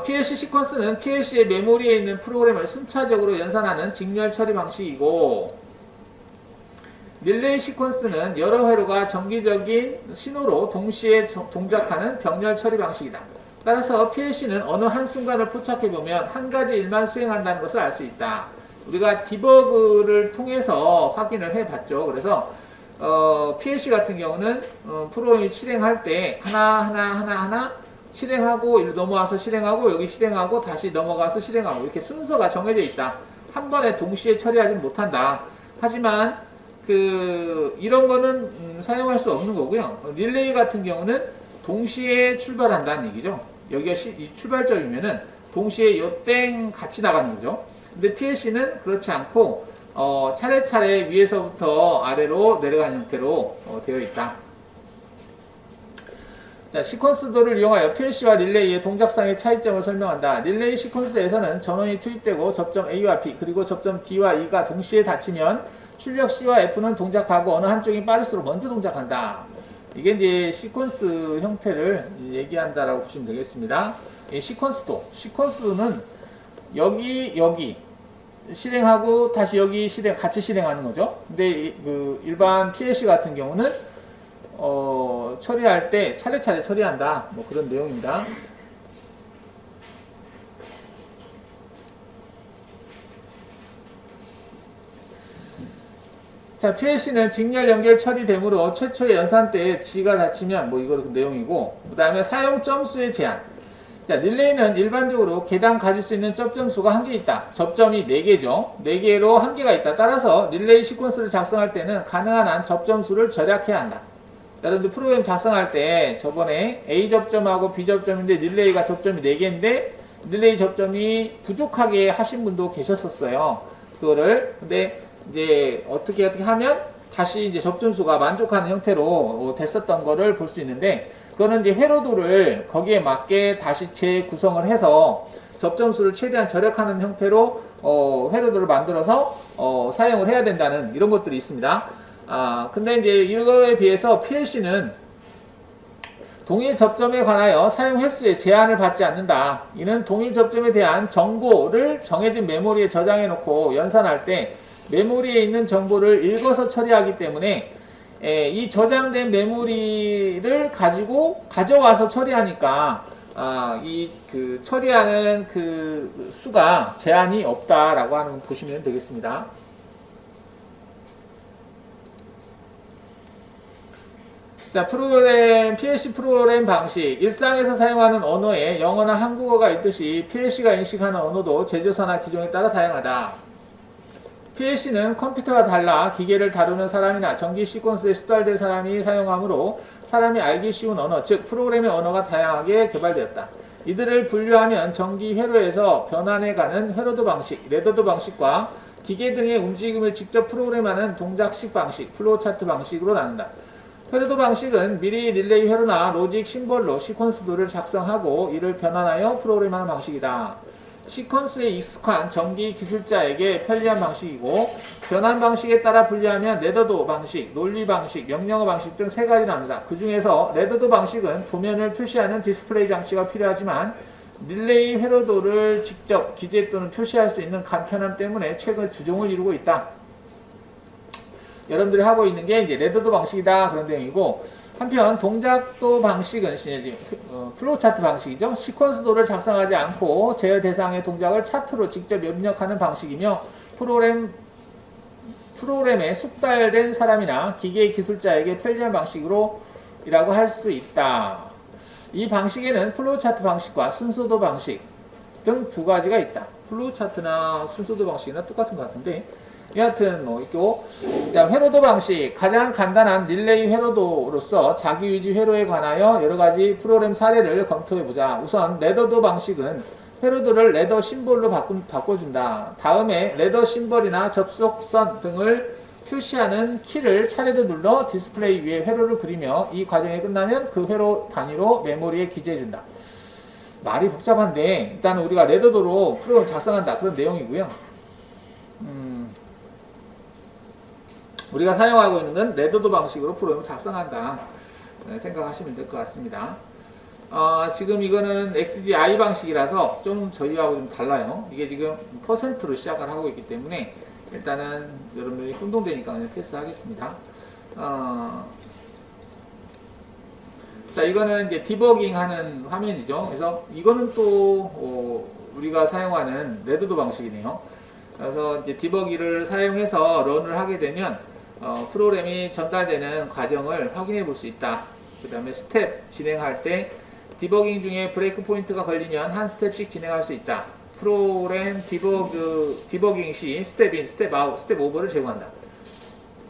PLC 시퀀스는 PLC의 메모리에 있는 프로그램을 순차적으로 연산하는 직렬 처리 방식이고 릴레이 시퀀스는 여러 회로가 정기적인 신호로 동시에 동작하는 병렬 처리 방식이다. 따라서 PLC는 어느 한순간을 포착해보면 한 가지 일만 수행한다는 것을 알 수 있다. 우리가 디버그를 통해서 확인을 해봤죠. 그래서 PLC 같은 경우는 프로그램이 실행할 때 하나 실행하고 이리 넘어와서 실행하고 여기 실행하고 다시 넘어가서 실행하고 이렇게 순서가 정해져 있다. 한 번에 동시에 처리하지는 못한다. 하지만 이런 거는 사용할 수 없는 거고요. 릴레이 같은 경우는 동시에 출발한다는 얘기죠. 여기가 이 출발점이면은 동시에 요땡 같이 나가는 거죠. 근데 PLC는 그렇지 않고 차례차례 위에서부터 아래로 내려가는 형태로 되어 있다. 자, 시퀀스도를 이용하여 PLC와 릴레이의 동작상의 차이점을 설명한다. 릴레이 시퀀스에서는 전원이 투입되고 접점 A와 B 그리고 접점 D와 E가 동시에 닫히면 출력 C와 F는 동작하고 어느 한쪽이 빠를수록 먼저 동작한다. 이게 이제 시퀀스 형태를 얘기한다라고 보시면 되겠습니다. 시퀀스도는 여기 실행하고 다시 여기 같이 실행하는 거죠. 근데 일반 PLC 같은 경우는 처리할 때 차례차례 처리한다. 뭐 그런 내용입니다. 자, PLC는 직렬 연결 처리되므로 최초의 연산 때에 G가 닫히면 뭐 이거 그 내용이고 그 다음에 사용 점수의 제한. 자, 릴레이는 일반적으로 개당 가질 수 있는 접점 수가 한 개 있다. 접점이 4개죠. 4개로 한 개가 있다. 따라서 릴레이 시퀀스를 작성할 때는 가능한 한 접점 수를 절약해야 한다. 여러분들 프로그램 작성할 때 저번에 A 접점하고 B 접점인데 릴레이가 접점이 4개인데 릴레이 접점이 부족하게 하신 분도 계셨었어요. 그거를 근데 이제 어떻게 하면 다시 이제 접점 수가 만족하는 형태로 됐었던 거를 볼 수 있는데 그거는 이제 회로도를 거기에 맞게 다시 재구성을 해서 접점수를 최대한 절약하는 형태로 회로도를 만들어서 사용을 해야 된다는 이런 것들이 있습니다. 근데 이제 이거에 비해서 PLC는 동일 접점에 관하여 사용 횟수에 제한을 받지 않는다. 이는 동일 접점에 대한 정보를 정해진 메모리에 저장해 놓고 연산할 때 메모리에 있는 정보를 읽어서 처리하기 때문에 이 저장된 메모리를 가져와서 처리하니까 처리하는 그 수가 제한이 없다라고 하는 걸 보시면 되겠습니다. 자, PLC 프로그램 방식. 일상에서 사용하는 언어에 영어나 한국어가 있듯이 PLC가 인식하는 언어도 제조사나 기종에 따라 다양하다. PLC는 컴퓨터와 달라 기계를 다루는 사람이나 전기 시퀀스에 수달된 사람이 사용하므로 사람이 알기 쉬운 언어, 즉 프로그램의 언어가 다양하게 개발되었다. 이들을 분류하면 전기 회로에서 변환해가는 회로도 방식, 레더도 방식과 기계 등의 움직임을 직접 프로그램하는 동작식 방식, 플로우 차트 방식으로 나눈다. 회로도 방식은 미리 릴레이 회로나 로직 심벌로 시퀀스도를 작성하고 이를 변환하여 프로그램하는 방식이다. 시퀀스에 익숙한 전기 기술자에게 편리한 방식이고 변환 방식에 따라 분류하면 레더도 방식, 논리 방식, 명령어 방식 등 3가지로 나눈다. 그 중에서 레더도 방식은 도면을 표시하는 디스플레이 장치가 필요하지만 릴레이 회로도를 직접 기재 또는 표시할 수 있는 간편함 때문에 최근 주종을 이루고 있다. 여러분들이 하고 있는 게 이제 레더도 방식이다 그런 내용이고, 한편 동작도 방식은 플로우 차트 방식이죠. 시퀀스도를 작성하지 않고 제어 대상의 동작을 차트로 직접 입력하는 방식이며, 프로그램에 숙달된 사람이나 기계 기술자에게 편리한 방식이라고 할 수 있다. 이 방식에는 플로우 차트 방식과 순서도 방식 등 두 가지가 있다. 플로우 차트나 순서도 방식이나 똑같은 것 같은데, 여하튼 뭐 있고, 회로도 방식, 가장 간단한 릴레이 회로도로서 자기유지 회로에 관하여 여러 가지 프로그램 사례를 검토해보자. 우선 레더도 방식은 회로도를 레더 심볼로 바꿔준다. 다음에 레더 심볼이나 접속선 등을 표시하는 키를 차례로 눌러 디스플레이 위에 회로를 그리며 이 과정이 끝나면 그 회로 단위로 메모리에 기재해준다. 말이 복잡한데 일단 우리가 레더도로 프로그램을 작성한다 그런 내용이고요. 우리가 사용하고 있는 건 레더도 방식으로 프로그램을 작성한다 생각하시면 될 것 같습니다. 지금 이거는 XGI 방식이라서 좀 저희하고 좀 달라요. 이게 지금 퍼센트로 시작을 하고 있기 때문에 일단은 여러분들이 혼동되니까 그냥 패스하겠습니다. 자, 이거는 이제 디버깅 하는 화면이죠. 그래서 이거는 또 우리가 사용하는 레더도 방식이네요. 그래서 이제 디버기를 사용해서 런을 하게 되면 프로그램이 전달되는 과정을 확인해 볼 수 있다. 그 다음에 스텝 진행할 때 디버깅 중에 브레이크 포인트가 걸리면 한 스텝씩 진행할 수 있다. 프로그램 디버깅 시 스텝 인, 스텝 아웃, 스텝 오버를 제공한다.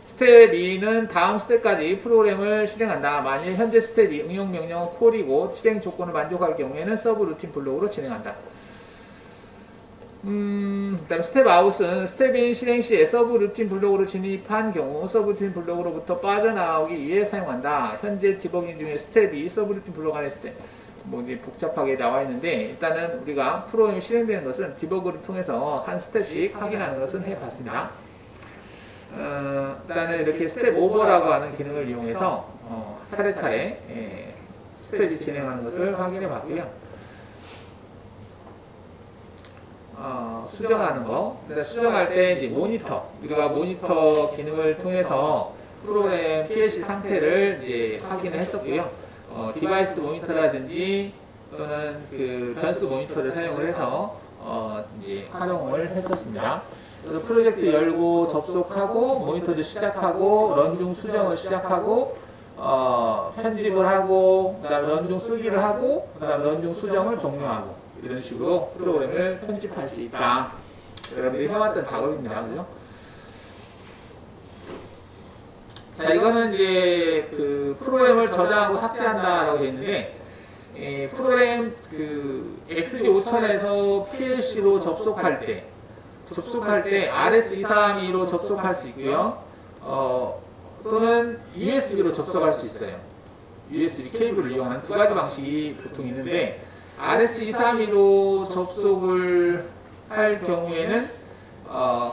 스텝 2는 다음 스텝까지 프로그램을 실행한다. 만일 현재 스텝이 응용 명령은 콜이고 실행 조건을 만족할 경우에는 서브 루틴 블록으로 진행한다. 그다음에 스텝 아웃은 스텝인 실행 시에 서브 루틴 블록으로 진입한 경우 서브 루틴 블록으로부터 빠져나오기 위해 사용한다. 현재 디버깅 중에 스텝이 서브 루틴 블록 안에 있을 때 뭐 이제 복잡하게 나와 있는데, 일단은 우리가 프로그램이 실행되는 것은 디버그를 통해서 한 스텝씩 확인하는 것은 해봤습니다. 일단은 이렇게 스텝 오버라고 하는 기능을 이용해서 차례차례 스텝이 진행하는 것을 확인해 봤고요. 수정하는 거. 그러니까 수정할 때 이제 모니터, 우리가 모니터 기능을 통해서 프로그램 PLC 상태를 이제 확인을 했었고요. 디바이스 모니터라든지 또는 그 변수 모니터를 사용을 해서 이제 활용을 했었습니다. 그래서 프로젝트 열고 접속하고 모니터를 시작하고 런중 수정을 시작하고 편집을 하고 그다음 런중 쓰기를 하고 그다음 런중 수정을 종료하고 이런 식으로 프로그램을 편집할 수 있다. 여러분들이 해왔던 작업입니다. 그죠? 자, 이거는 이제 그 프로그램을 저장하고 삭제한다라고 되어 있는데, 프로그램 그 XG5000에서 PLC로 접속할 때 RS232로 접속할 수 있고요. 또는 USB로 접속할 수 있어요. USB 케이블을 이용하는 두 가지 방식이 보통 있는데, RS232로 접속을 할 경우에는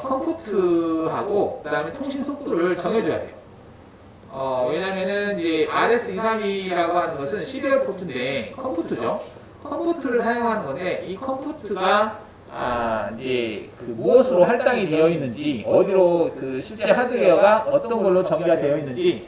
컴포트하고 그 다음에 통신 속도를 정해줘야 돼요. 왜냐면은 이제 RS232라고 하는 것은 시리얼 포트인데 컴포트죠. 컴포트를 사용하는 건데, 이 컴포트가 이제 그 무엇으로 할당이 되어 있는지, 어디로 그 실제 하드웨어가 어떤 걸로 전기가 되어 있는지,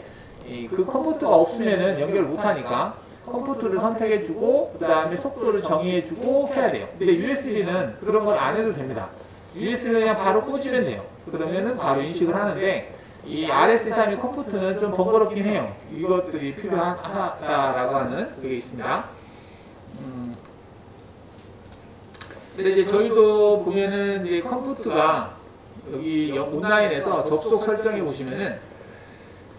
그 컴포트가 없으면은 연결을 못 하니까 컴포트를 선택해주고 그 다음에 속도를 정의해주고 해야 돼요. 근데 USB는 그런 걸 안 해도 됩니다. USB는 그냥 바로 꽂으면 돼요. 그러면은 바로 인식을 하는데, 이 RS232 컴포트는 좀 번거롭긴 해요. 이것들이 필요하다라고 하는 그게 있습니다. 근데 이제 저희도 보면은 이제 컴포트가 여기 온라인에서 접속 설정해 보시면은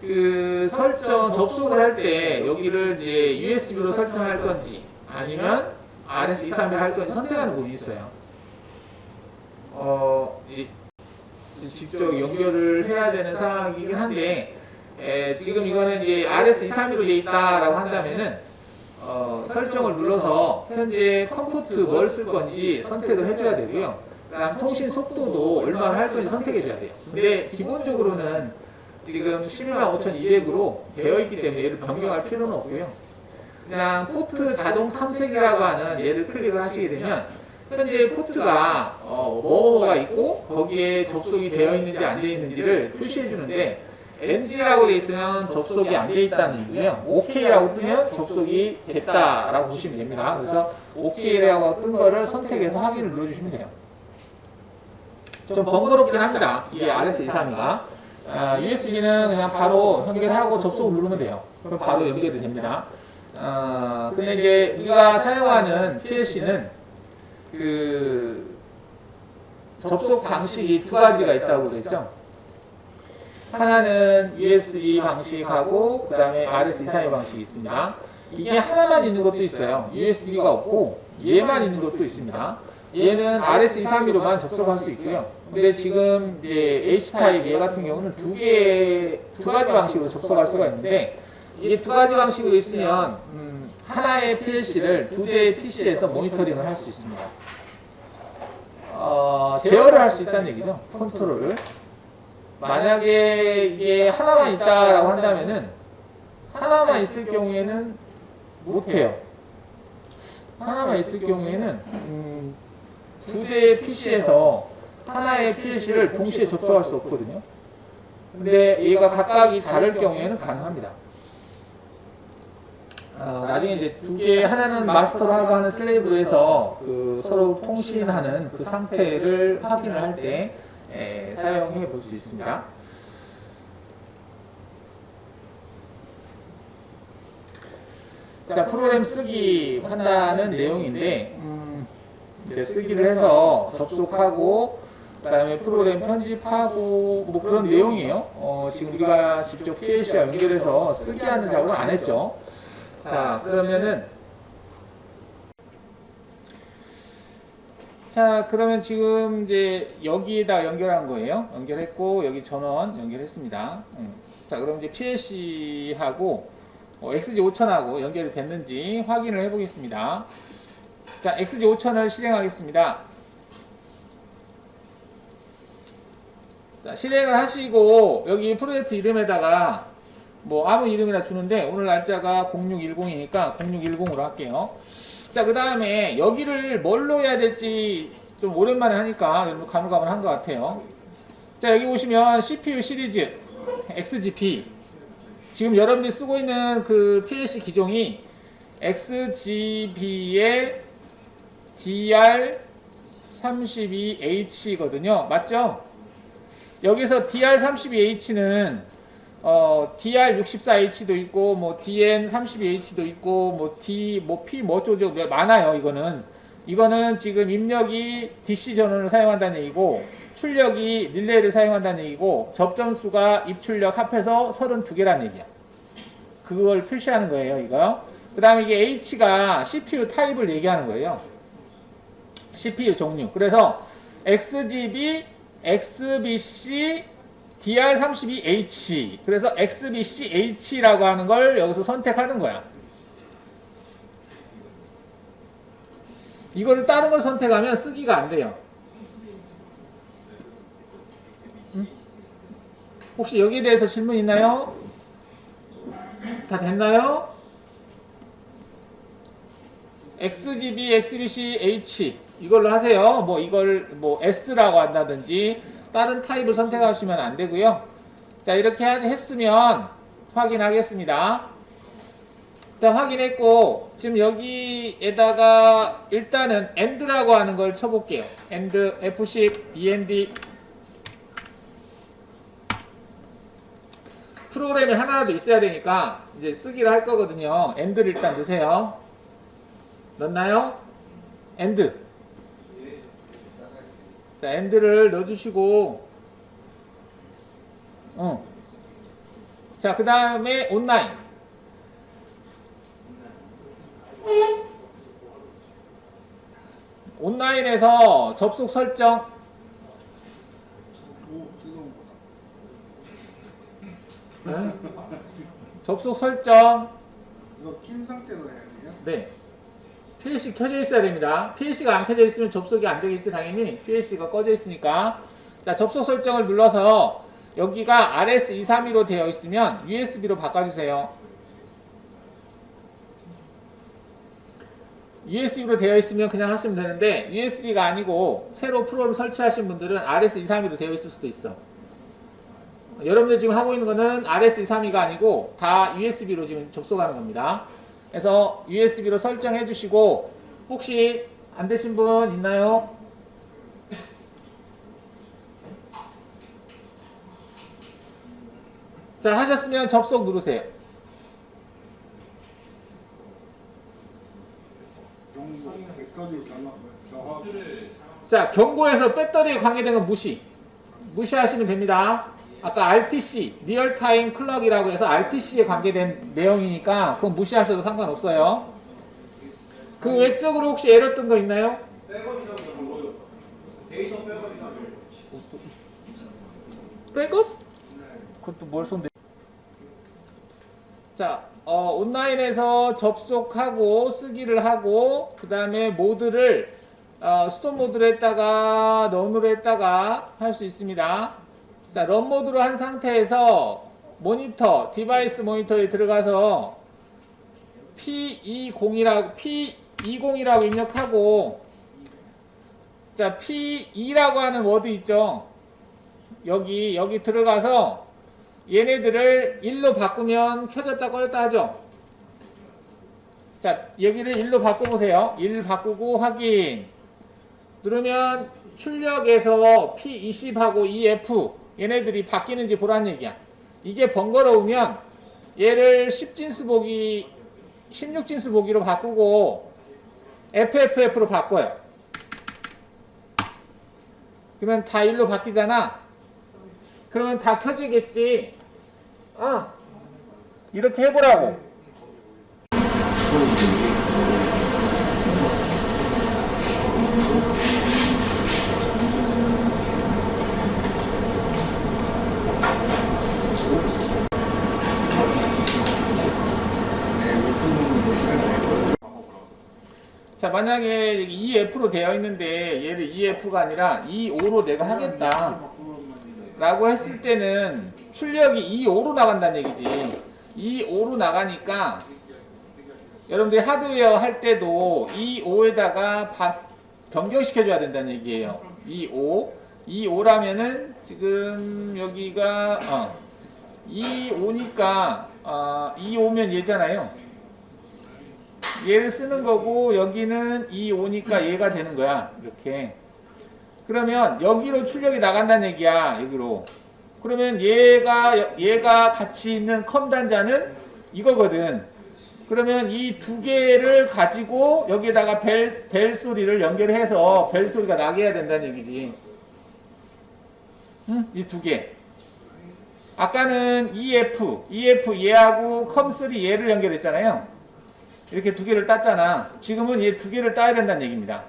그 접속을 할 때 여기를 이제 USB로 설정할 건지 아니면 RS232를 할 건지 선택하는 부분이 있어요. 직접 연결을 해야 되는 상황이긴 한데, 지금 이거는 이제 RS232로 되어 있다라고 한다면은 설정을 눌러서 현재 컴포트 뭘 쓸 건지 선택을 해줘야 되고요. 그다음 통신 속도도 얼마나 할 건지 선택해줘야 돼요. 근데 기본적으로는 지금 125,200으로 되어 있기 때문에 얘를 변경할 필요는 없고요. 그냥 포트 자동 탐색이라고 하는 얘를 클릭을 하시게 되면 현재 포트가 뭐가 있고 거기에 접속이 되어 있는지 안 되어 있는지를 표시해 주는데 NG라고 되어 있으면 접속이 안 되어 있다는 얘기고요. OK라고 뜨면 접속이 됐다라고 보시면 됩니다. 그래서 OK라고 뜬 거를 선택해서 확인을 눌러주시면 돼요. 좀 번거롭긴 합니다. 이게 RS232가. USB는 그냥 바로 연결하고 접속을 누르면 돼요. 그럼 바로 연결이 됩니다. 근데 이제 우리가 사용하는 PLC는 그 접속 방식이 두 가지가 있다고 그랬죠. 하나는 USB 방식하고 그 다음에 RS232 방식이 있습니다. 이게 하나만 있는 것도 있어요. USB가 없고 얘만 있는 것도 있습니다. 얘는 RS232로만 접속할 수 있고요. 근데 지금 이제 H타입 얘 같은 경우는 두 가지 방식으로 접속할 수가 있는데 이게 두 가지 방식으로 있으면 하나의 PLC를 두 대의 PC에서 모니터링을 할 수 있습니다. 제어를 할 수 있다는 얘기죠. 컨트롤을. 만약에 이게 하나만 있다라고 한다면은 하나만 있을 경우에는 못해요. 하나만 있을 경우에는 두 대의 PC에서 하나의 PLC를 동시에 접속할 수 없거든요. 근데 얘가 각각이 다를 경우에는 가능합니다. 나중에 이제 두 개, 하나는 마스터로 하고 하는 슬레이브로 해서 그 서로 통신하는 그 상태를 확인을 할 때 사용해 볼 수 있습니다. 자, 프로그램 쓰기 한다는 내용인데, 이제 쓰기를 해서 접속하고, 그 다음에 프로그램 편집하고, 뭐 그런 내용이에요. 지금 우리가 직접 PLC와 연결해서 쓰기 하는 작업은 안 했죠. 자, 그러면 지금 이제 여기에다 연결한 거예요. 연결했고, 여기 전원 연결했습니다. 자, 그럼 이제 PLC하고 XG5000하고 연결이 됐는지 확인을 해 보겠습니다. 자, XG5000을 실행하겠습니다. 자, 실행을 하시고, 여기 프로젝트 이름에다가 뭐 아무 이름이나 주는데 오늘 날짜가 0610이니까 0610으로 할게요. 자, 그 다음에 여기를 뭘로 해야 될지 좀 오랜만에 하니까 여러분 가물가물한 것 같아요. 자, 여기 보시면 CPU 시리즈 XGP, 지금 여러분들이 쓰고 있는 그 PLC 기종이 XGP의 DR32H거든요. 맞죠? 여기서 DR32H는 DR64H도 있고, 뭐 DN32H도 있고, 뭐 P 뭐 어쩌고 많아요. 이거는 지금 입력이 DC 전원을 사용한다는 얘기고, 출력이 릴레이를 사용한다는 얘기고, 접점수가 입출력 합해서 32개라는 얘기야. 그걸 표시하는 거예요, 이거. 그 다음에 이게 H가 CPU 타입을 얘기하는 거예요. CPU 종류. 그래서 XGB, XBC, DR32H. 그래서 XBCH라고 하는 걸 여기서 선택하는 거야. 이거를 다른 걸 선택하면 쓰기가 안 돼요. 혹시 여기에 대해서 질문 있나요? 다 됐나요? XGB, XBC, H 이걸로 하세요. 뭐 이걸 뭐 S라고 한다든지 다른 타입을 선택하시면 안 되고요. 자, 이렇게 했으면 확인하겠습니다. 자, 확인했고 지금 여기에다가 일단은 AND라고 하는 걸 쳐볼게요. AND F10 END 프로그램이 하나라도 있어야 되니까 이제 쓰기를 할 거거든요. AND를 일단 넣으세요. 넣었나요? AND. 자, AND를 넣어주시고, 자, 그 다음에 온라인. 온라인에서 접속 설정. 네? 접속 설정. 이거 킨 상태로 해야 돼요? 네. PLC 켜져 있어야 됩니다. PLC가 안 켜져 있으면 접속이 안 되겠지, 당연히. PLC가 꺼져 있으니까. 자, 접속 설정을 눌러서 여기가 RS232로 되어 있으면 USB로 바꿔주세요. USB로 되어 있으면 그냥 하시면 되는데 USB가 아니고 새로 프로그램 설치하신 분들은 RS232로 되어 있을 수도 있어. 여러분들 지금 하고 있는 거는 RS232가 아니고 다 USB로 지금 접속하는 겁니다. 그래서 USB로 설정해 주시고 혹시 안 되신 분 있나요? 자, 하셨으면 접속 누르세요. 경고, 배터리 결합, 저하. 자, 경고에서 배터리에 관계된 건 무시하시면 됩니다. 아까 RTC, 리얼타임 클럭이라고 해서 RTC에 관계된 내용이니까 그건 무시하셔도 상관없어요. 그 외적으로 혹시 에러 뜬 거 있나요? 데이터 백업 이상. 백업? 그것도 뭘 손대? 자, 온라인에서 접속하고 쓰기를 하고 그 다음에 모드를 스톱 모드로 했다가 런으로 했다가 할 수 있습니다. 자, 런 모드로 한 상태에서 모니터, 디바이스 모니터에 들어가서 P20이라고 입력하고 자, P2라고 하는 워드 있죠? 여기 들어가서 얘네들을 1로 바꾸면 켜졌다 꺼졌다 하죠? 자, 여기를 1로 바꿔보세요. 1 바꾸고 확인. 누르면 출력에서 P20하고 EF 얘네들이 바뀌는지 보란 얘기야. 이게 번거로우면 얘를 10진수 보기, 16진수 보기로 바꾸고 FFF로 바꿔요. 그러면 다 1로 바뀌잖아. 그러면 다 켜지겠지. 이렇게 해보라고. 자, 만약에 EF로 되어 있는데 얘를 EF가 아니라 E5로 내가 하겠다 라고 했을 때는 출력이 E5로 나간다는 얘기지. E5로 나가니까 여러분들이 하드웨어 할 때도 E5에다가 변경시켜 줘야 된다는 얘기예요. E5라면은 지금 여기가 E5니까 E5면 얘잖아요. 얘를 쓰는 거고 여기는 E5니까 얘가 되는 거야. 이렇게. 그러면 여기로 출력이 나간다는 얘기야. 여기로. 그러면 얘가 같이 있는 컴 단자는 이거거든. 그러면 이 두 개를 가지고 여기에다가 벨 소리를 연결해서 벨 소리가 나게 해야 된다는 얘기지. 응? 이 두 개. 아까는 EF 얘하고 컴3 얘를 연결했잖아요. 이렇게 두 개를 땄잖아. 지금은 얘 두 개를 따야 된다는 얘기입니다.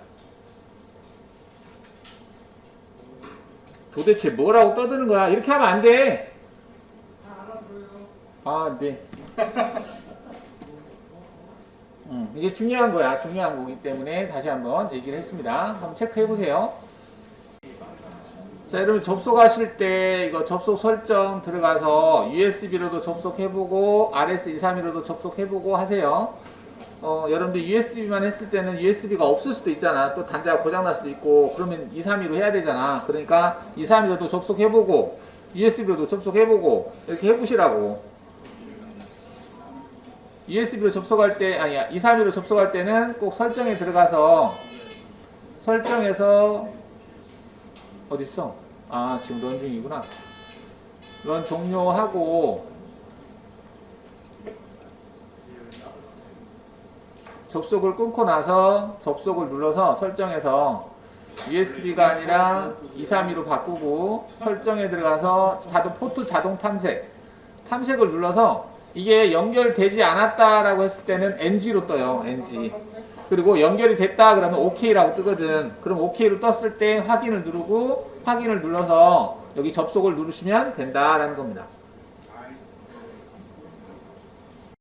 도대체 뭐라고 떠드는 거야? 이렇게 하면 안 돼. 네. 이게 중요한 거야. 중요한 거기 때문에 다시 한번 얘기를 했습니다. 한번 체크해 보세요. 자, 여러분 접속하실 때 이거 접속 설정 들어가서 USB로도 접속해보고 RS232로도 접속해보고 하세요. 여러분들 USB만 했을 때는 USB가 없을 수도 있잖아. 또 단자가 고장날 수도 있고 그러면 232로 해야 되잖아. 그러니까 232로도 접속해보고 USB로도 접속해보고 이렇게 해보시라고. USB로 접속할 때 232로 접속할 때는 꼭 설정에 들어가서 설정에서 어딨어? 지금 런 중이구나. 런 종료하고 접속을 끊고 나서 접속을 눌러서 설정해서 USB가 아니라 232로 바꾸고 설정에 들어가서 포트 자동 탐색을 눌러서 이게 연결되지 않았다라고 했을 때는 NG로 떠요. NG. 그리고 연결이 됐다 그러면 OK라고 뜨거든. 그럼 OK로 떴을 때 확인을 누르고 확인을 눌러서 여기 접속을 누르시면 된다라는 겁니다.